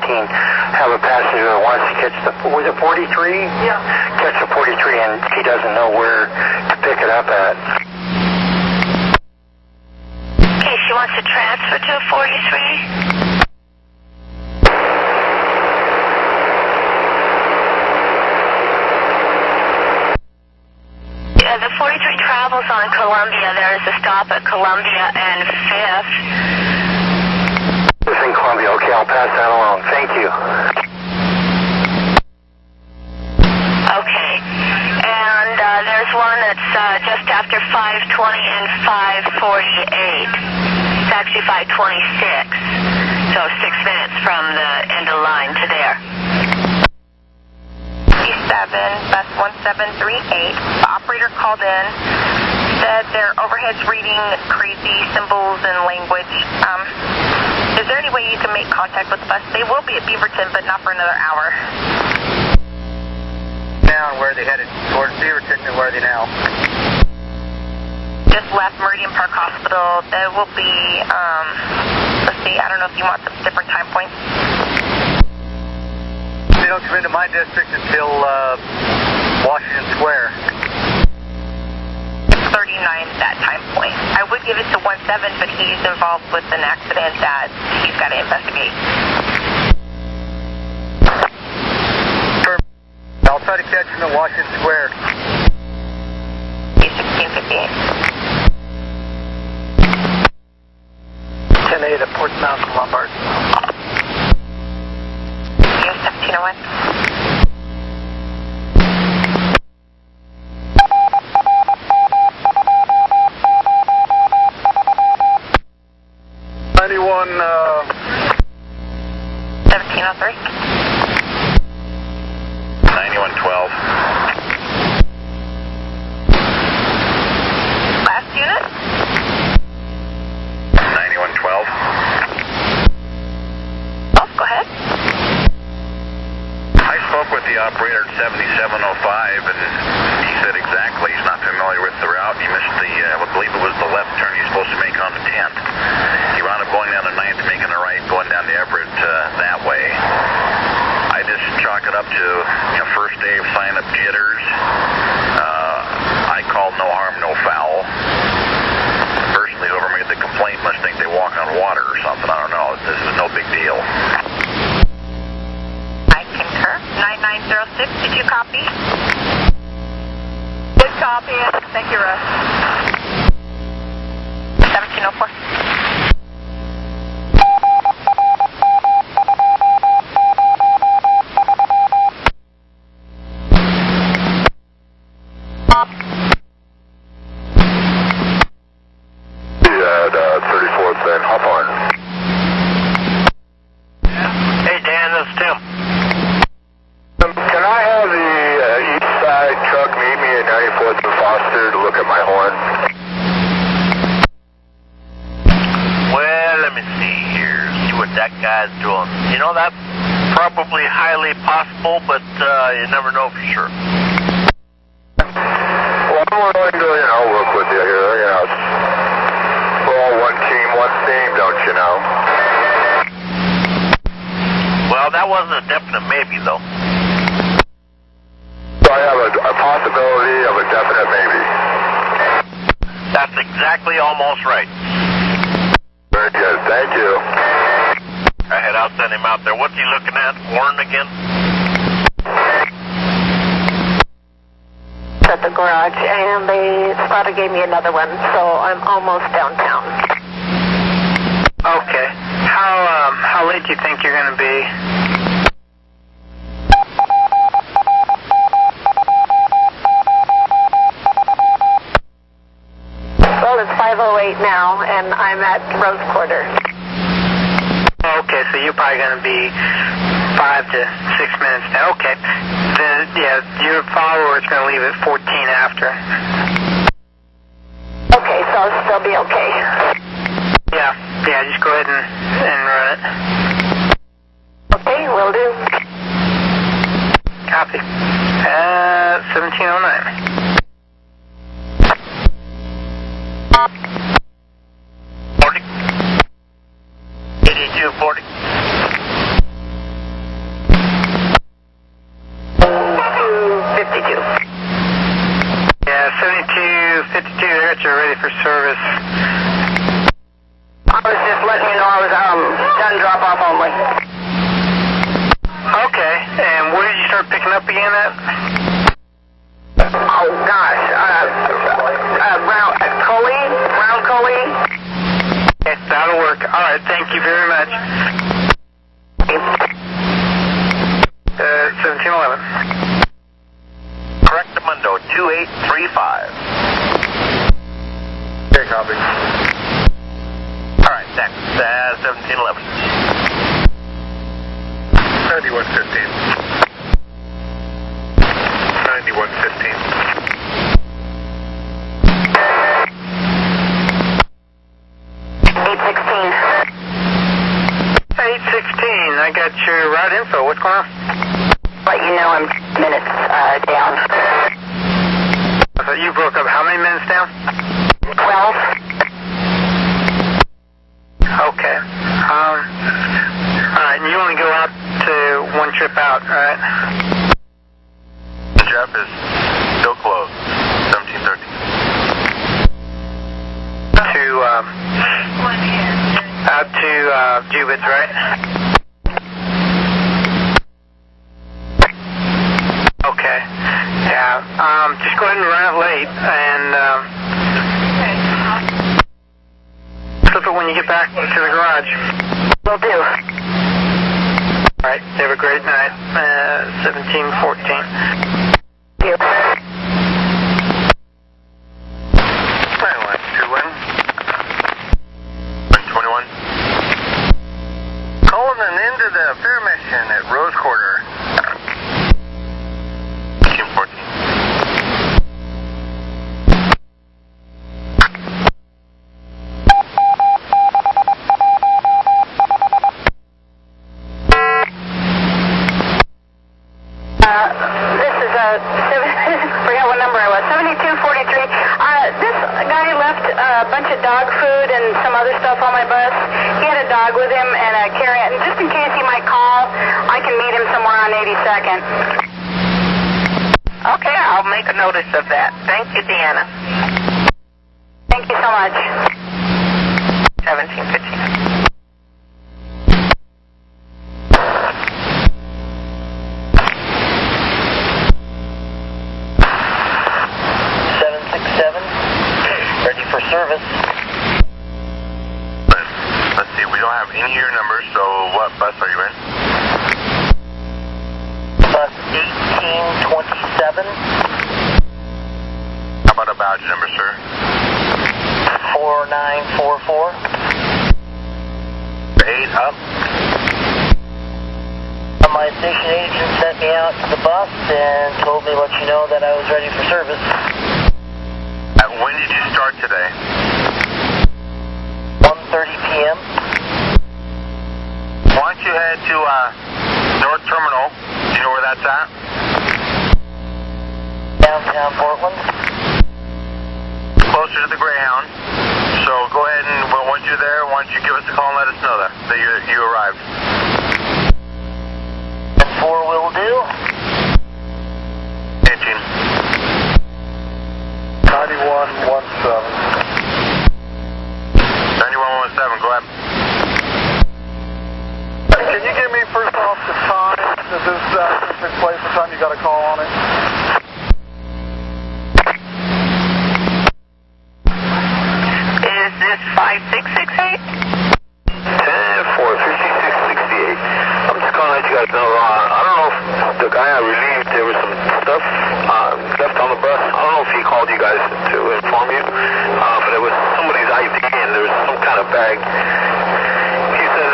have a passenger that wants to catch the, was it 43? Yeah. Catch the 43 and he doesn't know where to pick it up at. Okay, she wants to transfer to a 43. The 43 travels on Columbia. There is a stop at Columbia and 5th. It's in Columbia. Okay, I'll pass that along. Thank you. Okay. And there's one that's just after 5:20 and 5:48. It's actually 5:26. So 6 minutes from the end of the line to there. bus 1738. The operator called in, said their overhead's reading crazy symbols and language. Is there any way you can make contact with the bus? They will be at Beaverton, but not for another hour. Now, where are they headed? Towards Beaverton, and where are they now? Just left Meridian Park Hospital. There will be, let's see, I don't know if you want some different time points. They don't come into my district until Washington Square. 39 that time point. I would give it to 17, but he's involved with an accident that he's got to investigate. I'll try to catch him at Washington Square. 1658. 10-8 at Portsmouth, Lombard. 1701. Anyone, 1703. 9112. Last unit? 9112. Oh, go ahead. I spoke with the operator at 7705, and he said exactly he's not familiar with the route. He missed the, I believe it was the left turn he's supposed to make on the 10th. He wound up going down the 9th, making a right, going down to Everett that way. I just chalk it up to, first day of sign-up jitters. I called no harm, no foul. Personally, whoever made the complaint must think they walk on water or something. I don't know. This is no big deal. I concur. 9906, did you copy? Did copy it. Thank you, Russ. 1704. At 34th and Hawthorne. Hey, Dan, this is Tim. Can I have the east side truck meet me at 94th and Foster to look at my horn? Well, let me see here. See what that guy's doing. That's probably highly possible, but you never know for sure. Well, I'm willing to, work with you here. We're all one team, one theme, don't you know? Well, that wasn't a definite maybe, though. So I have a possibility of a definite maybe. That's exactly almost right. Very good, thank you. All right, I'll send him out there. What's he looking at? Warren again? At the garage, and they spotter gave me another one, so I'm almost downtown. Okay. How late do you think you're going to be? Well, it's 5:08 now, and I'm at Rose Quarter. Okay, so you're probably going to be 5 to 6 minutes now. Okay. Your follower is going to leave at 14 after. Okay, so I'll still be okay. Yeah, just go ahead and run it. Okay, will do. Copy. 1709. 40. 8240. 7252, there at you ready for service. I was just letting you know I was done drop-off only. Okay, and where did you start picking up again at? Oh, gosh. Round Coley. Okay, that'll work. All right, thank you very much. 1711. Correctamundo 2835. Okay, copy. All right, next, 1711. 9115. 9115. 816, I got your route info. What's going on? Let you know I'm minutes down. So you broke up how many minutes down? 12. Okay. All right, and you only go out to one trip out, right? Jeff is still closed. 1713. Out to Jubitz, right? Okay. Yeah. Just go ahead and run it late and flip it when you get back to the garage. Will do. All right. Have a great night. 1714. Thank you. 21. Calling an end to the fair mission at Rose Quarter. 1814. This is forgot what number I was. 7243. This guy left a bunch of dog food and some other stuff on my bus. He had a dog with him and a carry-on. And just in case he might call, I can meet him somewhere on 82nd. Okay, I'll make a notice of that. Thank you, Deanna. Thank you so much. 1715. Ready for service. Let's see, we don't have any of your numbers, so what bus are you in? Bus 1827. How about a badge number, sir? 4944. 8 up. My station agent sent me out to the bus and told me to let you know that I was ready for service. When did you start today? 1:30 p.m. Why don't you head to North Terminal? Do you know where that's at? Downtown Portland. Closer to the Greyhound. So go ahead and once you're there, why don't you give us a call and let us know that you arrived. And 4 will do. 18. 9117. 9117, go ahead. Can you give me first off the time that this took place, the time you got a call on it? Is this 5668? 10-4-366-68. I'm just calling to let you guys know, I don't know if the guy I relieved, there was some stuff left on the bus. I don't know if he called you guys to inform you, but it was somebody's ID and there was some kind of bag. He said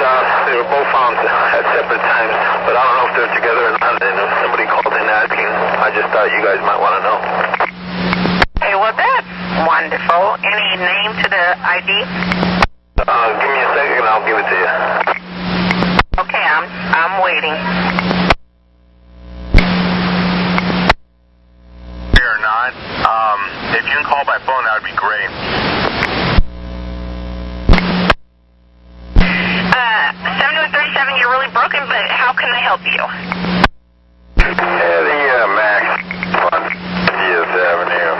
they were both found at separate times, but I don't know if they're together or not, and if somebody called in asking, I just thought you guys might want to know. Hey, well, that's wonderful. Any name to the ID? Give me a second and I'll give it to you. Okay, I'm waiting. Or not. If you can call by phone, that would be great. 7137, you're really broken, but how can I help you? Yeah, the Max on 50th Avenue.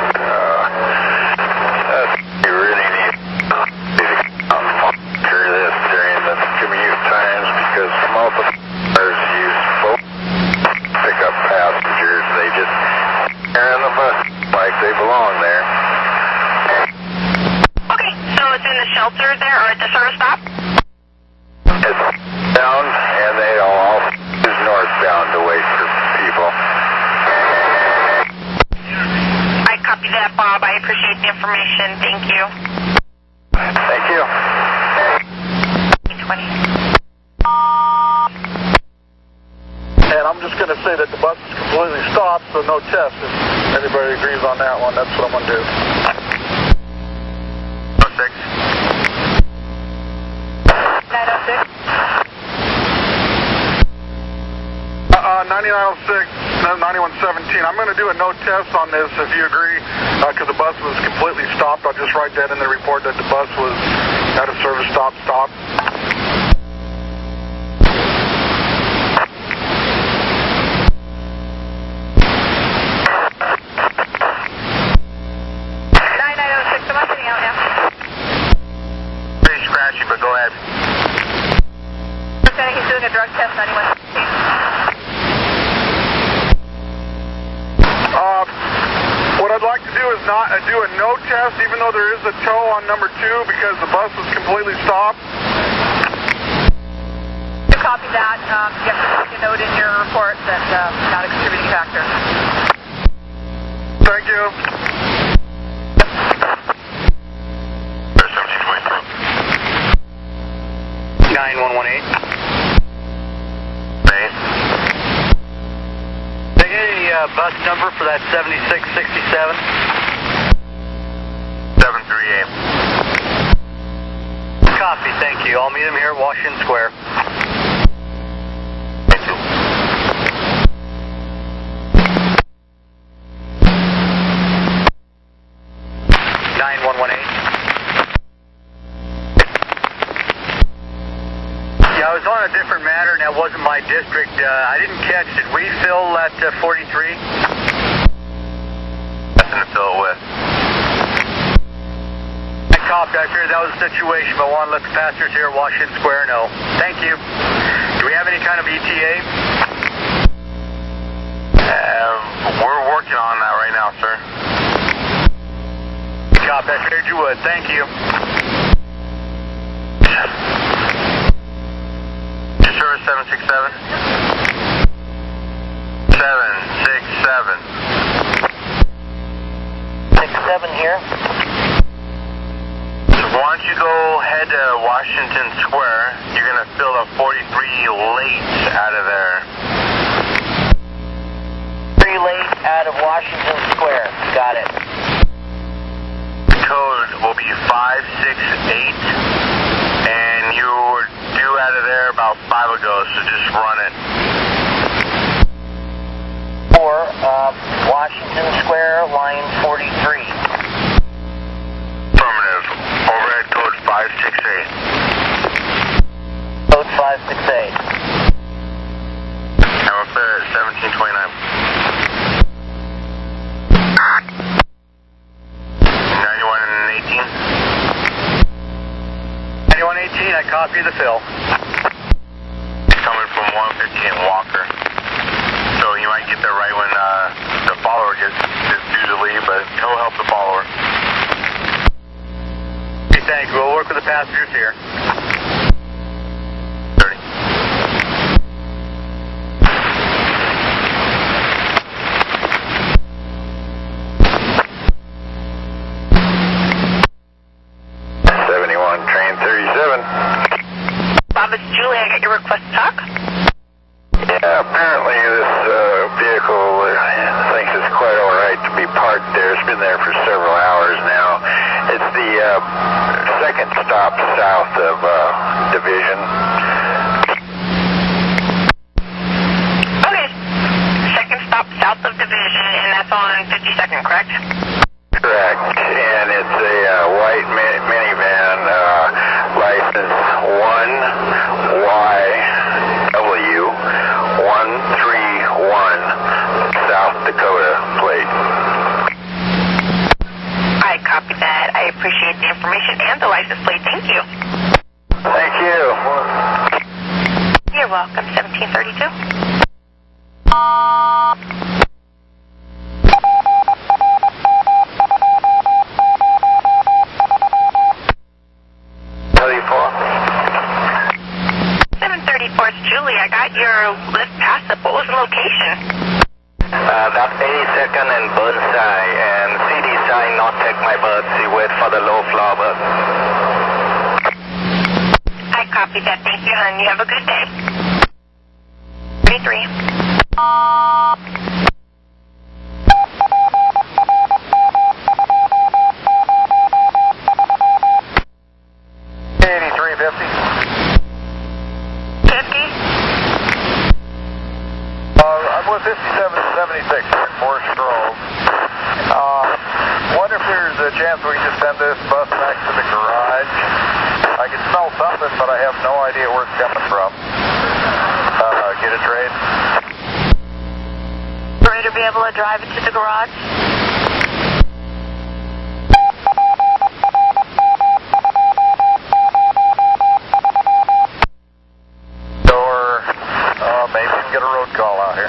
information. Thank you. Thank you. 20. And I'm just going to say that the bus is completely stopped, so no test. If anybody agrees on that one, that's what I'm going to do. 06. 906. 9906, 9117. I'm going to do a no test on this if you agree, because the bus was completely stopped. I'll just write that in the report that the bus was at a service stop. Pretty scratchy, but go ahead. He's doing a drug test, 9116. What I'd like to do is not do a no test, even though there is a tow on number 2, because the bus was completely stopped. You copy that. You have to put a note in your report that not a contributing factor. Thank you. 9118. Bus number for that 7667? 738. Copy, thank you. I'll meet him here at Washington Square. Thank you. Yeah, I was on a different matter, and that wasn't my district. I didn't catch. Did we fill that 43? Nothing to fill it with. I copied. I figured that was the situation, but I want to let the passengers here at Washington Square know. Thank you. Do we have any kind of ETA? We're working on that right now, sir. Copy. I figured you would. Thank you. Service 767? 767. 67 here. So why don't you go head to Washington Square? You're going to fill the 43 late out of there. 3 late out of Washington Square. Got it. The code will be 568. And you were due out of there about 5 ago, so just run it. Or Washington Square, line 43. Affirmative. Overhead code 568. Code 568. And we're clear at 1729. 9118. 9118, I copy the fill. Coming from 158 Walker. So you might get there right when the follower is due to leave, but he'll help the follower. Okay, thank you. We'll work with the passengers here. 30. Bob, it's Julie. I got your request to talk. Yeah, apparently this vehicle thinks it's quite all right to be parked there. It's been there for several hours now. It's the second stop south of Division. Okay. Second stop south of Division, and that's on 52nd, correct? Correct. And it's a white minivan, license 1YW131, South Dakota plate. I copied that. I appreciate the information and the license plate. Thank you. Thank you. You're welcome. 1732. Julie, I got your list pass up. What was the location? That's 82nd and Burnside, and CD sign not take my bird, see wait for the low floor bird. I copy that. Thank you, hon. You have a good day. 33. 5776 in Forest Grove. Wonder if there's a chance we can just send this bus back to the garage. I can smell something, but I have no idea where it's coming from. Get a trade. For you to be able to drive it to the garage? Or maybe we can get a road call out here.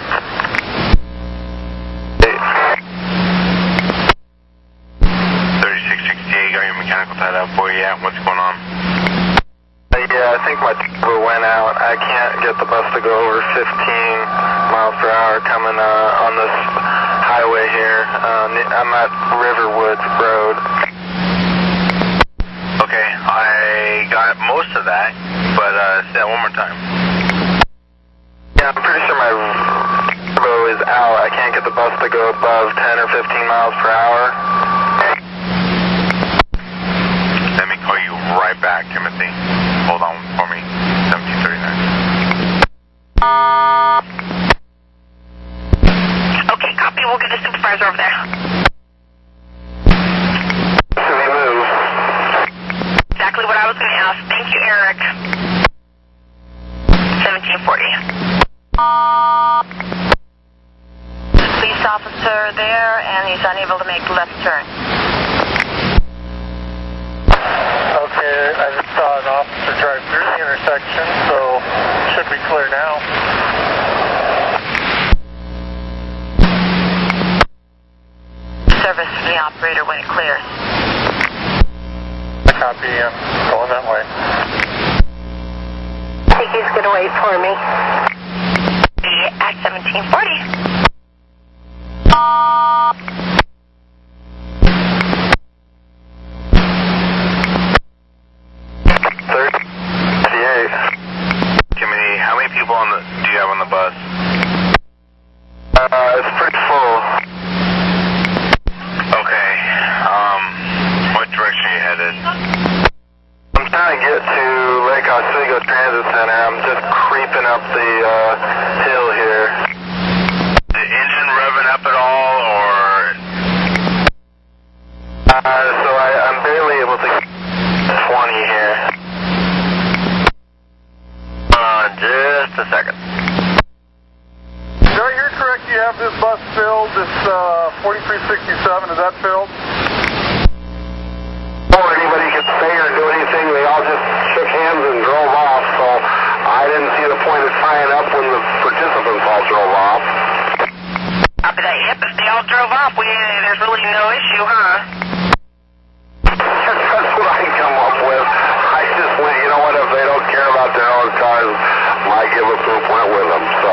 3668, got your mechanical tied up for you. Yeah, what's going on? Yeah, I think my turbo went out. I can't get the bus to go over 15 miles per hour coming on this highway here. I'm at Riverwood Road. Okay, I got most of that, but say that one more time. Yeah, I'm pretty sure my turbo is out. I can't get the bus to go above 10 or 15 miles per hour. Let me call you right back, Timothy. Hold on for me. 1739. Okay, copy. We'll get a supervisor over there. Should we move? Exactly what I was going to ask. Thank you, Eric. 1740. Police officer there, and he's unable to make the left turn. Okay, I just saw an officer drive through the intersection, so should be clear now. Service from the operator when it clears. Copy, going that way. I think he's going to wait for me. At 1740. Timothy, how many people do you have on the bus? It's pretty full. Okay, what direction are you headed? I'm trying to get to Lake Oswego Transit Center. I'm just creeping up the hill here. The engine revving up at all, or? So I'm barely able to get 20 here. Just a second. Joe, you're correct. You have this bus filled. This 4367, is that filled? Before anybody could say or do anything, they all just shook hands and drove off, so I didn't see the point of tying up when the participants all drove off. Copy that. Yep, if they all drove off, there's really no issue, huh? That's what I come up with. I just went, you know what, if they don't care about their own cars, my give a poop went with them. So,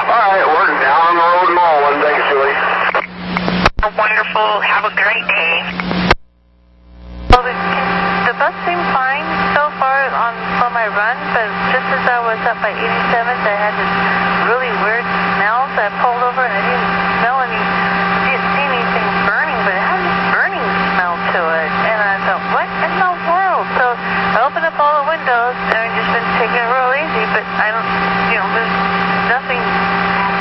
alright, we're down the road and rolling. Thanks, Julie. Wonderful. Have a great day. Well, the bus seemed fine so far for my run, but just as I was up by 87th, I had this really weird smell, so I pulled over and I didn't see anything burning, but it had this burning smell to it, and I thought, what in the world? So I opened up all the windows, and I've just been taking it real easy, but I don't, there's nothing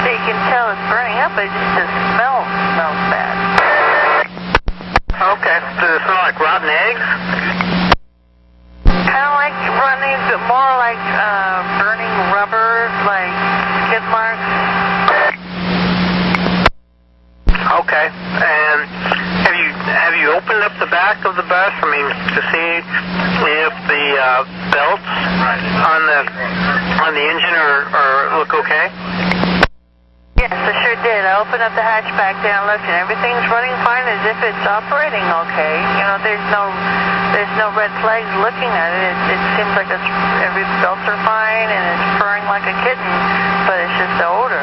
that you can tell it's burning up, but just the smell smells bad. Okay. Does it smell like rotten eggs? Kind of like running, but more like burning rubber, like skid marks. Okay. And have you opened up the back of the bus? I mean, to see if the belts on the engine are look okay? Yes, I sure did. I opened up the hatchback there and looked, and everything's running fine as if it's operating okay. There's no red flags looking at it. It seems like every belts are fine, and it's purring like a kitten, but it's just the odor.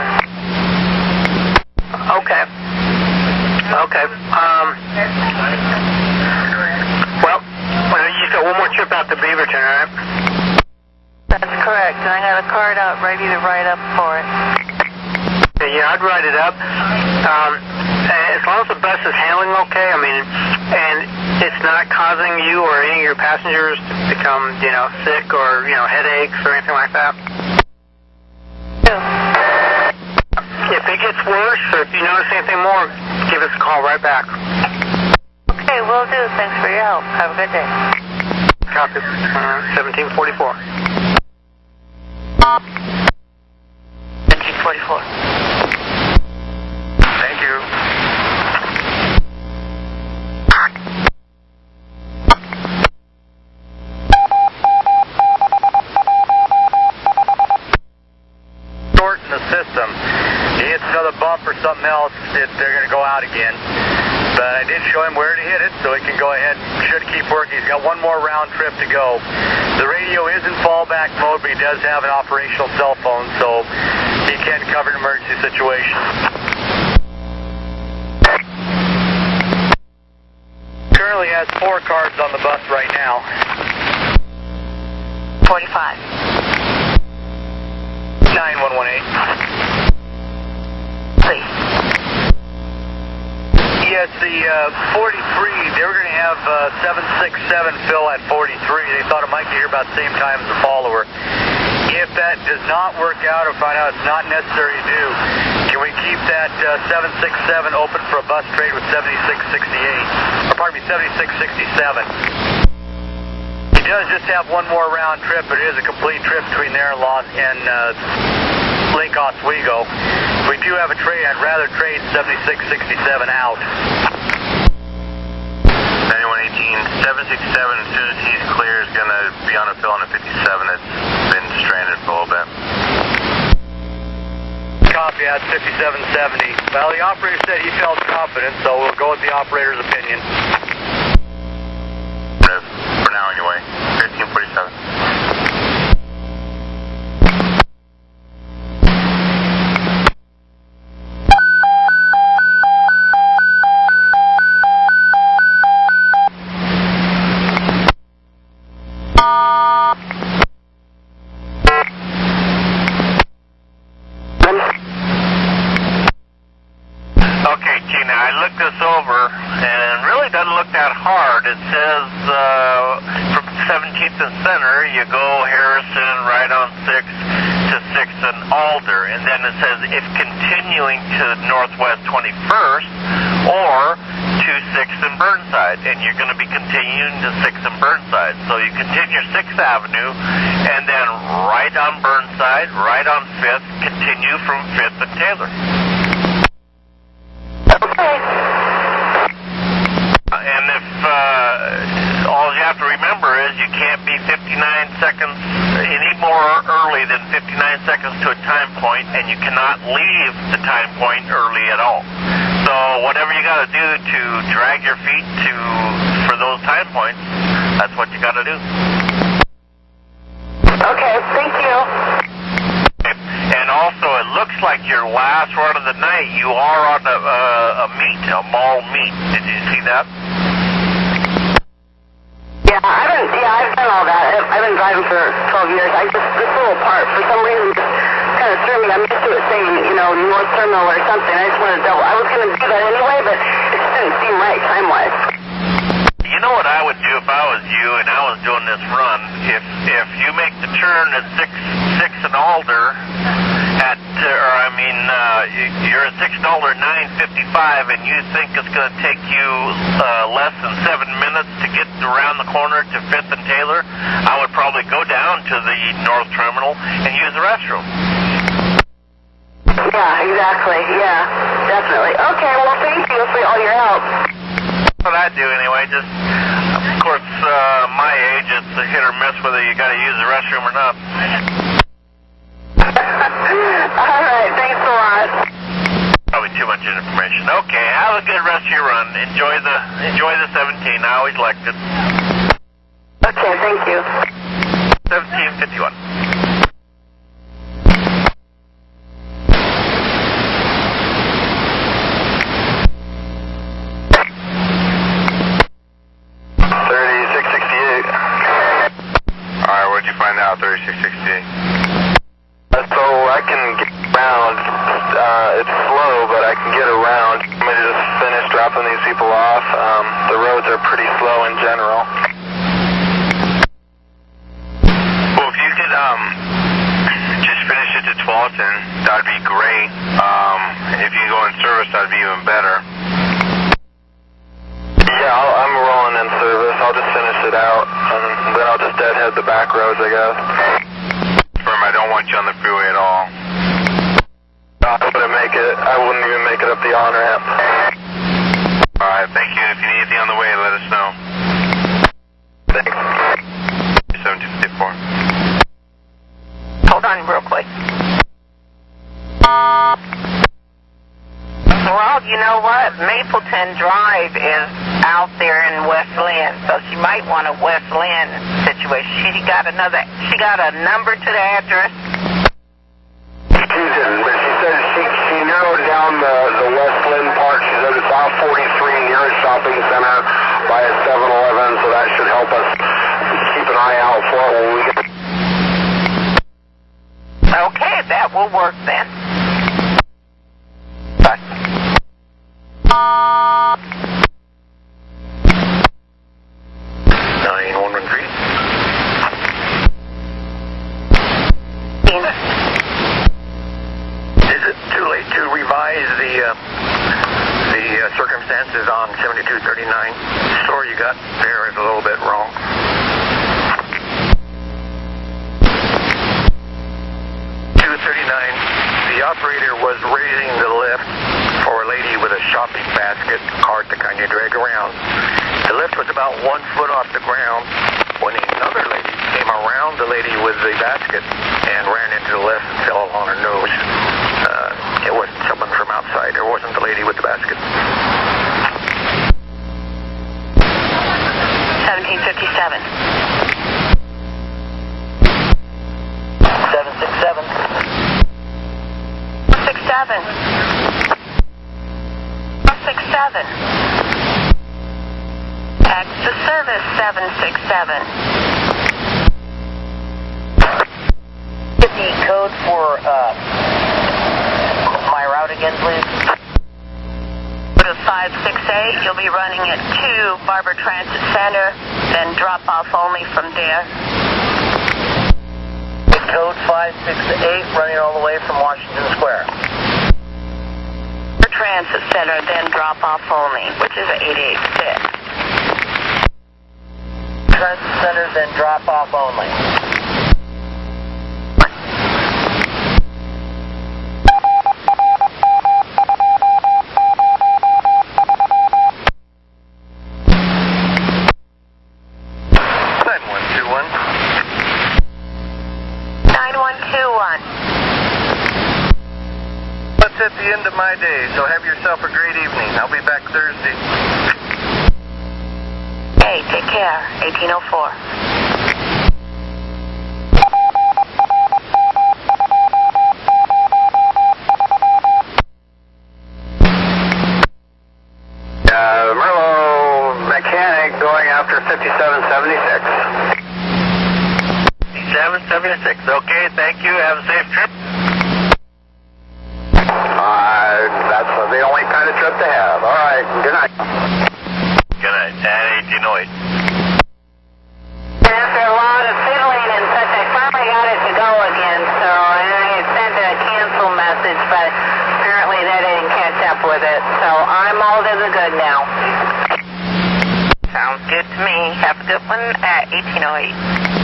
Okay. Well, you got one more trip out to Beaverton, right? That's correct. And I got a card out ready to write up for it. Yeah, I'd write it up. As long as the bus is handling okay, I mean, and it's not causing you or any of your passengers to become, sick or, headaches or anything like that. If it gets worse or if you notice anything more, give us a call right back. Okay, will do. Thanks for your help. Have a good day. Copy. 1744. 1744. Thank you. Short in the system. He hits another bump or something else, they're going to go out again. But I did show him where to hit it, so he can go ahead. Should keep working. He's got one more round trip to go. The radio is in fallback mode, but he does have an operational cell phone, so he can cover an emergency situation. Currently has 4 cars on the bus right now. 45. 9118. Please. Yes, the 43, they were going to have 767 fill at 43. They thought it might get here about the same time as the follower. If that does not work out or find out it's not necessary to do, can we keep that 767 open for a bus trade with 7668? Or pardon me, 7667. He does just have one more round trip, but it is a complete trip between there and Lake Oswego. If we do have a trade, I'd rather trade 7667 out. 9118, 767, as soon as he's clear, is going to be on a fill on a 57 that's been stranded for a little bit. Copy, that's 5770. Well, the operator said he felt confident, so we'll go with the operator's opinion. For now, anyway. 1547. Okay, Gina, I looked this over, and it really doesn't look that hard. It says from 17th and Center, you go Harrison, right on 6th to 6th and Alder, and then it says if continuing to Northwest 21st or to 6th and Burnside, and you're going to be continuing to 6th and Burnside. So you continue 6th Avenue, and then right on Burnside, right on 5th, continue from 5th and Taylor. Okay. And if all you have to remember is you can't be 59 seconds any more early than 59 seconds to a time point, and you cannot leave the time point early at all. So whatever you got to do to drag your feet for those time points, that's what you got to do. Okay, thank you. And also, it looks like your last run of the night, you are on a mall meet. Did you see that? Yeah, I've done all that. I've been driving for 12 years. This little part, for some reason, just kind of threw me. I'm used to it saying, North Terminal or something. I just wanted to double. I was going to do that anyway, but it just didn't seem right time-wise. You know what I would do if I was you and I was doing this run? If you make the turn at 6 and Alder you're at $6.955 and you think it's going to take you less than 7 minutes to get around the corner to 5th and Taylor, I would probably go down to the North Terminal and use the restroom. Yeah, exactly. Yeah, definitely. Okay, well, thank you for all your help. That's what I do anyway. Just, of course, my age, it's a hit or miss whether you got to use the restroom or not. All right, thanks a lot. Probably too much information. Okay, have a good rest of your run. Enjoy the 17. I always liked it. Okay, thank you. 1751. can get around. I'm going to just finish dropping these people off. The roads are pretty slow in general. Well, if you could just finish it to Tualatin, that would be great. If you can go in service, that would be even better. Yeah, I'm rolling in service. I'll just finish it out, and then I'll just deadhead the back roads, I guess. I don't want you on the freeway at all. I wouldn't even make it up the on-ramp. Alright, thank you. If you need anything on the way, let us know. Thanks. 7254. Hold on real quick. Well, you know what? Mapleton Drive is out there in West Lynn, so she might want a West Lynn situation. She got a number to the address. She didn't, but she said she narrowed down the West Lynn part. She said it's off 43 near a shopping center by a 7-Eleven, so that should help us keep an eye out for it when we get. Okay, that will work then. Bye. 9113. Is it too late to revise the circumstances on 7239? The story you got there is a little bit wrong. The operator was raising the lift for a lady with a shopping basket cart to kind of drag around. The lift was about 1 foot off the ground when another lady came around the lady with the basket and ran into the lift and fell on her nose. It wasn't someone from outside. It wasn't the lady with the basket. 1757. 767. 67. 67. Extra service 767. Get the code for my route again, please. Go to 568. You'll be running it to Barber Transit Center, then drop off only from there. Code 568, running all the way from Washington Square. Transit Center, then drop off only, which is 886. Transit Center, then drop off only. At the end of my day, so have yourself a great evening. I'll be back Thursday. Hey, take care. 1804. Merlo mechanic going after 5776. 5776. Okay, thank you. Have a safe trip. That's the only kind of trip to have. All right. Good night. Good night. At 1808. After a lot of fiddling and such, I finally got it to go again, so I had sent a cancel message, but apparently they didn't catch up with it, so I'm all to the good now. Sounds good to me. Have a good one at 1808.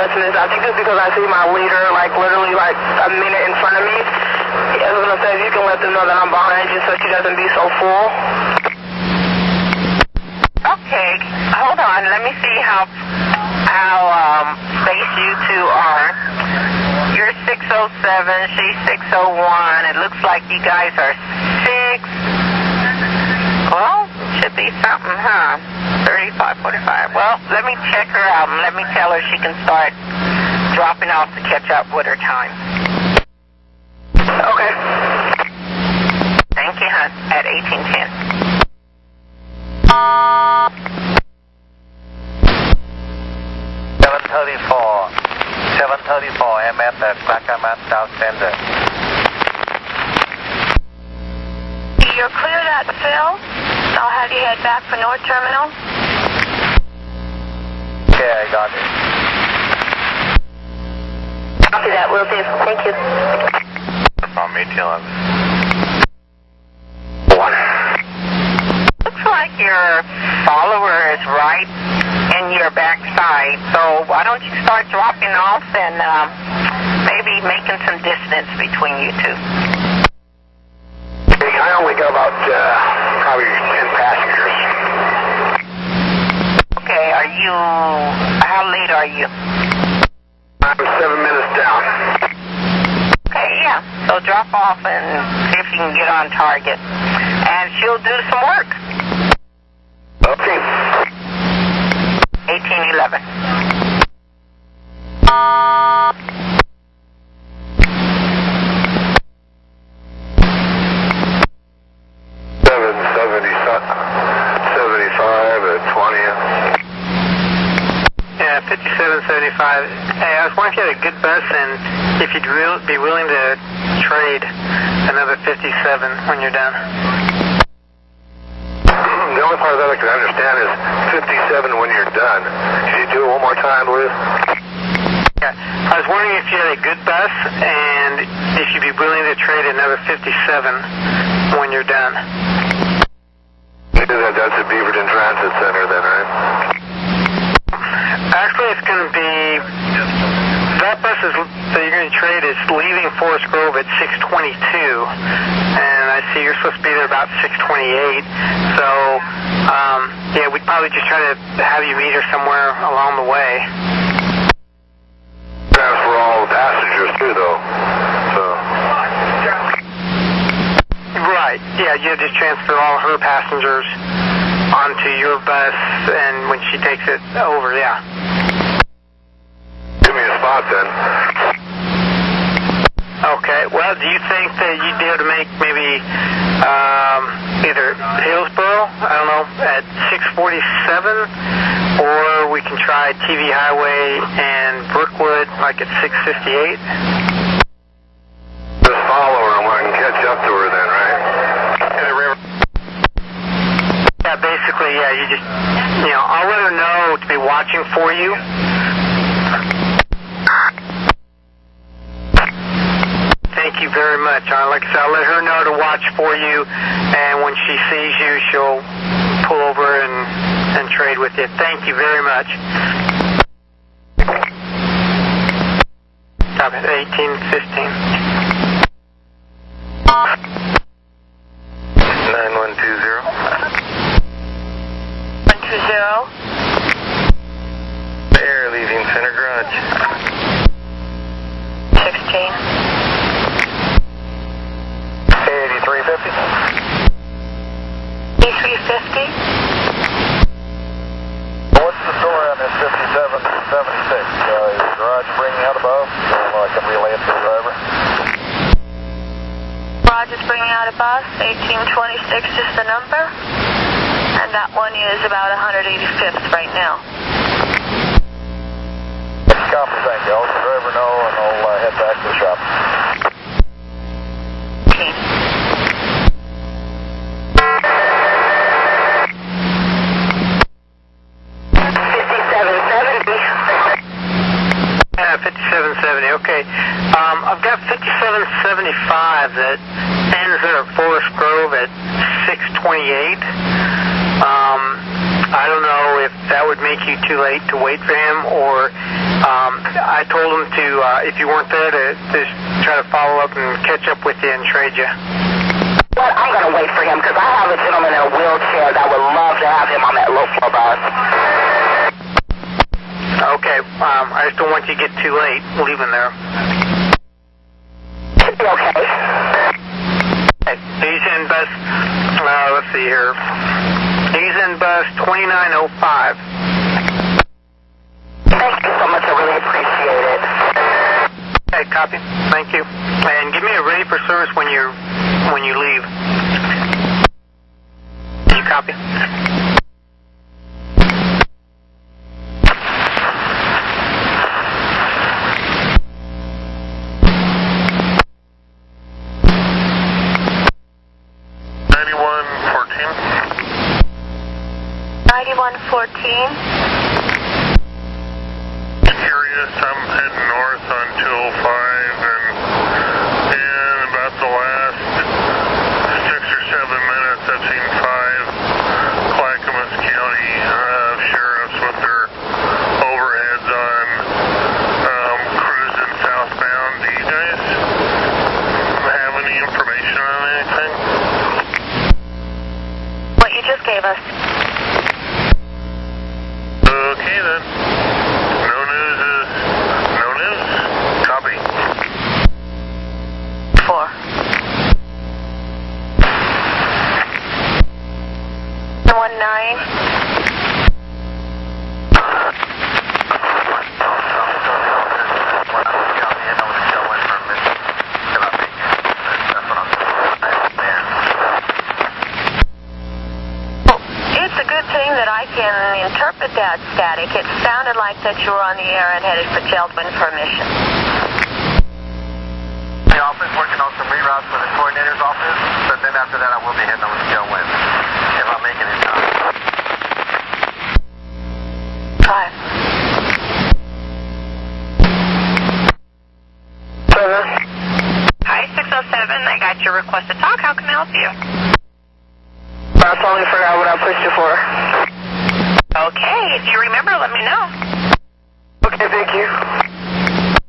I think it's because I see my leader, literally, a minute in front of me. I was going to say, if you can let them know that I'm behind you so she doesn't be so full. Okay, hold on. Let me see how spaced you two are. You're 607, she's 601. It looks like you guys are 6. Well, Should be something, huh? 3545. Well, let me check her out and let me tell her she can start dropping off to catch up with her time. Okay. Thank you, hon. At 1810. 734 MS at Clackamas South Center. You're clear that, Phil. I'll have you head back for North Terminal. Okay, I got it. Copy that, will do. Thank you. From 1811. Looks like your follower is right in your backside, so why don't you start dropping off and maybe making some distance between you two. I only got about probably 10 passengers. Okay, how late are you? I'm 7 minutes down. Okay, yeah. So drop off and see if you can get on target. And she'll do some work. Okay. 1811. Yeah, 5775. Hey, I was wondering if you had a good bus and if you'd be willing to trade another 57 when you're done. The only part of that I can understand is 57 when you're done. Could you do it one more time, Liz? Yeah, I was wondering if you had a good bus and if you'd be willing to trade another 57 when you're done. That's a Beaverton Transit Center then, right? Actually, it's going to be, that bus that you're going to trade is leaving Forest Grove at 6:22, and I see you're supposed to be there about 6:28, so, yeah, we'd probably just try to have you meet her somewhere along the way. That's for all the passengers too, though, so. Right, yeah, you just transfer all her passengers onto your bus, and when she takes it over, yeah. Give me a spot then. Okay, well, do you think that you'd be able to make maybe either Hillsboro, I don't know, at 6:47, or we can try TV Highway and Brookwood like at 6:58? Just follow her and we can catch up to her then, right? Yeah, basically, yeah, you just, I'll let her know to be watching for you. Thank you very much. Like I said, I'll let her know to watch for you, and when she sees you, she'll pull over and trade with you. Thank you very much. Stop at 1815. 9120. 120. Air leaving Center Garage. 16. 8350. 8350. What's the story on this 5776? Is the garage bringing out above? So I can relay it to the driver. Garage is bringing out a bus. 1826 is the number. And that one is about 185th right now. Copy, thank you. I'll let the driver know and I'll head back to the shop. Okay. 5770, okay. I've got 5775 that ends there at Forest Grove at 6:28. I don't know if that would make you too late to wait for him, or I told him to, if you weren't there, to just try to follow up and catch up with you and trade you. Well, I'm going to wait for him because I have a gentleman in a wheelchair that would love to have him on that low-floor bus. Okay, I just don't want you to get too late leaving there. Should be okay. Hey, so you send bus, let's see here. He's in bus 2905. Thank you so much. I really appreciate it. Okay, copy. Thank you. And give me a ready for service when you leave. You copy? Curious, I'm heading north on 205, and in about the last 6 or 7 minutes, I've seen 5 Clackamas County sheriffs with their overheads on cruising southbound. Do you guys have any information on anything? What you just gave us. Okay then. No news is no news. Copy. 4. 19. That I can interpret that static. It sounded like that you were on the air and headed for Geldwin for a mission. The office working on some reroutes for the coordinator's office, but then after that I will be heading over to Geldwin if I'm making it time. 5. Hi, 607. I got your request to talk. How can I help you? I totally forgot what I pushed you for. Okay, if you remember, let me know. Okay, thank you.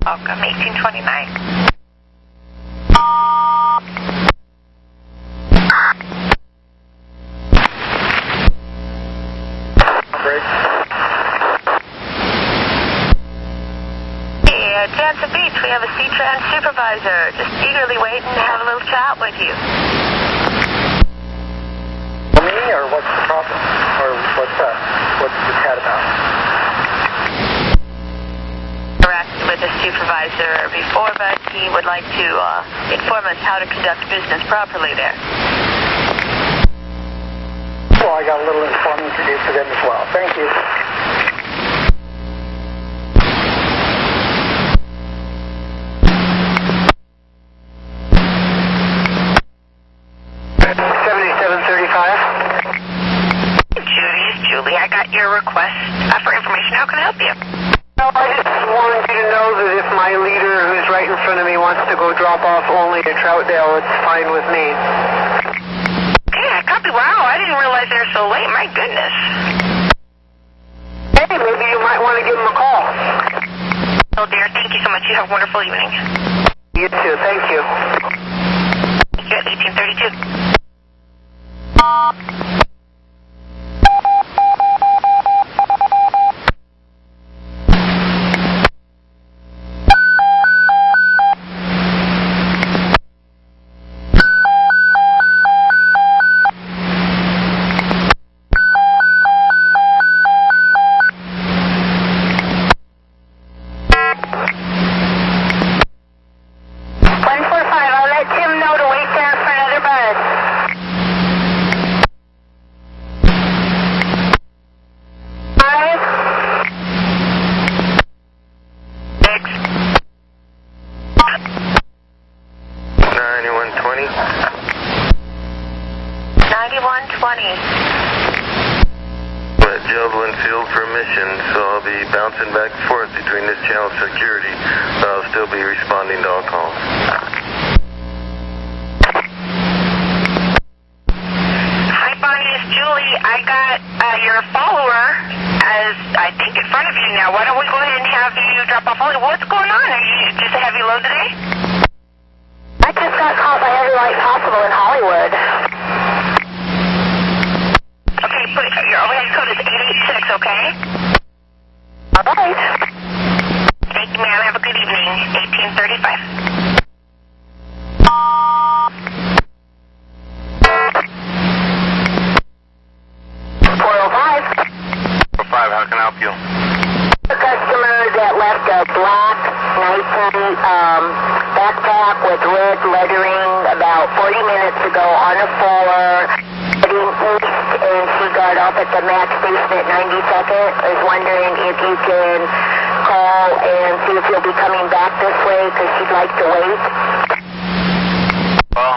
Welcome, 1829. Hey, Jansen Beach, we have a C-Tran supervisor. Just eagerly waiting to have a little chat with you. Me, or what's the problem? Or what's the chat about? Interacted with the supervisor before, but he would like to inform us how to conduct business properly there. Well, I got a little informing to do for them as well. Thank you. Julie, I got your request for information. How can I help you? No, I just wanted you to know that if my leader, who's right in front of me, wants to go drop off only to Troutdale, it's fine with me. Okay, I copy. Wow, I didn't realize they were so late. My goodness. Hey, maybe you might want to give him a call. Oh, dear. Thank you so much. You have a wonderful evening. You too. Thank you. Thank you at 1832. Bouncing back and forth between this channel security, but I'll still be responding to all calls. Hi, Bonnie, it's Julie. I got your follower as I think in front of you now. Why don't we go ahead and have you drop off Hollywood? What's going on? Are you just a heavy load today? I just got caught by every light possible in Hollywood. Okay, put your overhead code is 886, okay? All right. Thank you, ma'am. Have a good evening. 1835. left a black Nike backpack with red lettering about 40 minutes ago on a 4 heading east, and she got off at the Max station at 92nd. I was wondering if you can call and see if you'll be coming back this way because she'd like to wait. Well,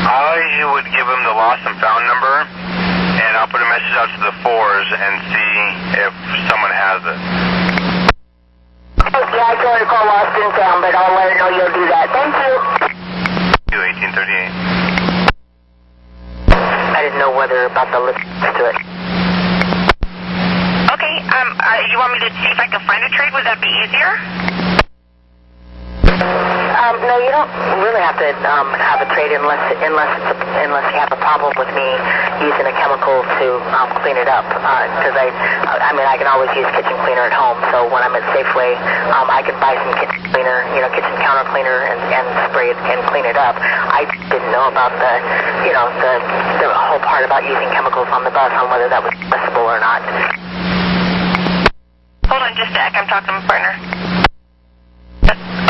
I would give him the lost and found number, and I'll put a message out to the 4s and see if someone has it. Yeah, I told her to call lost and found, but I'll let her know you'll do that. Thank you. 1838. I didn't know whether about the list to it. Okay, you want me to see if I can find a trade? Would that be easier? No, you don't really have to have a trade unless you have a problem with me using a chemical to clean it up. Because I can always use kitchen cleaner at home. So when I'm at Safeway, I can buy some kitchen cleaner, kitchen counter cleaner, and spray it and clean it up. I didn't know about the whole part about using chemicals on the bus, on whether that was accessible or not. Hold on just a sec. I'm talking to my partner.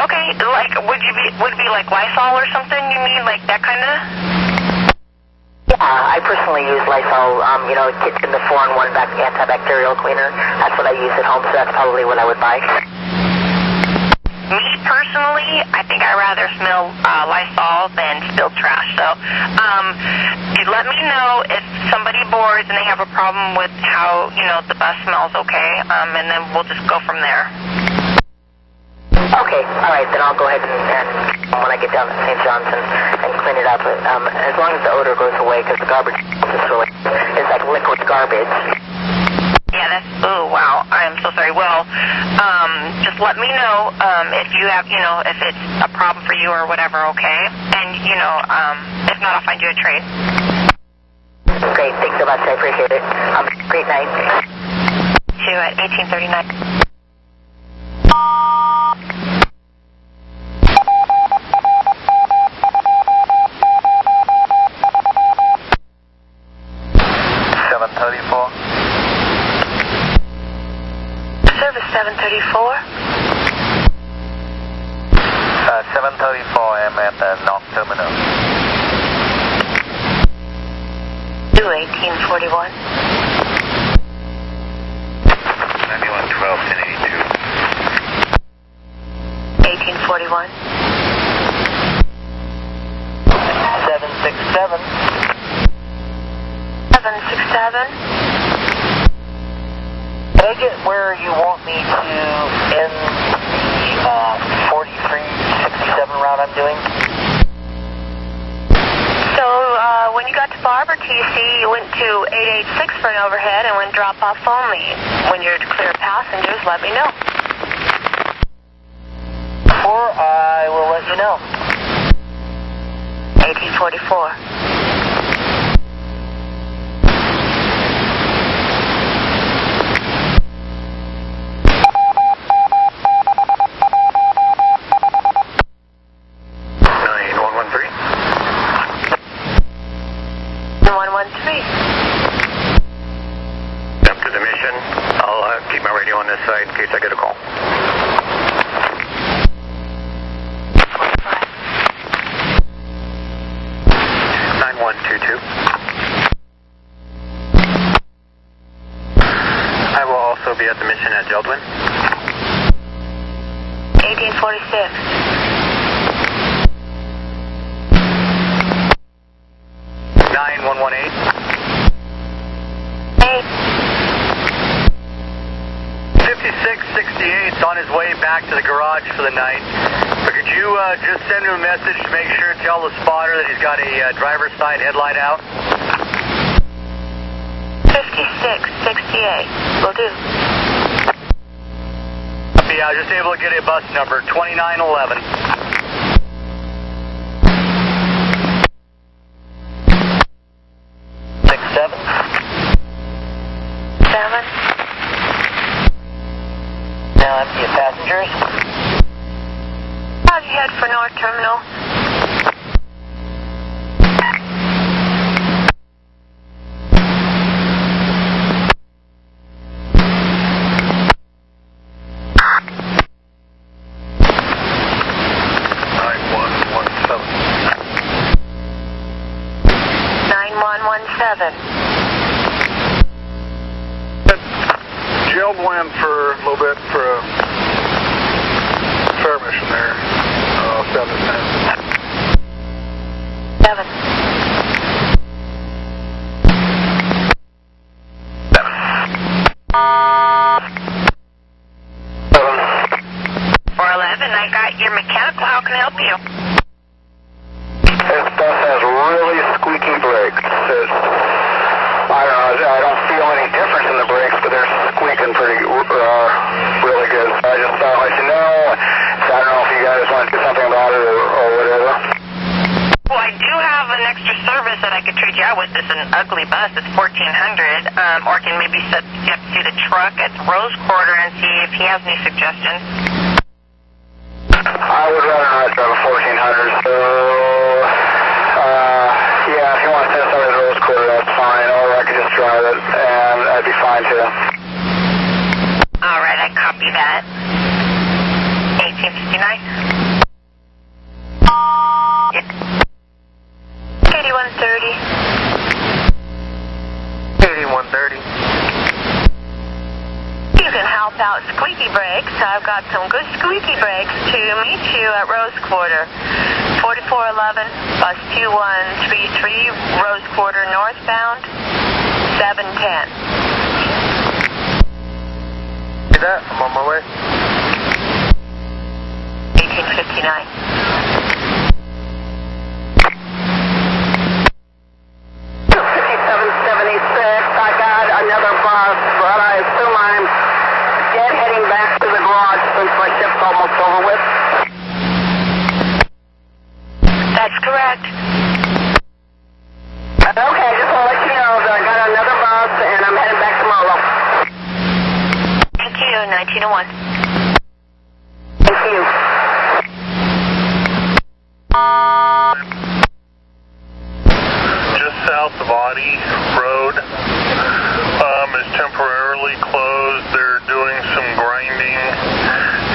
Okay, like, would it be like Lysol or something, you mean, like that kind of? Yeah, I personally use Lysol, kitchen, the 4-in-1 antibacterial cleaner. That's what I use at home, so that's probably what I would buy. Me, personally, I think I'd rather smell Lysol than spilled trash, so, let me know if somebody boards and they have a problem with how, the bus smells, okay, and then we'll just go from there. Okay, all right, then I'll go ahead and when I get down to St. John's and clean it up, as long as the odor goes away, because the garbage is like liquid garbage. Yeah, that's, oh, wow, I am so sorry. Well, just let me know if you have, if it's a problem for you or whatever, okay? And, if not, I'll find you a trade. Great, thanks so much, I appreciate it. Great night. See you at 1839. Service 734. 734, I'm at the North Terminal. 1841. 9112, 1082. 1841. 767. 767. Can I get where you want me to end the 4367 route I'm doing? So, when you got to Barber TC, you went to 886 for an overhead and went drop off only. When you're to clear passengers, let me know. Or I will let you know. 1844. After the mission, I'll keep my radio on this side in case I get a call. I will also be at the mission at Geldwin. 1846. 9118. 5668's on his way back to the garage for the night. But could you just send him a message to make sure to tell the spotter that he's got a driver's side headlight out? 5668. Will do. Yeah, I was just able to get a bus number, 2911. 67. 7. Now empty of passengers. How'd you head for North Terminal? I got your mechanical. How can I help you? This bus has really squeaky brakes. I don't know, I don't feel any difference in the brakes, but they're squeaking pretty, really good. So I just thought I'd let you know. So I don't know if you guys want to do something about it or whatever. Well, I do have an extra service that I could trade you out with. It's an ugly bus. It's $1,400. Or can maybe set you up to see the truck at the Rose Quarter and see if he has any suggestions. I would rather not drive a 1400, so yeah, if you want to send somebody to the Rose Quarter, that's fine, or I could just drive it, and that'd be fine too. All right, I copy that. 1859. 8130. 8130. You can help out squeaky brakes. I've got some good squeaky brakes to meet you at Rose Quarter. 4411, bus 2133, Rose Quarter northbound, 710. See that? I'm on my way. 1859. 5776, I got another bus, but I assume I'm dead heading back to the garage since my shift's almost over with. That's correct. Okay, just want to let you know that I got another bus and I'm heading back to Merlo. Thank you, 1901. Thank you. Just south of Audi Road is temporarily closed. They're doing some grinding,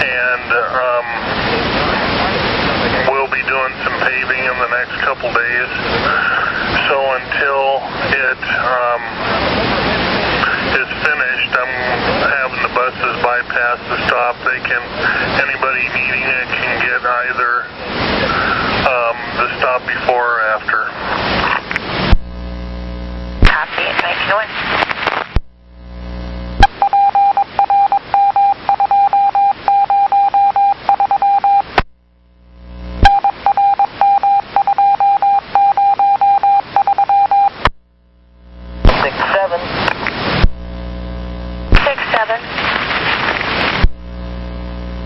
and we'll be doing some paving in the next couple days. So until it is finished, I'm having the buses bypass the stop. Anybody needing it can get either the stop before or after. Copy it, 1901.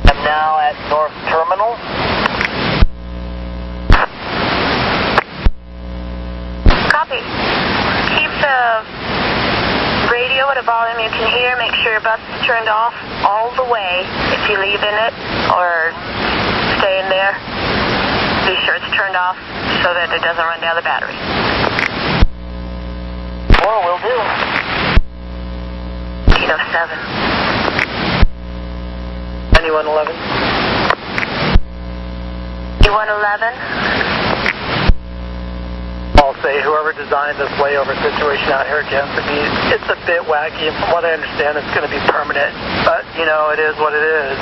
I'm now at North Terminal. Copy. Keep the radio at a volume you can hear. Make sure your bus is turned off all the way. If you leave in it or stay in there, be sure it's turned off so that it doesn't run down the battery. Well, will do. 1807. 9111. 2111. I'll say whoever designed this layover situation out here again, it's a bit wacky, and from what I understand, it's going to be permanent. But, you know, it is what it is.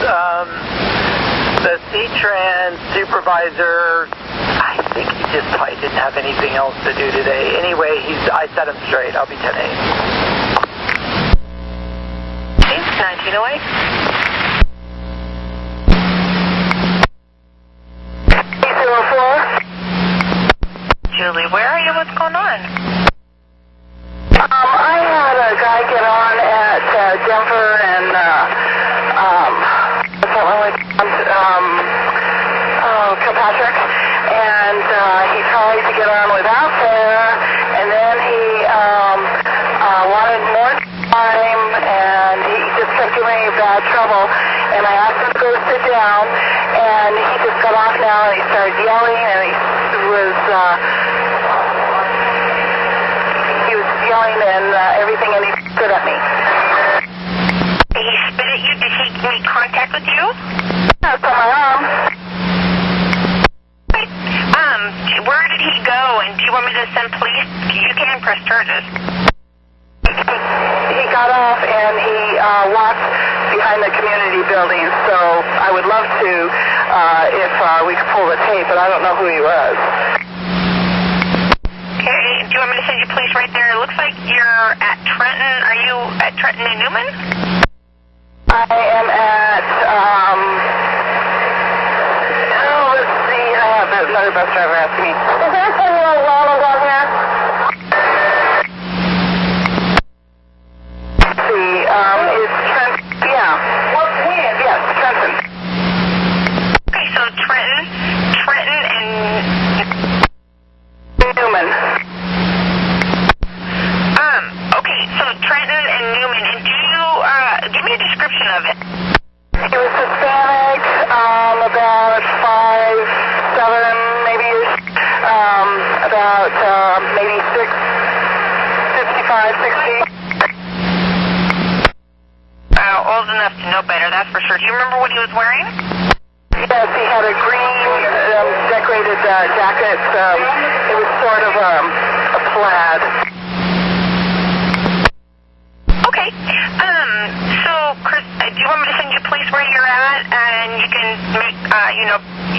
The C-Trans supervisor, I think he just probably didn't have anything else to do today. Anyway, I set him straight. I'll be 10-8. 1908. Julie, where are you? What's going on? I had a guy get on at Denver and Kilpatrick, and he tried to get on without there, and then he wanted more time, and he just kept giving me bad trouble, and I asked him to go sit down, and he just got off now, and he started yelling, and he was yelling and everything, and he spit at me. He spit at you? Did he make contact with you? Yeah, from my arm. Where did he go, and do you want me to send police? You can press charges. He got off and he walked behind the community building, so I would love to if we could pull the tape, but I don't know who he was. Okay, do you want me to send you police right there? It looks like you're at Trenton. Are you at Trenton and Newman? I am at another bus driver asking me. Is there a 10-year-old Ronald down here? It's Trent. Yeah. What's when? Yes, Trenton. Okay, so Trenton and Newman. Okay, so Trenton and Newman, and do you, give me a description of it. He was Hispanic, about 5'7", maybe-ish, about maybe 55, 60. Old enough to know better, that's for sure. Do you remember what he was wearing? Yes, he had a green decorated jacket. It was sort of a plaid. Okay. So, Chris, do you want me to send you a place where you're at, and you can make,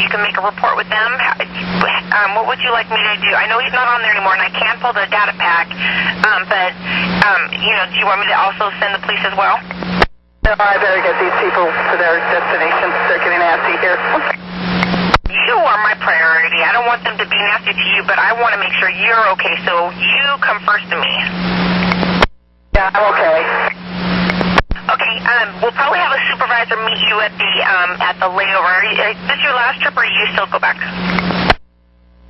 you can make a report with them? What would you like me to do? I know he's not on there anymore, and I can pull the data pack, but, do you want me to also send the police as well? No, I better get these people to their destination. They're getting nasty here. You are my priority. I don't want them to be nasty to you, but I want to make sure you're okay, so you come first to me. Yeah, I'm okay. Okay, we'll probably have a supervisor meet you at the layover. Is this your last trip, or do you still go back?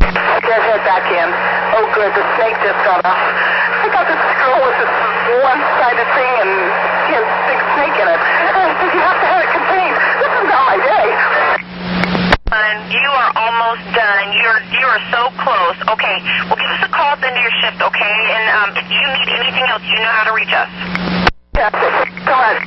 I gotta head back in. Oh, good, the snake just got off. I got this girl with this one-sided thing, and she has a big snake in it. And you have to have it contained. This is not my day. And you are almost done. You are so close. Okay, well, give us a call at the end of your shift, okay? And if you need anything else, you know how to reach us. Yeah, go ahead.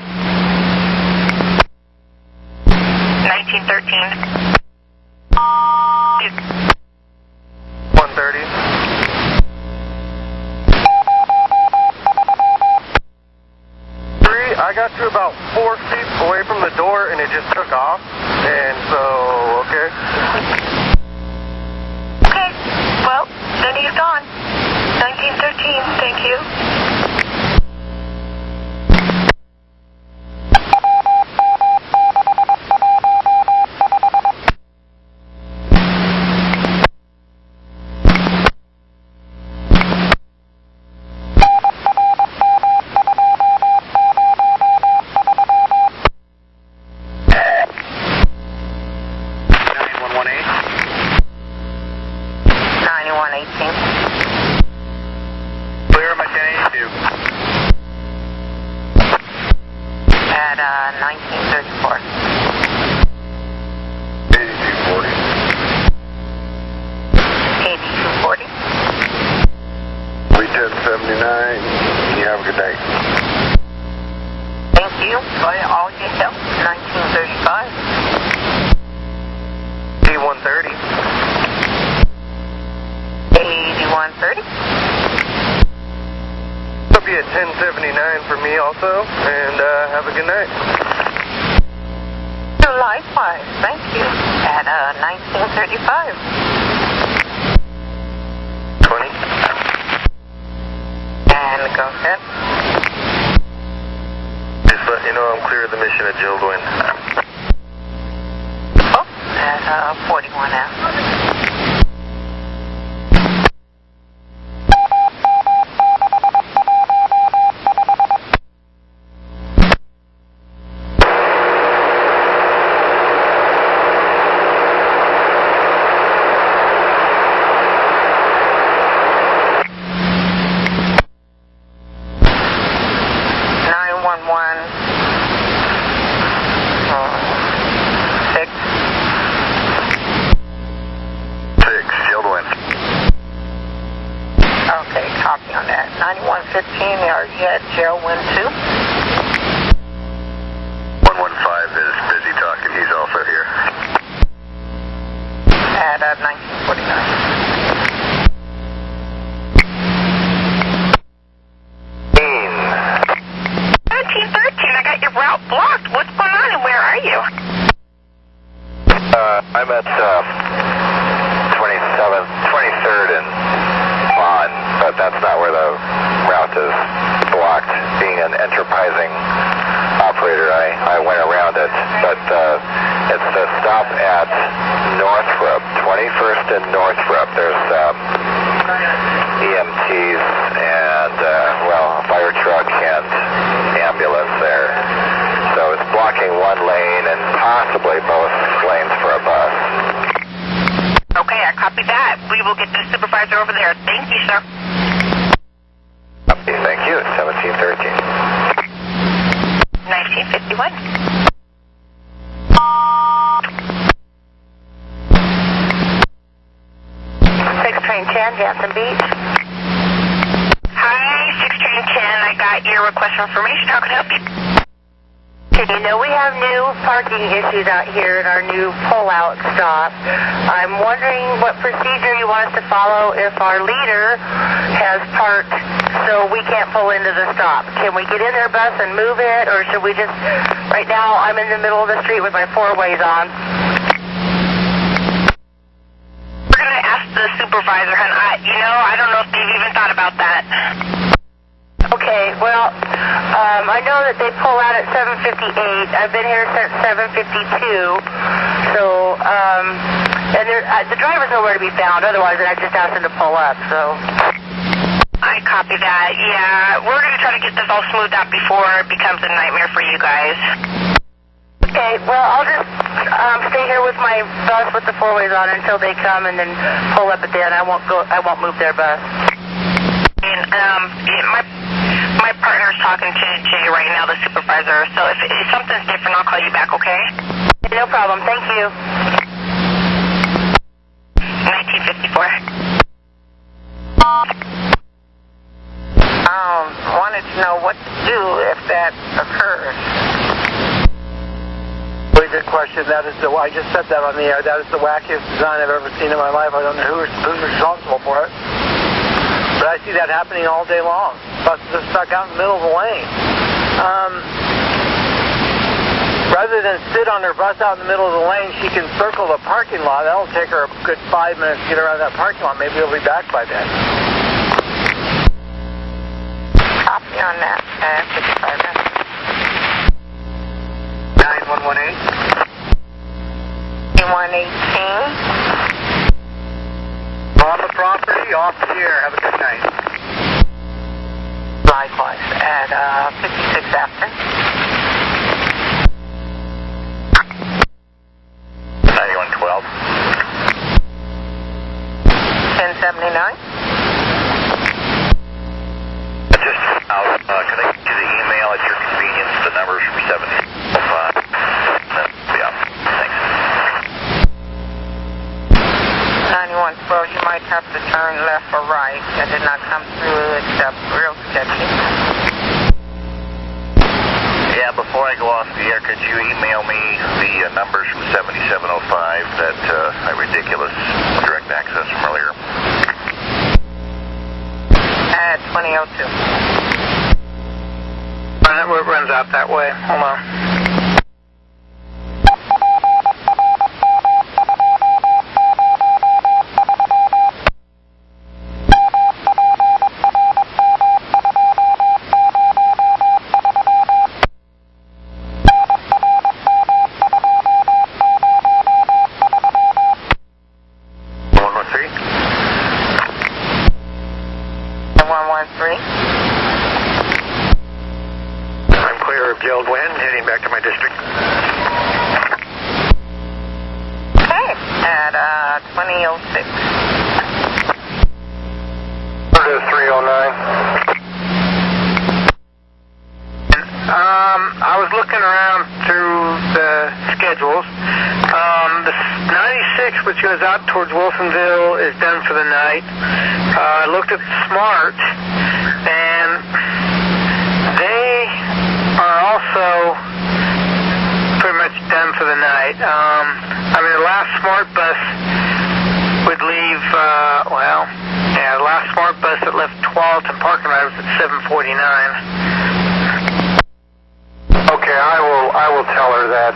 1913. 130. I got to about 4 feet away from the door and it just took off. And so, okay. Okay, well, then he's gone. 1913, thank you. Clear mechanic 2. At 1934. 8240. 8240. 31079. You have a good night. Thank you for all your help. 1935. D130. 8130. It'll be at 1079 for me also, and have a good night. Likewise, thank you. At 1935. 20. And go ahead. Just let you know I'm clear of the mission at Jildwin. Oh, at 41M. Copy on that. 9115, are you at Jildwin 2? 115 is busy talking. He's also here. At 1949. 1913, I got your route blocked. What's going on and where are you? I'm at 23rd and Vaughn, but that's not where the route is blocked. Being an enterprising operator, I went around it, but it's the stop at Northrop, 20 21st and Northrop. There's EMTs and, a fire truck and ambulance there. So it's blocking one lane and possibly both lanes for a bus. Okay, I copy that. We will get the supervisor over there. Thank you, sir. Okay, thank you. 1713. 1951. Train 10, Jansen Beach. Hi, 6 Train 10. I got your request for information. How can I help you? You know, we have new parking issues out here at our new pull-out stop. I'm wondering what procedure you want us to follow if our leader has parked so we can't pull into the stop. Can we get in their bus and move it, or should we just... Right now, I'm in the middle of the street with my four-ways on. The supervisor, hon. I don't know if they've even thought about that. Okay, well, I know that they pull out at 7:58. I've been here since 7:52. So, and the driver's nowhere to be found. Otherwise, I'd just ask them to pull up. So. I copy that. Yeah, we're going to try to get this all smoothed out before it becomes a nightmare for you guys. Okay, well, I'll just stay here with my bus with the four-ways on until they come and then pull up at the end. I won't move their bus. And my partner's talking to Jay right now, the supervisor. So if something's different, I'll call you back, okay? No problem. Thank you. 1954. Wanted to know what to do if that occurs. Really good question. I just said that on the air. That is the wackiest design I've ever seen in my life. I don't know who's responsible for it. But I see that happening all day long. Buses are stuck out in the middle of the lane. Rather than sit on her bus out in the middle of the lane, she can circle the parking lot. That'll take her a good 5 minutes to get around that parking lot. Maybe we'll be back by then. Copy on that. 55 minutes. 9118. 118. On the property, off the air. Have a good night. Likewise, at 56 after. 9112. 1079. Can I get you the email at your convenience? The numbers from 70. Yeah, thanks. 9112, you might have to turn left or right. That did not come through. It's real sketchy. Yeah, before I go off the air, could you email me the numbers from 7705, that ridiculous direct access from earlier? At 2002. My network runs out that way. Hold on. Back to my district. Okay, at 2006. Order 309. I was looking around through the schedules. The 96, which goes out towards Wilsonville, is done for the night. I looked at Smart, and they are also pretty much done for the night. The last Smart bus would leave, the last Smart bus that left Tualatin parking lot was at 7:49. Okay, I will tell her that.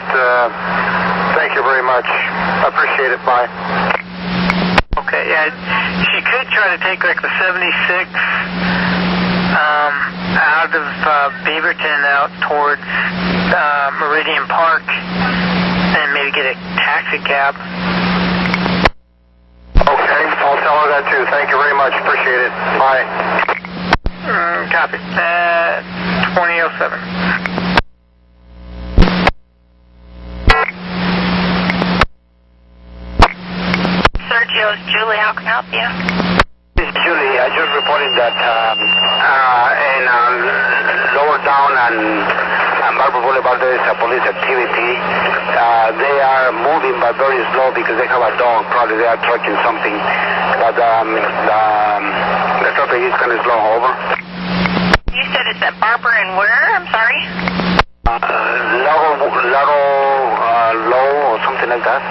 Thank you very much. I appreciate it. Bye. Okay, yeah, she could try to take like the 76 out of Beaverton out towards Meridian Park and maybe get a taxi cab. that too. Thank you very much. Appreciate it. Bye. Copy. 2007. Sergio, it's Julie. How can I help you? This is Julie. I just reported that in lower down and Barbara Boulevard there is a police activity. They are moving but very slow because they have a dog. Probably they are tracking something. But the traffic is kind of slow. Over. You said it's at Barbara and where? I'm sorry? Low or something like that.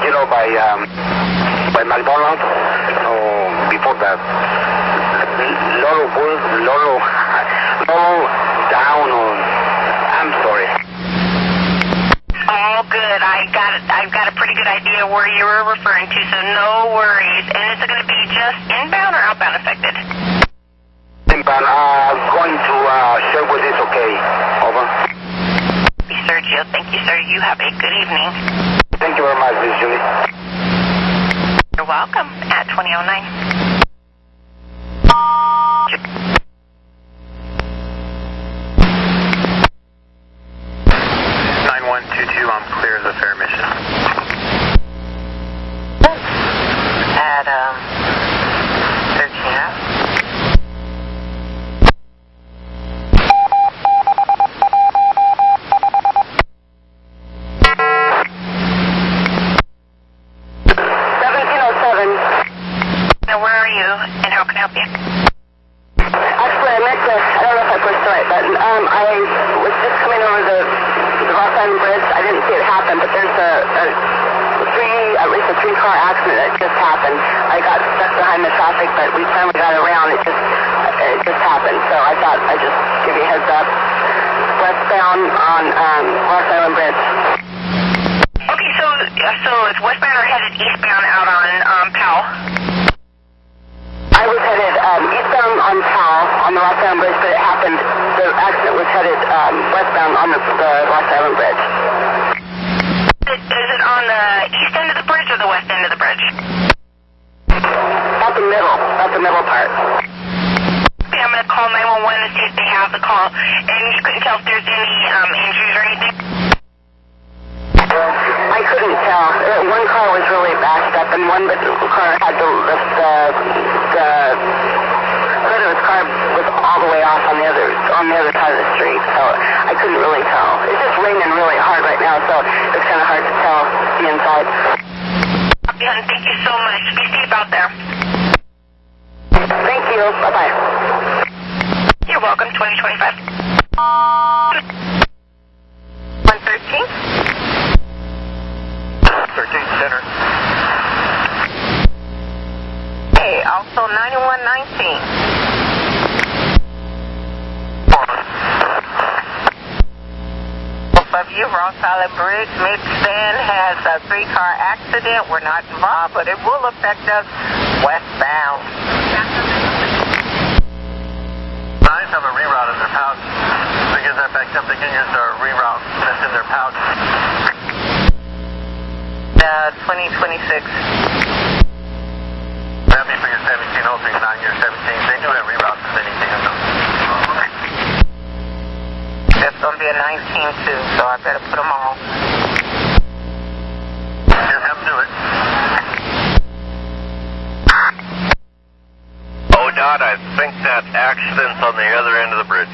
You know, by McDonald's or before that. Lolo down or I'm sorry. All good. I've got a pretty good idea where you were referring to, so no worries. And is it going to be just inbound or outbound affected? Inbound. Going to share with this, okay. Over. Sergio, thank you, sir. You have a good evening. Thank you very much, Miss Julie. You're welcome. At 2009. 9122, I'm clear of the fair mission. At 13 Now, where are you, and how can I help you? Actually, I don't know if I pushed the right button. I was just coming over the Ross Island Bridge. I didn't see it happen, but there's at least a three-car accident that just happened. I got stuck behind the traffic, but we finally got around. It just happened, so I thought I'd just give you a heads up. Westbound on Ross Island Bridge. Okay, so it's westbound or headed eastbound out on Powell? I was headed eastbound on Powell on the Ross Island Bridge, but it happened, the accident was headed westbound on the Ross Island Bridge. Is it on the east end of the bridge or the west end of the bridge? About the middle part. Okay, I'm going to call 911 to see if they have the call. And you couldn't tell if there's any injuries or anything? I couldn't tell. One car was really bashed up, and one car had the hood of his car was all the way off on the other side of the street. So I couldn't really tell. It's just raining really hard right now, so it's kind of hard to tell the inside. Thank you so much. Be safe out there. Thank you. Bye-bye. You're welcome. 2025. 113. 13 center. Hey, also 9119. Both of you, Ross Island Bridge, mid-stand has a three-car accident. We're not involved, but it will affect us westbound. Nines have a reroute in their pouch. They get that backed up, they can use their reroute that's in their pouch. 2026. Happy for your 1703, 9-year 17. They do have reroutes if anything in them. That's going to be a 19 too, so I better put them all. Just have to do it. Oh, Dot, I think that accident's on the other end of the bridge.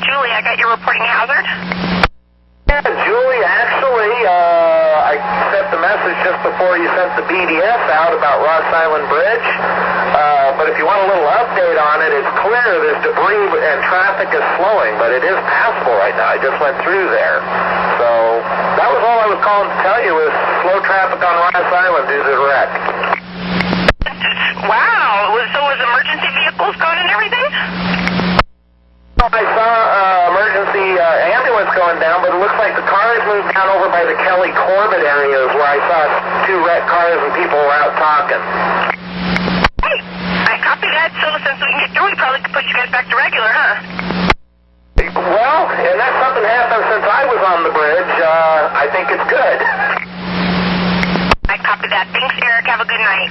Julie, I got your reporting hazard. Yeah, Julie, actually, I sent the message just before you sent the BDS out about Ross Island Bridge. But if you want a little update on it, it's clear there's debris and traffic is slowing, but it is passable right now. I just went through there. So that was all I was calling to tell you was slow traffic on Ross Island due to the wreck. Wow. So was emergency vehicles gone and everything? I saw emergency ambulance going down, but it looks like the cars moved down over by the Kelly Corbett areas where I saw two wrecked cars and people were out talking. Hey, I copy that. So since we can get through, we probably could put you guys back to regular, huh? Well, unless something happened since I was on the bridge, I think it's good. I copy that. Thanks, Eric. Have a good night.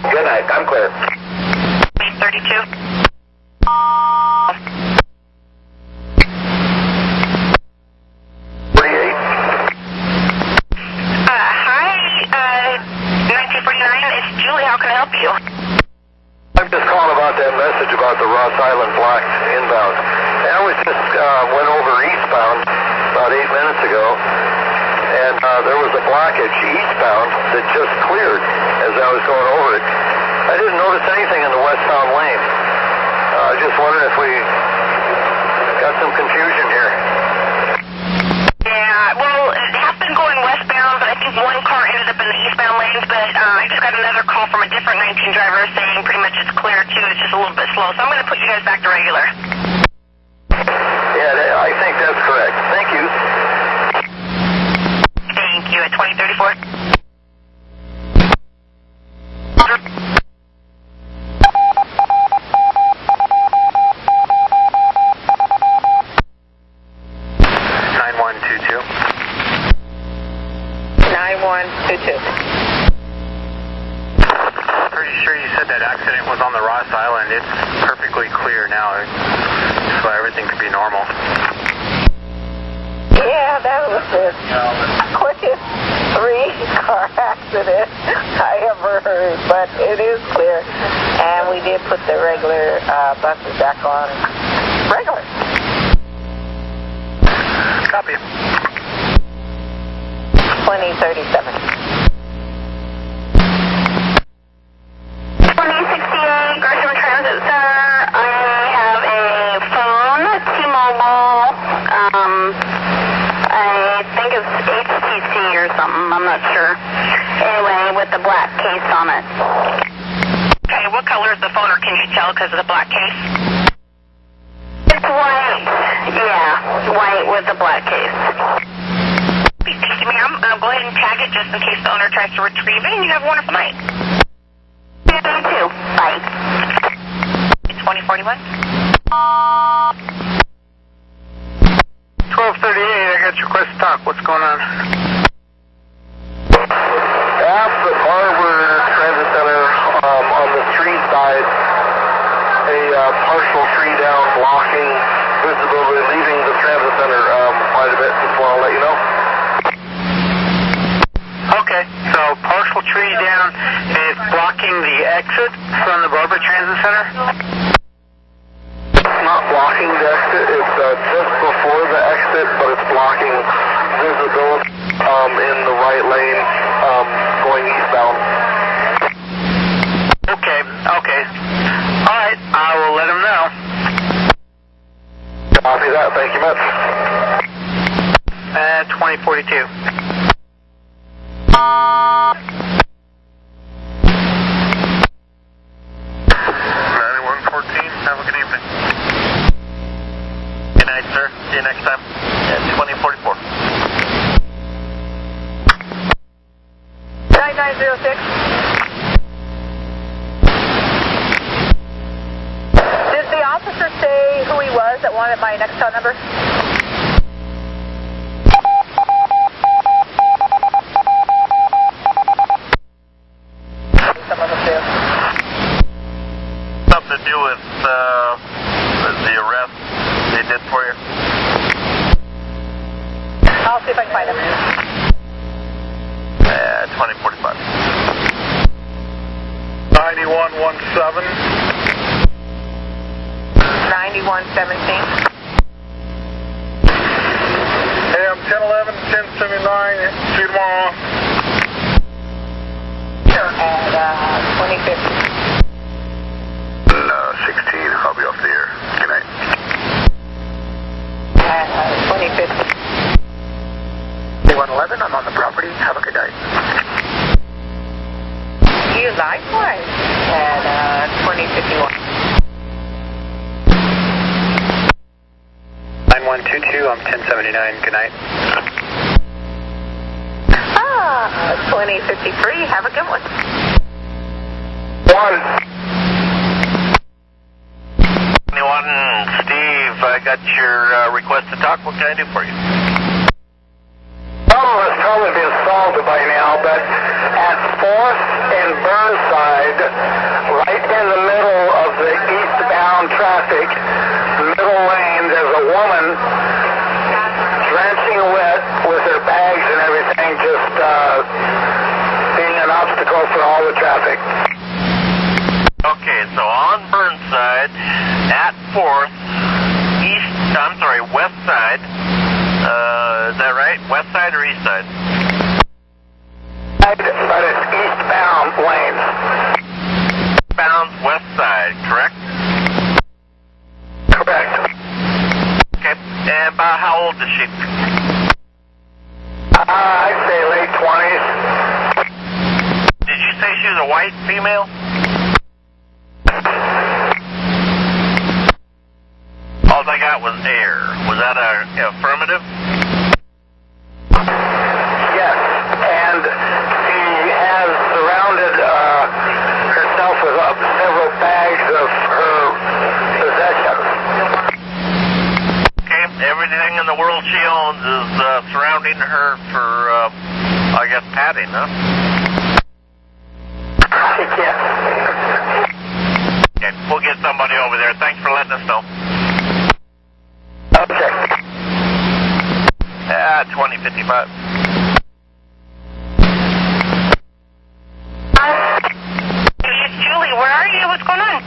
Good night. I'm clear. 32. I'm just calling about that message about the Ross Island block inbound. I was just went over eastbound about 8 minutes ago, and there was a blockage eastbound that just cleared as I was going over it. I didn't notice anything in the westbound lane. I just wondered if we got some confusion here. Yeah, well, it happened going westbound, but I think one car ended up in the eastbound lanes, but I just got another call from a different 19 driver saying pretty much it's clear, too. It's just a little bit slow. So I'm going to put you guys back to regular. Yeah, I think that's correct. Thank you. Thank you. At 2034. Pretty sure you said that accident was on the Ross Island. It's perfectly clear now, so everything could be normal. Yeah, that was the quickest 3-car accident I ever heard, but it is clear. And we did put the regular buses back on regular. Copy. 2037. 2068 Gresham Transit Center. I have a phone, T-Mobile. I think it's HTC or something. I'm not sure. Anyway, with the black case on it. Okay, what color is the phone, or can you tell because of the black case? It's white. Yeah, white with the black case. Thank you, ma'am. Go ahead and tag it just in case the owner tries to retrieve it, and you have a wonderful night. You too. Bye. 2041. 1238, I got your request to talk. What's going on? At the Barber Transit Center on the street side, a partial tree down blocking visibility, leaving the transit center quite a bit. Just want to let you know. Okay, so partial tree down is blocking the exit from the Barber Transit Center? It's not blocking the exit, it's just before the exit, but it's blocking visibility in the right lane going eastbound. Okay. Alright, I will let him know. Copy that, thank you much. 2042. 9114, have a good evening. Good night, sir. See you next time. At 2044. 9906. Did the officer say who he was that wanted my next phone number? Some of them do. Something to do with the arrest they did for you? I'll see if I can find him. 2045. 9117. 9117. Hey, I'm 1011, 1079. See you tomorrow. And 2050. 16, I'll be off the air. Good night. And 2050. 111, I'm on the property. Have a good night. You likewise. And 2051. 9122, I'm 1079. Good night. 2053. Have a good one. 21, Steve, I got your request to talk. What can I do for you? Problem has probably been solved by now, but at 4th and Burnside, right in the middle of the eastbound traffic, middle lane, there's a woman drenching wet with her bags and everything, just being an obstacle for all the traffic. Okay, so on Burnside, at 4th, west side, is that right? West side or east side? But it's eastbound lanes. Eastbound west side, correct? Correct. Okay, and about how old is she? I'd say late 20s. Did you say she was a white female? All I got was air. Was that an affirmative? Yes, and she has surrounded herself with several bags of her possessions. Okay, everything in the world she owns is surrounding her for, I guess, padding, huh? Yes. Okay, we'll get somebody over there. Thanks for letting us know. Okay. 2055. It's Julie. Where are you? What's going on?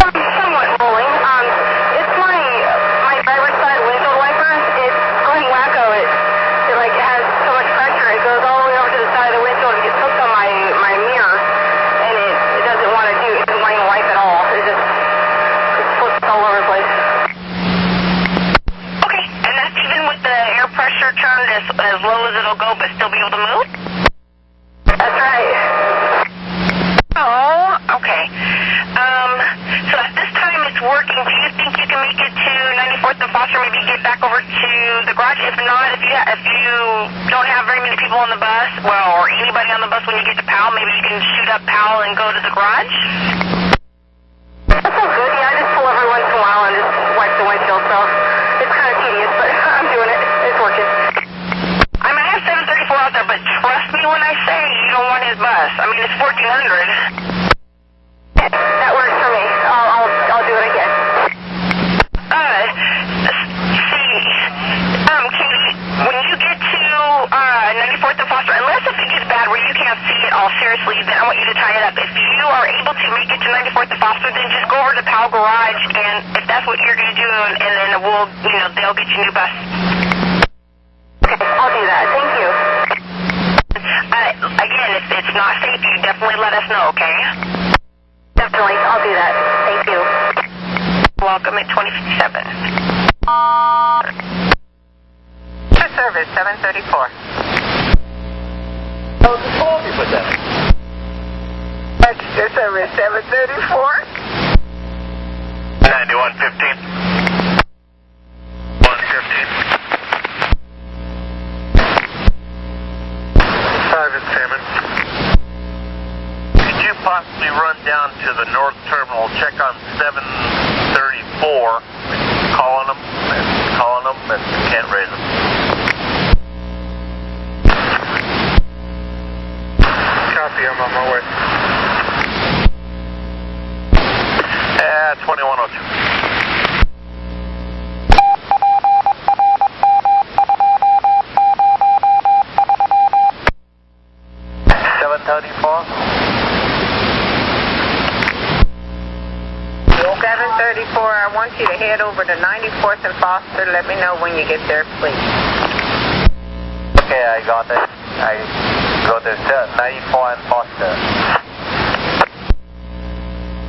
I'm somewhat rolling. It's my driver's side windshield wiper. It's going wacko. It has so much pressure. It goes all the way over to the side of the windshield and gets hooked on my mirror, and it doesn't want to it doesn't want to wipe at all. It flips all over the place. Okay, and that's even with the air pressure turned as low as it'll go, but still be able to move? That's right. Oh, okay. So at this time it's working. Do you think you can make it to 94th and Foster, maybe get back over to the garage? If not, if you don't have very many people on the bus, or anybody on the bus when you get to Powell, maybe you can shoot up Powell and go to the garage? That sounds good. Yeah, I just pull every once in a while and just wipe the windshield, so it's kind of tedious, but I'm doing it. It's working. I mean, I have 734 out there, but trust me when I say you don't want his bus. I mean, it's 1400. That works for me. I'll do it again. Katie, when you get to 94th and Foster, unless if it gets bad where you can't see it all seriously, then I want you to tie it up. If you are able to make it to 94th and Foster, then just go over to Powell Garage, and if that's what you're going to do, and then they'll get you a new bus. Okay, I'll do that. Thank you. Again, if it's not safe, you definitely let us know, okay? Definitely. I'll do that. Thank you. Welcome at 2057. Service 734. Oh, the phone you put that. Extra service 734. 9115. 115. Sergeant Salmon. Could you possibly run down to the north terminal, check on 734, calling them, and can't raise them. Copy, I'm on my way. 2102. I want you to head over to 94th and Foster. Let me know when you get there, please. Okay, I got it. I go to 94 and Foster.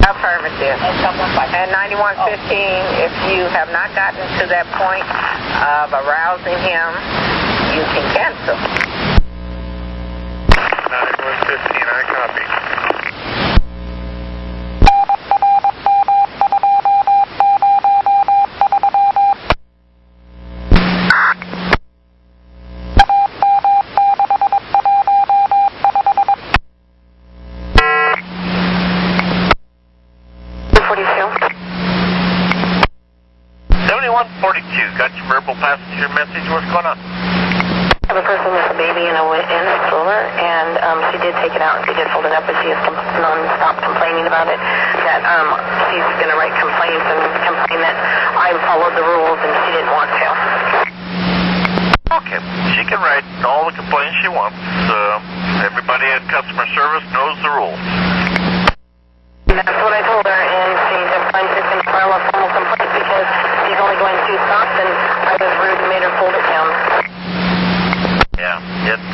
Affirmative. And 9115, if you have not gotten to that point of arousing him, you can cancel. 9115, I copy. 2142, got your verbal passenger message. What's going on? I have a person with a baby in a stroller, and she did take it out. She did hold it up, but she is non-stop complaining about it, that she's going to write complaints and complain that I followed the rules and she didn't want to. Okay, she can write all the complaints she wants. Everybody at customer service knows the rules. That's what I told her, and she just finds she's going to file a formal complaint because she's only going 2 stops, and I was rude and made her fold it down. Yeah, it's,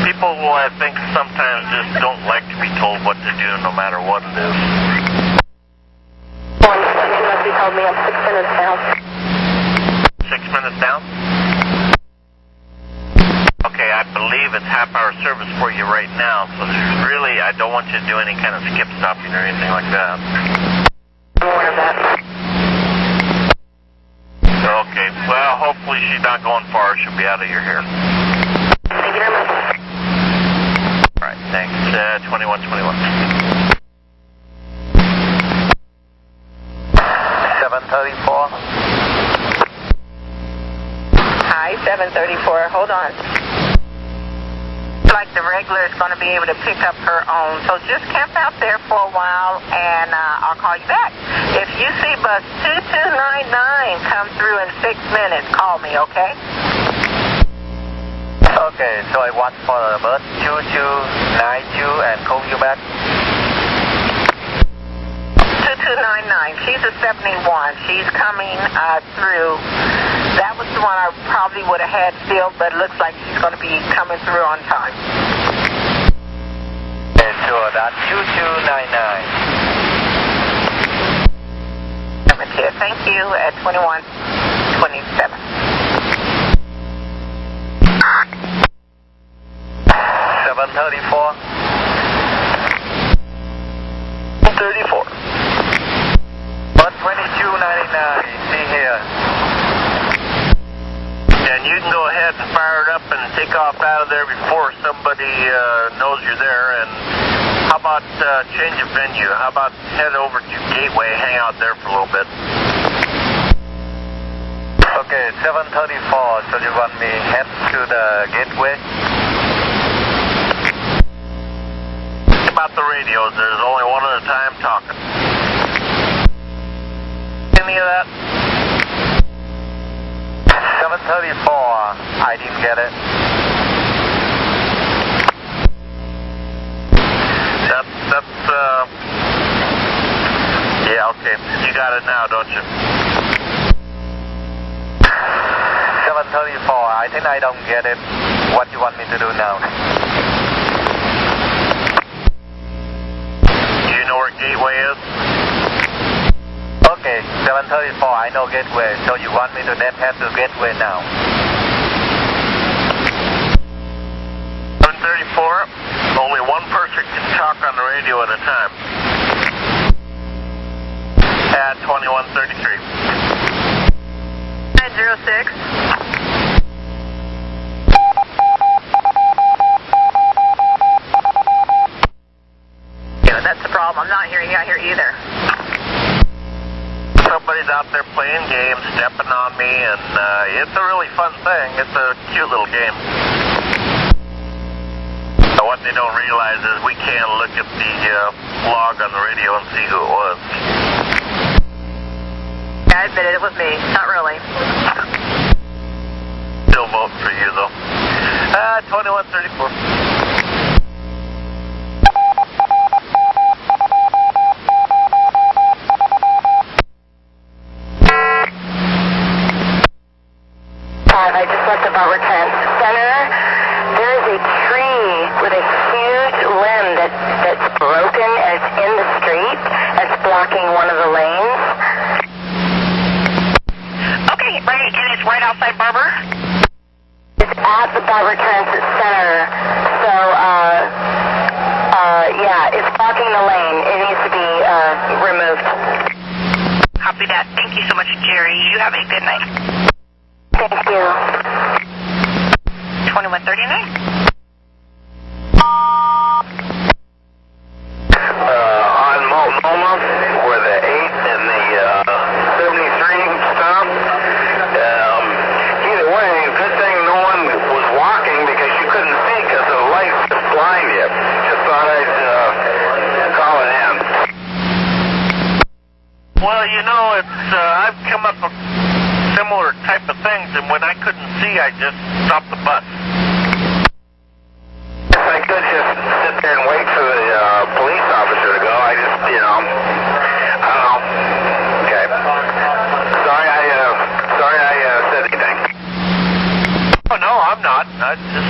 people, I think, sometimes just don't like to be told what to do no matter what it is. One second, as he called me up 6 minutes down. 6 minutes down? Okay, I believe it's half-hour service for you right now, so there's really, I don't want you to do any kind of skip stopping or anything like that. I'm aware of that. Okay, well, hopefully she's not going far. She'll be out of your hair. Thank you very much. All right, thanks. 2121. 734. Hi, 734. Hold on. Like the regular is going to be able to pick up her own. So just camp out there for a while, and I'll call you back. If you see bus 2299 come through in 6 minutes, call me, okay? Okay, so I watch for the bus 2292 and call you back. 2299. She's a 71. She's coming through. That was the one I probably would have had still, but it looks like she's going to be coming through on time. Okay, so that's 2299. Thank you at 2127. 734. 34. 122.99. See here. And you can go ahead and fire it up and take off out of there before somebody knows you're there. And how about change of venue? How about head over to Gateway, hang out there for a little bit? Okay, 734. So you want me head to the Gateway? About the radios, there's only one at a time talking. Any of that? 734. I didn't get it. Yeah, okay. You got it now, don't you? 734. I think I don't get it. What do you want me to do now? Do you know where Gateway is? Okay, 734. I know Gateway. So you want me to then head to Gateway now? 734. Only one person can talk on the radio at a time. At 2133. 906. Yeah, that's the problem. I'm not hearing you out here either. Somebody's out there playing games, stepping on me, and it's a really fun thing. It's a cute little game. But what they don't realize is we can't look at the log on the radio and see who it was. I admit it was me. Not really. Still voting for you, though. 2134. I just left the Butler Trans Center. There is a tree with a huge limb that's broken and it's in the street. It's blocking one of the lanes. Okay, right, and it's right outside Barber? It's at the Butler Transit Center. So, yeah, it's blocking the lane. It needs to be removed. Copy that. Thank you so much, Jerry. You have a good night. Thank you. 2139. On Multnomah, where the 8 and the 73 stop. Well, you know, it's I've come up with similar type of things, and when I couldn't see, I just stopped the bus. If I could just sit there and wait for the police officer to go, I just, I don't know. Okay. Sorry I said anything. Oh, no, I'm not. I just,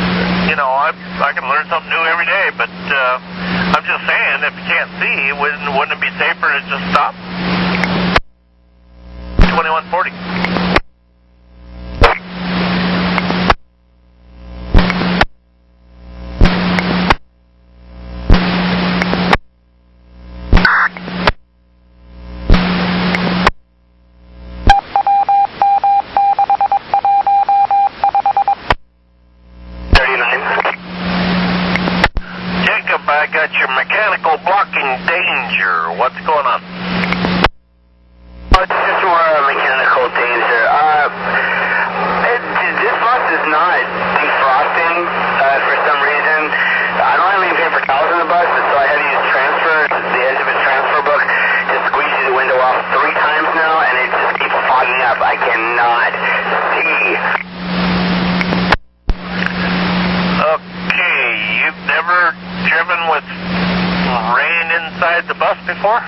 I can learn something new every day, but I'm just saying, if you can't see, wouldn't it be safer to just stop? 2140. Jacob, I got your mechanical blocking danger. What's going on? It's just more mechanical danger. This bus is not defrosting for some reason. I don't have any paper towels in the bus, so I had to use the edge of a transfer book to squeeze the window off 3 times now, and it just keeps fogging up. I cannot see. Okay, you've never driven with rain inside the bus before?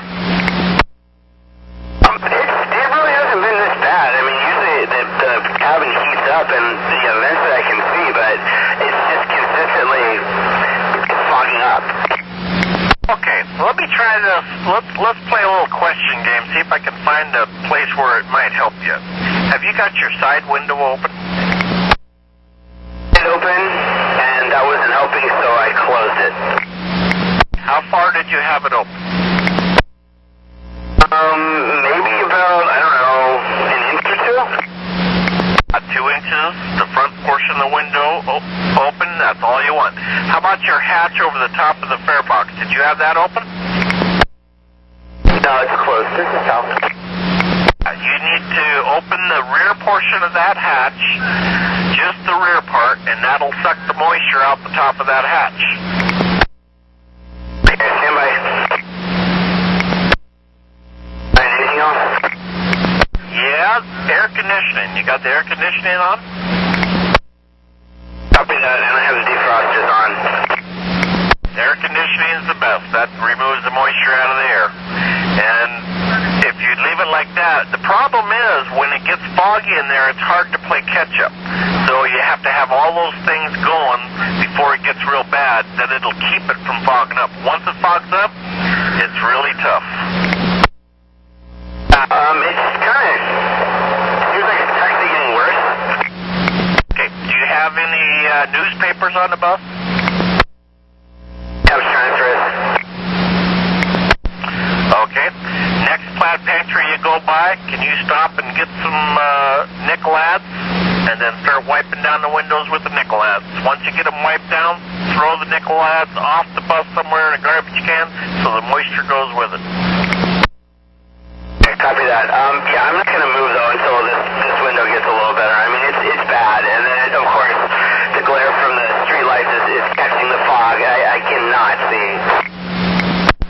It really hasn't been this bad. I mean, usually the cabin heats up and eventually I can see, but it's just consistently fogging up. Okay, let me try this. Let's play a little question game, see if I can find a place where it might help you. Have you got your side window open? It open, and that wasn't helping, so I closed it. How far did you have it open? Maybe about, I don't know, an inch or 2? 2 inches, the front portion of the window open, that's all you want. How about your hatch over the top of the fare box? Did you have that open? No, it's closed. This is out. You need to open the rear portion of that hatch, just the rear part, and that'll suck the moisture out the top of that hatch. Okay, stand by. Anything else? Yeah, air conditioning. You got the air conditioning on? Copy that, and I have the defrosters on. Air conditioning is the best. That removes the moisture out of the air. And if you leave it like that, the problem is when it gets foggy in there, it's hard to play catch-up. So you have to have all those things going before it gets real bad, then it'll keep it from fogging up. Once it fogs up, it's really tough. It's kind of, seems like it's actually getting worse. Okay, do you have any newspapers on the bus? I was transferred. Okay. Next plant pantry you go by, can you stop and get some nickel ads? And then start wiping down the windows with the nickel ads. Once you get them wiped down, throw the nickel ads off the bus somewhere in a garbage can so the moisture goes with it. Okay, copy that. Yeah, I'm not going to move though until this window gets a little better. I mean, it's bad. And then, of course, the glare from the street lights is catching the fog. I cannot see.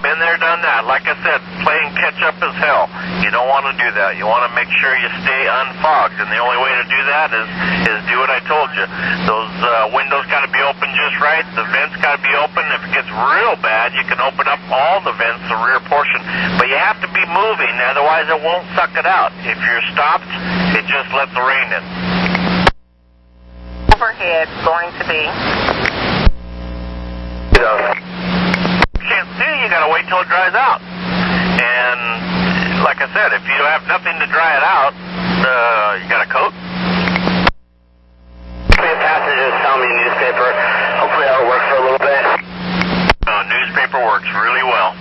Been there, done that. Like I said, playing catch-up is hell. You don't want to do that. You want to make sure you stay unfogged, and the only way to do that is do what I told you. Those windows got to be open just right. The vents got to be open. If it gets real bad, you can open up all the vents, the rear portion. But you have to be moving, otherwise it won't suck it out. If you're stopped, it just lets the rain in. Overhead going to be... Can't see, you gotta wait till it dries out. And like I said, if you have nothing to dry it out, you got a coat? Passengers tell me newspaper. Hopefully that'll work for a little bit. Newspaper works really well.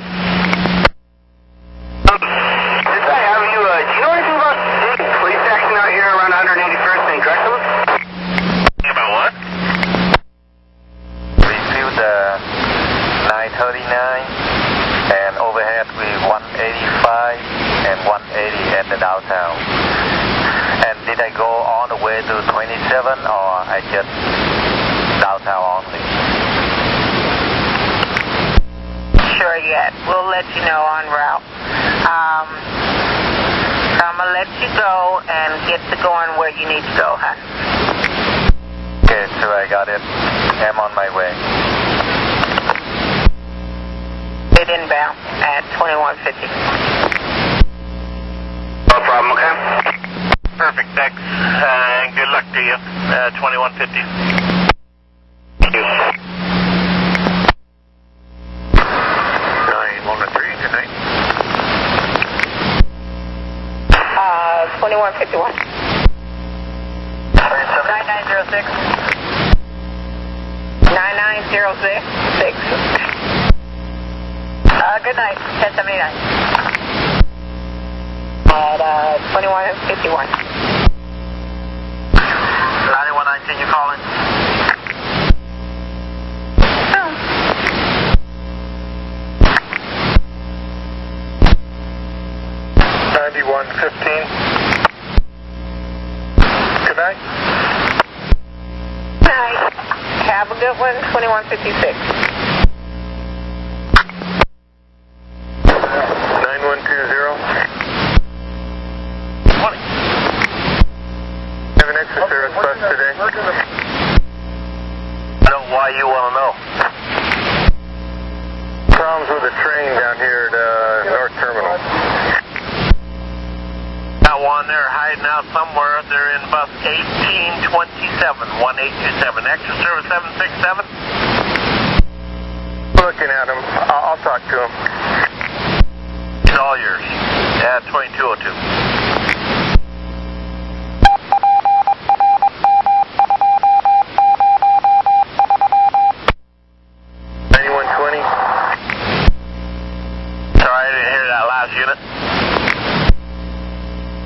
Since I have you, do you know anything about big police action out here around 181st and Gresham? About what? Received 939 and overhead with 185 and 180 at the downtown. And did I go all the way to 27 or I just downtown only? Sure yet. We'll let you know en route. I'm going to let you go and get to going where you need to go, huh? Okay, so I got it. I'm on my way. It inbound at 2150. No problem, okay? Perfect, thanks. And good luck to you. 2150. Thank you. 913, good night. 2151. 9906. 9906. Good night. 1079. At 2151. 9119, you calling? Oh. 9115. Good night. Night. Have a good one. 2156. 9120. 20. Have an extra service bus today. I don't know why you want to know. Problems with the train down here at North Terminal. Got one there hiding out somewhere. They're in bus 1827, 1827. Extra service 767. Looking at him. I'll talk to him. It's all yours. 2202. 9120. Sorry, I didn't hear that last unit.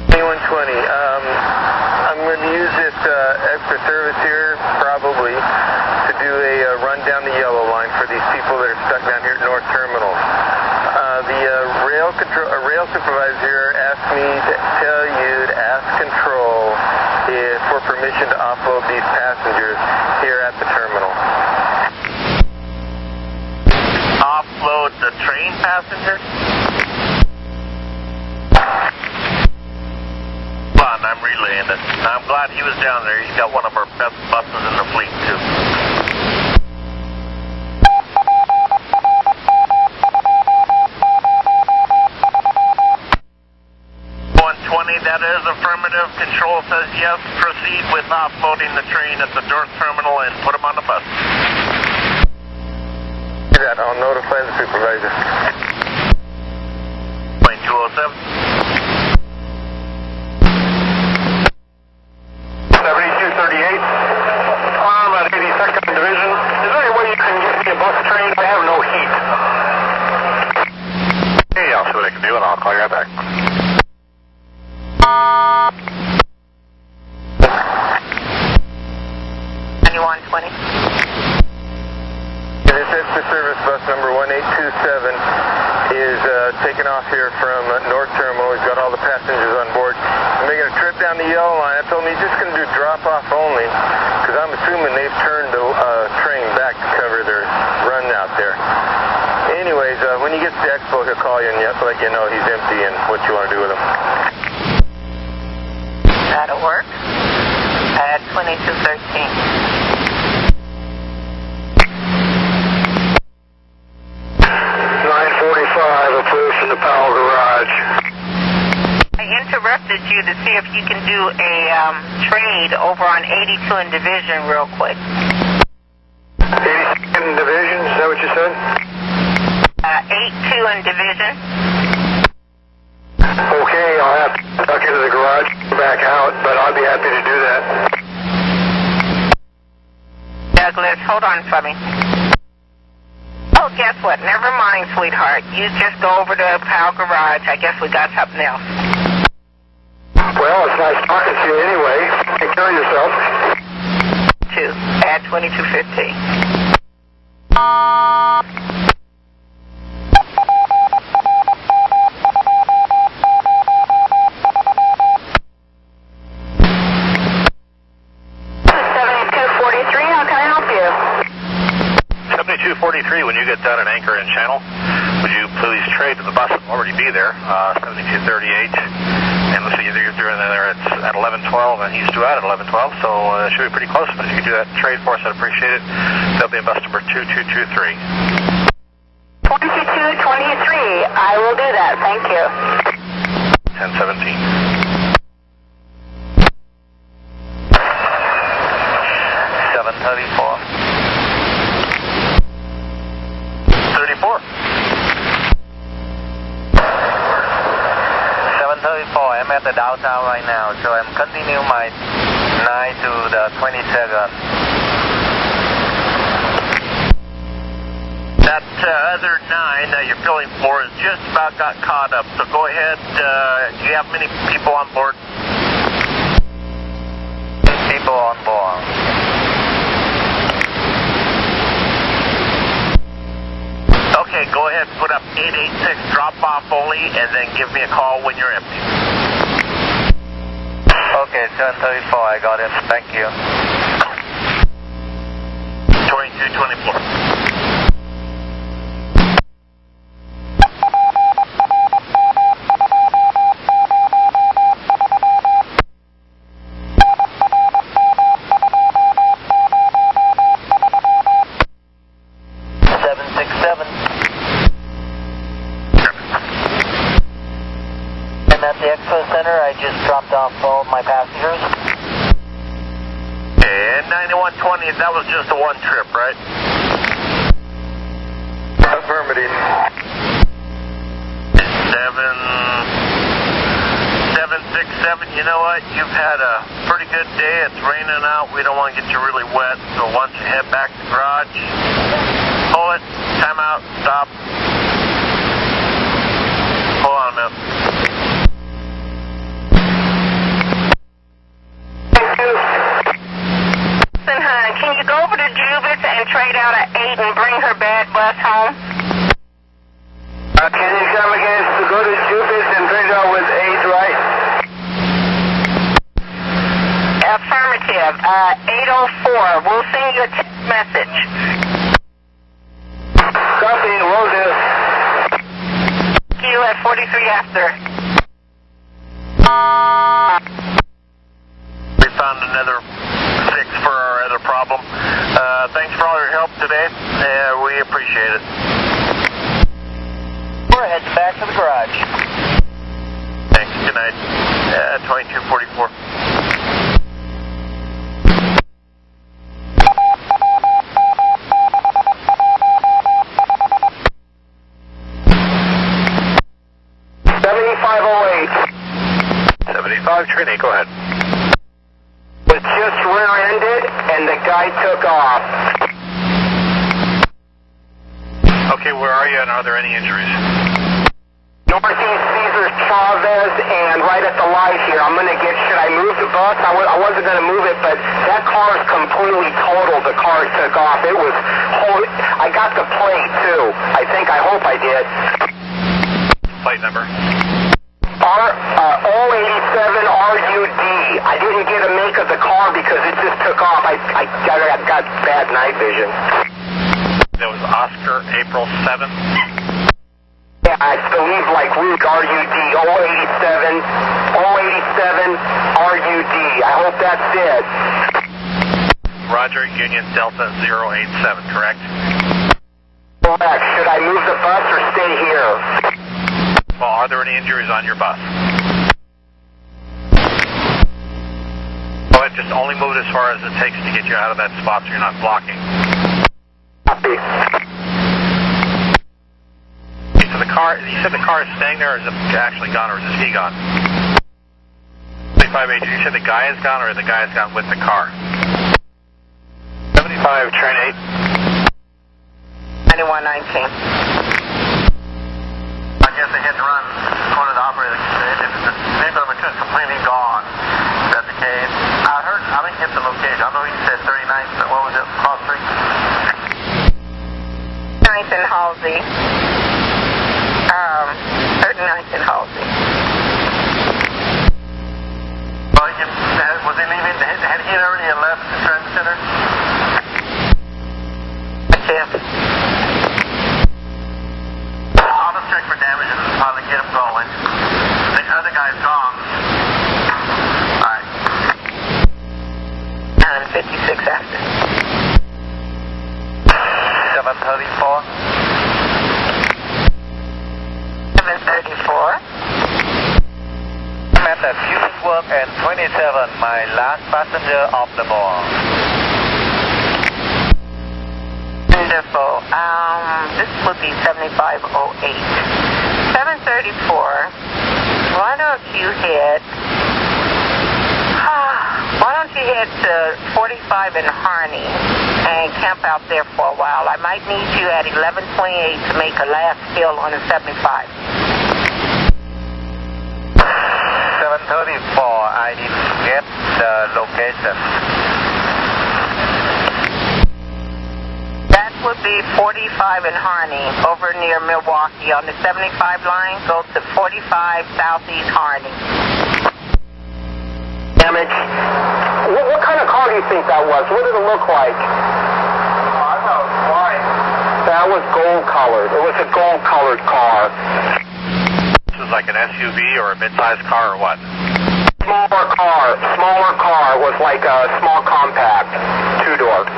9120. I'm going to use this extra service here probably to do a run down the yellow line for these people that are stuck down here at North Terminal. The rail supervisor here asked me to tell you to ask control for permission to offload these passengers here at the terminal. Offload the train passengers? Fun, I'm relaying it. I'm glad he was down there. He's got one of our best buses in the fleet, too. 120, that is affirmative. Control says yes. Proceed with offloading the train at the North Terminal and put them on the bus. Do that. I'll notify the supervisor. Plane 207. 7238. I'm at 82nd Division. Is there any way you can get me a bus train? I have no heat. Hey, I'll see what I can do and I'll call you right back. 9120. This extra service bus number 1827 is taking off here from North Terminal. We've got all the passengers on board. I'm making a trip down the yellow line. I told them he's just going to do drop-off only because I'm assuming they've turned the train back to cover their run out there. Anyways, when he gets to the expo, he'll call you and let you know he's empty and what you want to do with him. That'll work. At 2213. 945, approved from the Powell Garage. I interrupted you to see if you can do a trade over on 82 in Division real quick. 82nd Division, is that what you said? 82 in Division. Okay, I'll have to duck into the garage and back out, but I'll be happy to do that. Douglas, hold on for me. Oh, guess what? Never mind, sweetheart. You just go over to Powell Garage. I guess we got something else. Well, it's nice talking to you anyway. Take care of yourself. 2 at 2215. When you get done at Anchor and Channel, would you please trade to the bus that will already be there, 7238, And let's see, you're doing there at 11:12, and he's due out at 11:12, so it should be pretty close. But if you could do that trade for us, I'd appreciate it. That'll be in bus number 2223. 2223. I will do that. Thank you. 1017. 734. 34. 734. I'm at the downtown right now, so I'm continuing my 9 to the 22nd. That other 9 that you're filling for is just about got caught up, so go ahead. Do you have many people on board? People on board. Okay, go ahead, put up 886 drop off only, and then give me a call when you're empty. Okay, 734, I got it. Thank you. 2224. At the Expo Center, I just dropped off all my passengers. And 9120, that was just a one trip, right? Affirmative. 767, you know what? You've had a pretty good day. It's raining out. We don't want to get you really wet. So once you head back to the garage, pull it, time out, stop. Hold on a minute. Listen, hon, can you go over to Juvis and trade out an 8 and bring her bad bus home? Can you come again to go to Juvis and bring out with 8, right? Affirmative. 804. We'll send you a text message. Copy, will do. You at 43 after. We found another fix for our other problem. Thanks for all your help today. We appreciate it. We're heading back to the garage. Thanks. Good night. 2244. Trini, go ahead. Was just rear-ended, and the guy took off. Okay, where are you, and are there any injuries? Northeast Cesar Chavez, and right at the light here. I'm going to get, should I move the bus? I wasn't going to move it, but that car is completely totaled. The car took off. It was, I got the plate, too. I hope I did. Plate number? 087 RUD. I didn't get a make of the car because it just took off. I got bad night vision. That was Oscar, April 7th. Yeah, I believe like Route RUD. 087 RUD. I hope that's it. Roger, Union Delta 087, correct? Correct. Should I move the bus or stay here? Well, are there any injuries on your bus? Go ahead, just only move it as far as it takes to get you out of that spot so you're not blocking. Copy. Okay, so you said the car is staying there, or is it actually gone, or is he gone? 75 agent, you said the guy is gone, or the guy is gone with the car? 75, train 8. 9119. I guess they had to run according to the operator. The vehicle number 2 is completely gone. Is that the case? I didn't get the location. I know he said 39th, but what was it? Cross Street? 9th and Halsey. 39th and Halsey. Well, was he leaving? Had he already left the transit center? Yes. I'll just check for damages and probably get him going. The other guy's gone. 56 after. 734. 734. I'm at the Fusworth and 27, my last passenger off the board. Wonderful. This would be 7508. 734. Why don't you head to 45 in Harney and camp out there for a while. I might need you at 1128 to make a last fill on the 75. 734, I didn't get the location. That would be 45 in Harney, over near Milwaukee. On the 75 line, go to 45 Southeast Harney. Damage. What kind of car do you think that was? What did it look like? Oh, I thought it was white. That was gold-colored. It was a gold-colored car. This is like an SUV or a mid-sized car or what? Smaller car. It was like a small compact, two-door.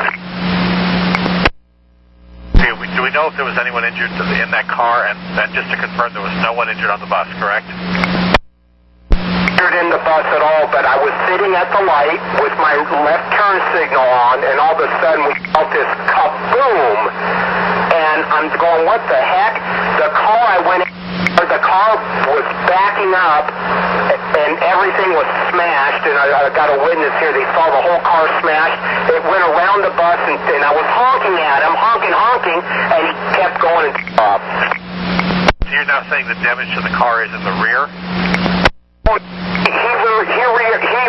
Okay, do we know if there was anyone injured in that car? And just to confirm, there was no one injured on the bus, correct? In the bus at all, but I was sitting at the light with my left turn signal on, and all of a sudden we felt this kaboom, and I'm going, what the heck? The car was backing up, and everything was smashed, and I got a witness here. They saw the whole car smashed. It went around the bus, and I was honking at him, honking, and he kept going and stopped. So you're now saying the damage to the car is in the rear? He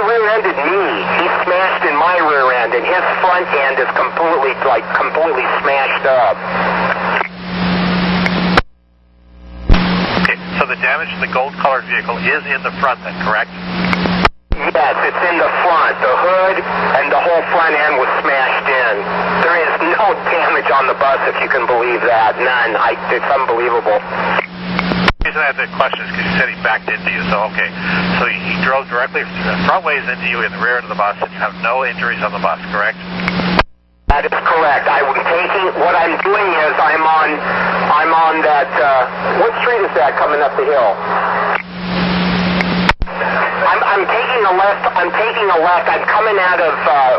rear-ended me. He smashed in my rear end, and his front end is completely smashed up. Okay, so the damage to the gold-colored vehicle is in the front then, correct? Yes, it's in the front. The hood and the whole front end was smashed in. There is no damage on the bus, if you can believe that. None. It's unbelievable. The reason I have the question is because you said he backed into you, so okay. So he drove directly front ways into you in the rear end of the bus, and you have no injuries on the bus, correct? That is correct. What I'm doing is I'm on that, what street is that coming up the hill? I'm taking a left. I'm coming out of 39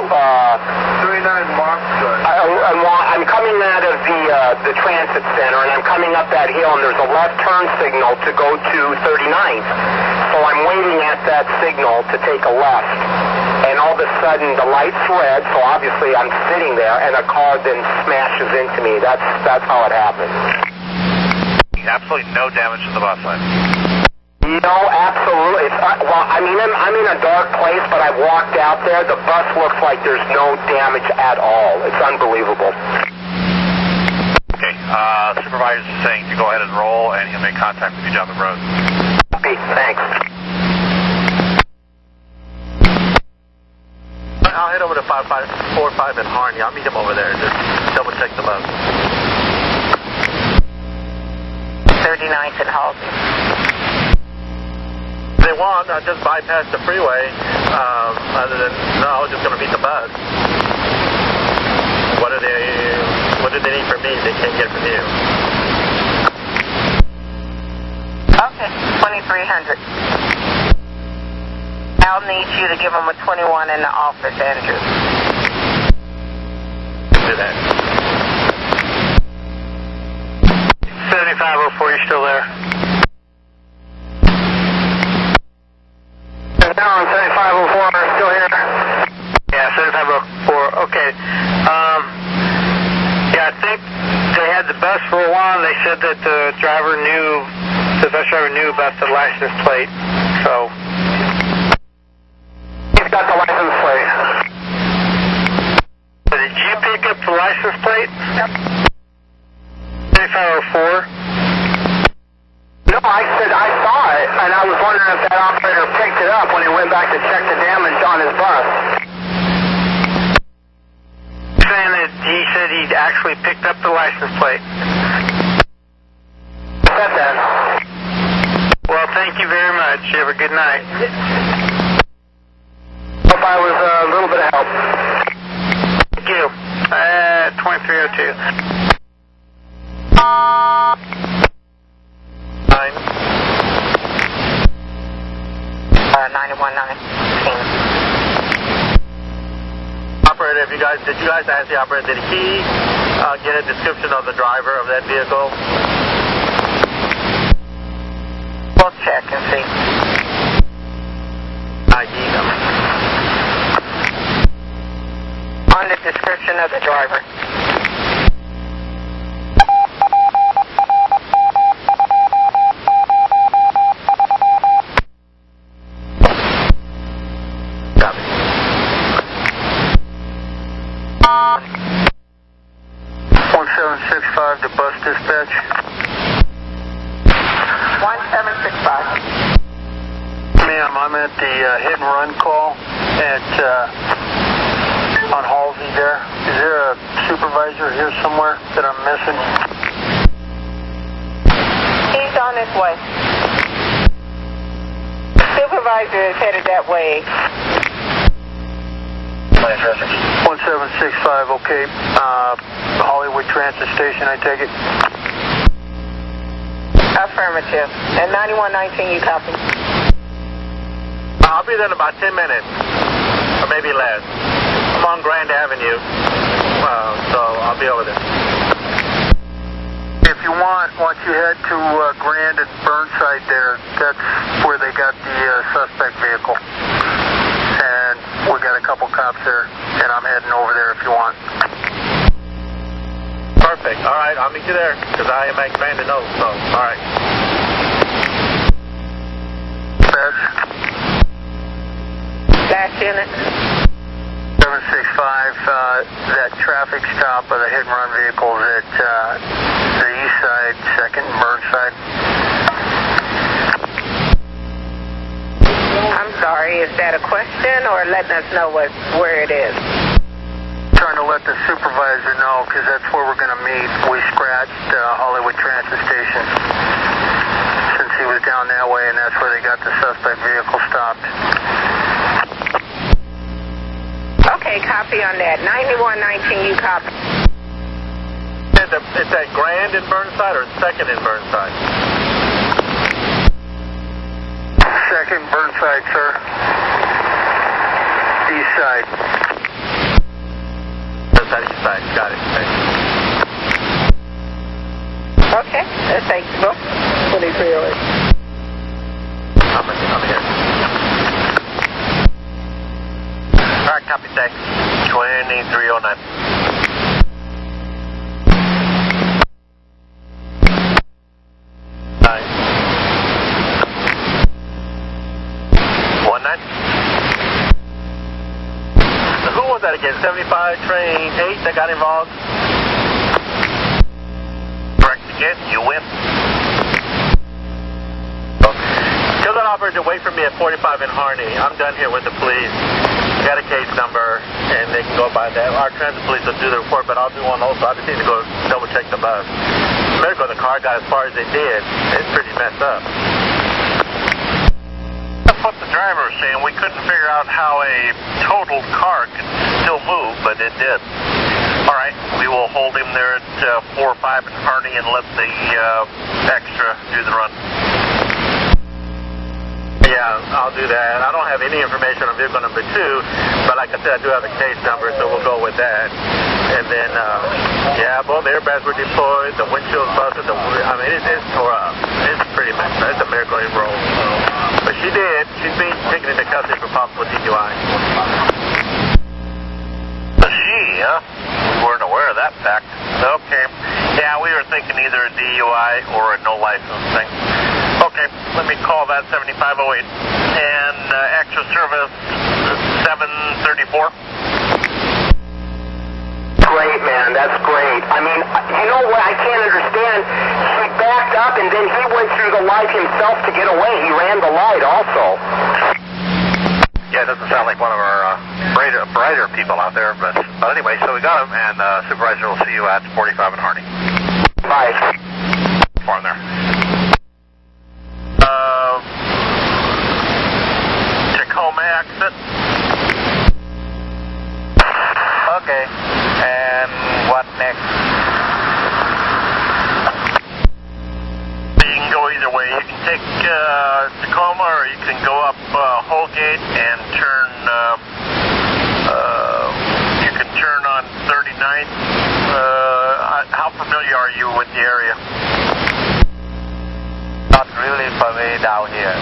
Mark. I'm coming out of the transit center, and I'm coming up that hill, and there's a left turn signal to go to 39th. So I'm waiting at that signal to take a left, and all of a sudden the light's red. So obviously I'm sitting there, and a car then smashes into me. That's how it happened. Absolutely no damage to the bus line. No, absolutely. I'm in a dark place, but I walked out there. The bus looks like there's no damage at all. It's unbelievable. Okay, supervisor's saying to go ahead and roll, and he'll make contact with you down the road. Okay, thanks. I'll head over to 45 in Harney. I'll meet him over there and just double check the bus. 39th and Halsey. They want, I just bypassed the freeway. Other than, no, I was just going to meet the bus. What do they need from me they can't get from you? Okay, 2300. I'll need you to give them a 21 in the office, Andrew. Do that. 7504, you still there? Down 7504, still here? Yeah, 7504, okay. Yeah, I think they had the bus for a while, and they said that the bus driver knew about the license plate, so. He's got the license plate. Did you pick up the license plate? 7504? No, I said I saw it, and I was wondering if that operator picked it up when he went back to check the damage on his bus. Saying that he said he actually picked up the license plate. Said that. Well, thank you very much. You have a good night. Hope I was a little bit of help. 2302. 9119. Operator, did you guys ask the operator, did he get a description of the driver of that vehicle? We'll check and see. ID number. On the description of the driver. Copy. 1765 to bus dispatch. 1765. Ma'am, I'm at the hit and run call on Halsey there. Is there a supervisor here somewhere that I'm missing? He's on his way. Supervisor is headed that way. 1765, okay. Hollywood Transit Station, I take it? Affirmative. And 9119, you copy? I'll be there in about 10 minutes, or maybe less. I'm on Grand Avenue, so I'll be over there. If you want, once you head to Grand and Burnside there, that's where they got the suspect vehicle. And we got a couple cops there, and I'm heading over there if you want. Perfect. All right, I'll meet you there, because I am at Grand and Oak, so, all right. Last unit. 765, that traffic stop of the hit and run vehicles at the east side, 2nd and Burnside. I'm sorry, is that a question or letting us know where it is? Trying to let the supervisor know, because that's where we're going to meet. We scratched Hollywood Transit Station since he was down that way, and that's where they got the suspect vehicle stopped. Okay, copy on that. 9119, you copy. Is that Grand in Burnside or 2nd in Burnside? 2nd Burnside, sir. East side. East side, got it. Thanks. Okay, thank you. 2308. I'm here. All right, copy, thanks. 2309. Who was that again? 75 train 8 that got involved? Correct again, you win. Tell that operator to wait for me at 45 in Harney. I'm done here with the police. Got a case number, and they can go by that. Our transit police will do the report, but I'll do one also. I just need to go double check the bus. Miracle the car got as far as they did. It's pretty messed up. That's what the driver was saying. We couldn't figure out how a totaled car could still move, but it did. All right, we will hold him there at 4 or 5 in Harney and let the extra do the run. Yeah, I'll do that. I don't have any information on vehicle number 2, but like I said, I do have a case number, so we'll go with that. And then, yeah, both airbags were deployed, the windshield busted, it's tore up. It's pretty messed up. It's a miracle it rolled. But she's being taken into custody for possible DUI. She, huh? We weren't aware of that fact. Okay. Yeah, we were thinking either a DUI or a no license thing. Okay, let me call that 7508. And extra service 734. Great, man. That's great. I mean, you know what I can't understand? He backed up and then he went through the light himself to get away. He ran the light also. Yeah, it doesn't sound like one of our brighter people out there, but anyway, so we got him, and supervisor will see you at 45 in Harney. Bye. Farm there. Tacoma exit. Okay, and Tacoma, or you can go up Holgate and turn. You can turn on 39th. How familiar are you with the area? Not really familiar down here.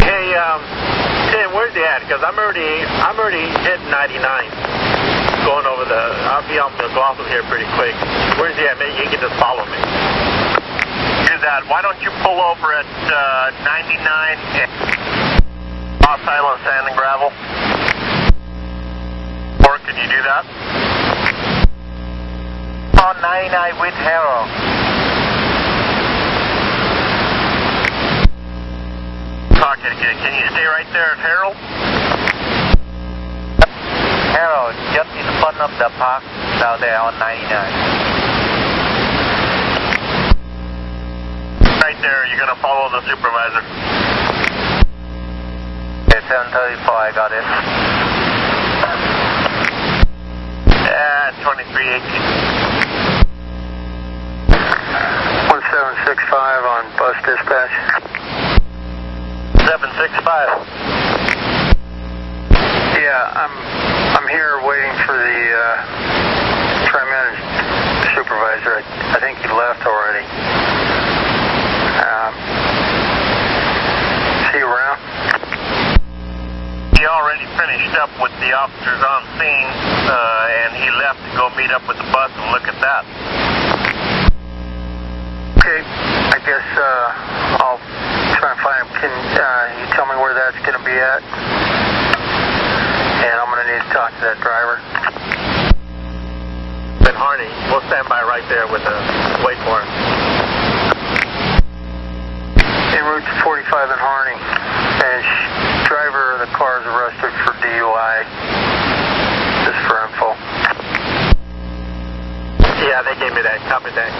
Hey, Tim, where's he at? Because I'm already hitting 99. Going over I'll be on the go off of here pretty quick. Where's he at? Maybe you can just follow me. Do that. Why don't you pull over at 99 and Lost Island Sand and Gravel? Or can you do that? On 99 with Harold. Okay, can you stay right there at Harold? Harold, just in front of the park down there on 99. Right there, you're going to follow the supervisor. Okay, 734, I got it. 2318. 1765 on bus dispatch. 765. Yeah, I'm here waiting for the tri-man supervisor. I think he left already. Is he around? He already finished up with the officers on scene, and he left to go meet up with the bus and look at that. Okay, I guess I'll try and find him. Can you tell me where that's going to be at? And I'm going to need to talk to that driver. Ben Harney, we'll stand by right there with wait for him. En route to 45 in Harney. And driver of the car is arrested for DUI. Just for info. Yeah, they gave me that. Copy that.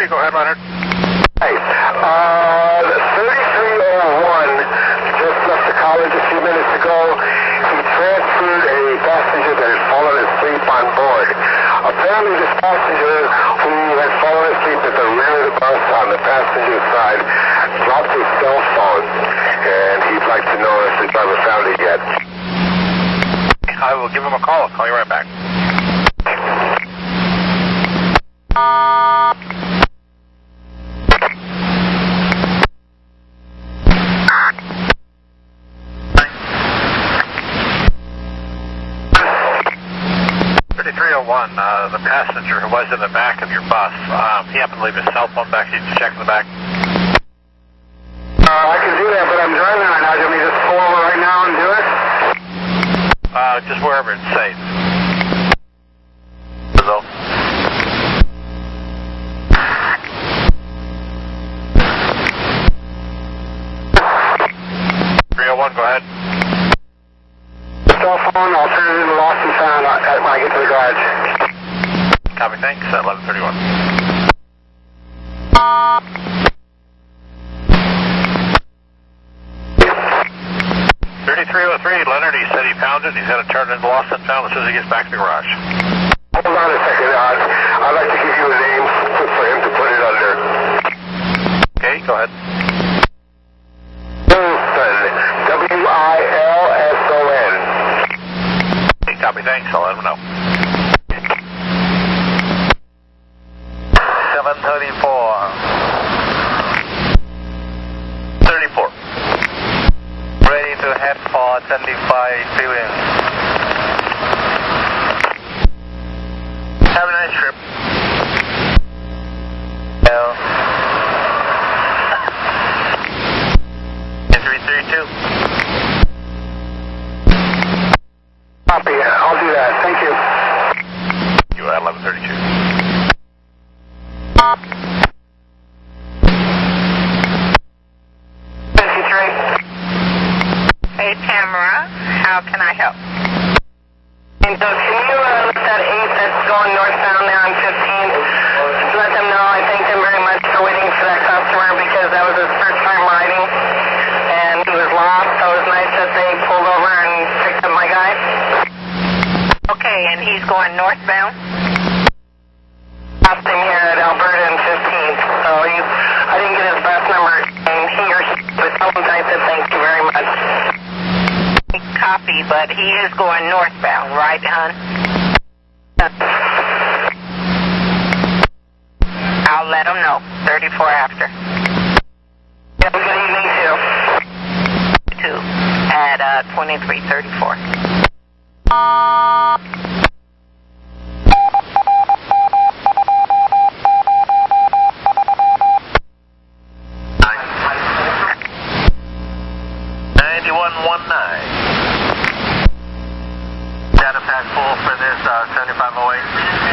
Go ahead, Leonard. Hey, 3301 just left the college a few minutes ago. He transferred a passenger that had fallen asleep on board. Apparently this passenger who had fallen asleep at the rear of the bus on the passenger side dropped his cell phone, and he'd like to know if the driver found it yet. I will give him a call. I'll call you right back. The passenger who was in the back of your bus, he happened to leave his cell phone back. Did you check in the back? I can do that, but I'm driving right now. Do you want me to just pull over right now and do it? Just wherever it's safe. So. 301, go ahead. Cell phone, I'll turn it into lost and found when I get to the garage. Copy, thanks. 1131. 3303, Leonard, he said he found it. He's going to turn it into lost and found as soon as he gets back to the garage. Hold on a second, I'd like to give you a name for him to put it under. Okay, go ahead. Wilson, Wilson. Okay, copy, thanks. I'll let him know. 734. 34. Ready to head for 75 billion. Have a nice trip. L. 332. Copy, I'll do that. Thank you. You at 1132. Hey, Tamara, how can I help? And so can you look that 8 that's going northbound there on 15? Just let them know I thank them very much for waiting for that car. that they pulled over and picked up my guy. Okay, and he's going northbound? Last him here at Alberta and 15th. So I didn't get his bus number, and he or she was home. I said thank you very much. Copy, but he is going northbound, right, hon? I'll let him know. 34 after. Have a good evening, too. At 2334. Data pack full for this 7508.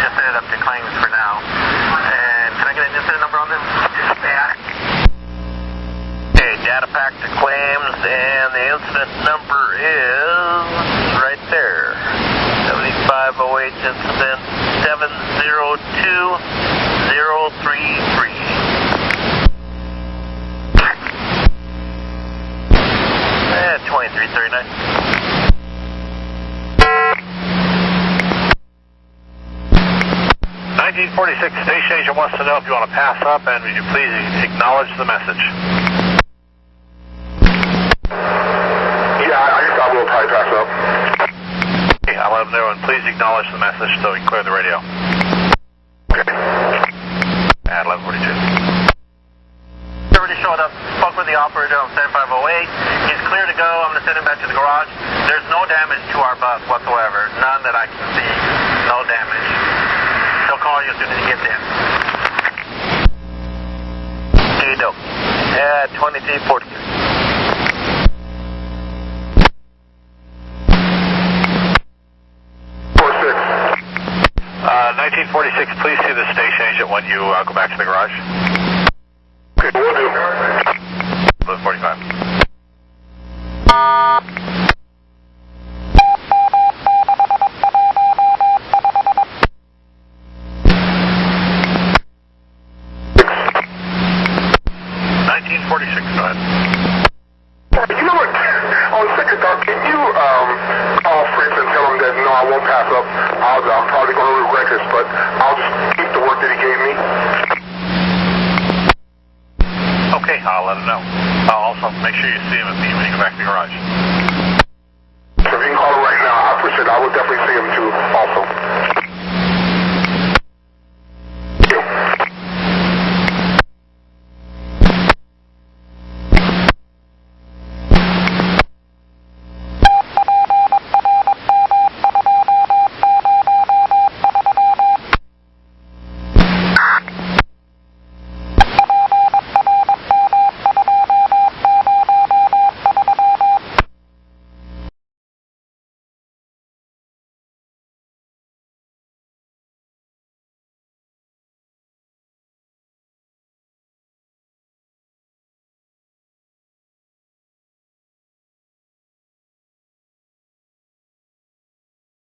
Just set it up to claims for now. And can I get an incident number on this? Yeah. Okay, data pack to claims, and the incident number is right there. 7508 incident 702033. 2339. 1946 station agent wants to know if you want to pass up, and would you please acknowledge the message? Yeah, I guess I will probably pass up. Okay, I'll let them know, and please acknowledge the message so we can clear the radio. Okay. At 1142. Already showed up, spoke with the operator on 7508. He's clear to go. I'm going to send him back to the garage. There's no damage to our bus whatsoever. None that I can see. No damage. He'll call you as soon as he gets in. Kido. At 2343. 1946, please see the station agent when you go back to the garage. Okay, will do. 1145. You know what? On second thought, can you call Fritz and tell him that no, I won't pass up. I'm probably going to regret this, but I'll just keep the work that he gave me. Okay, I'll let him know. I'll also make sure you see him when you go back to the garage. So if you can call him right now, I appreciate it. I will definitely see him too, also.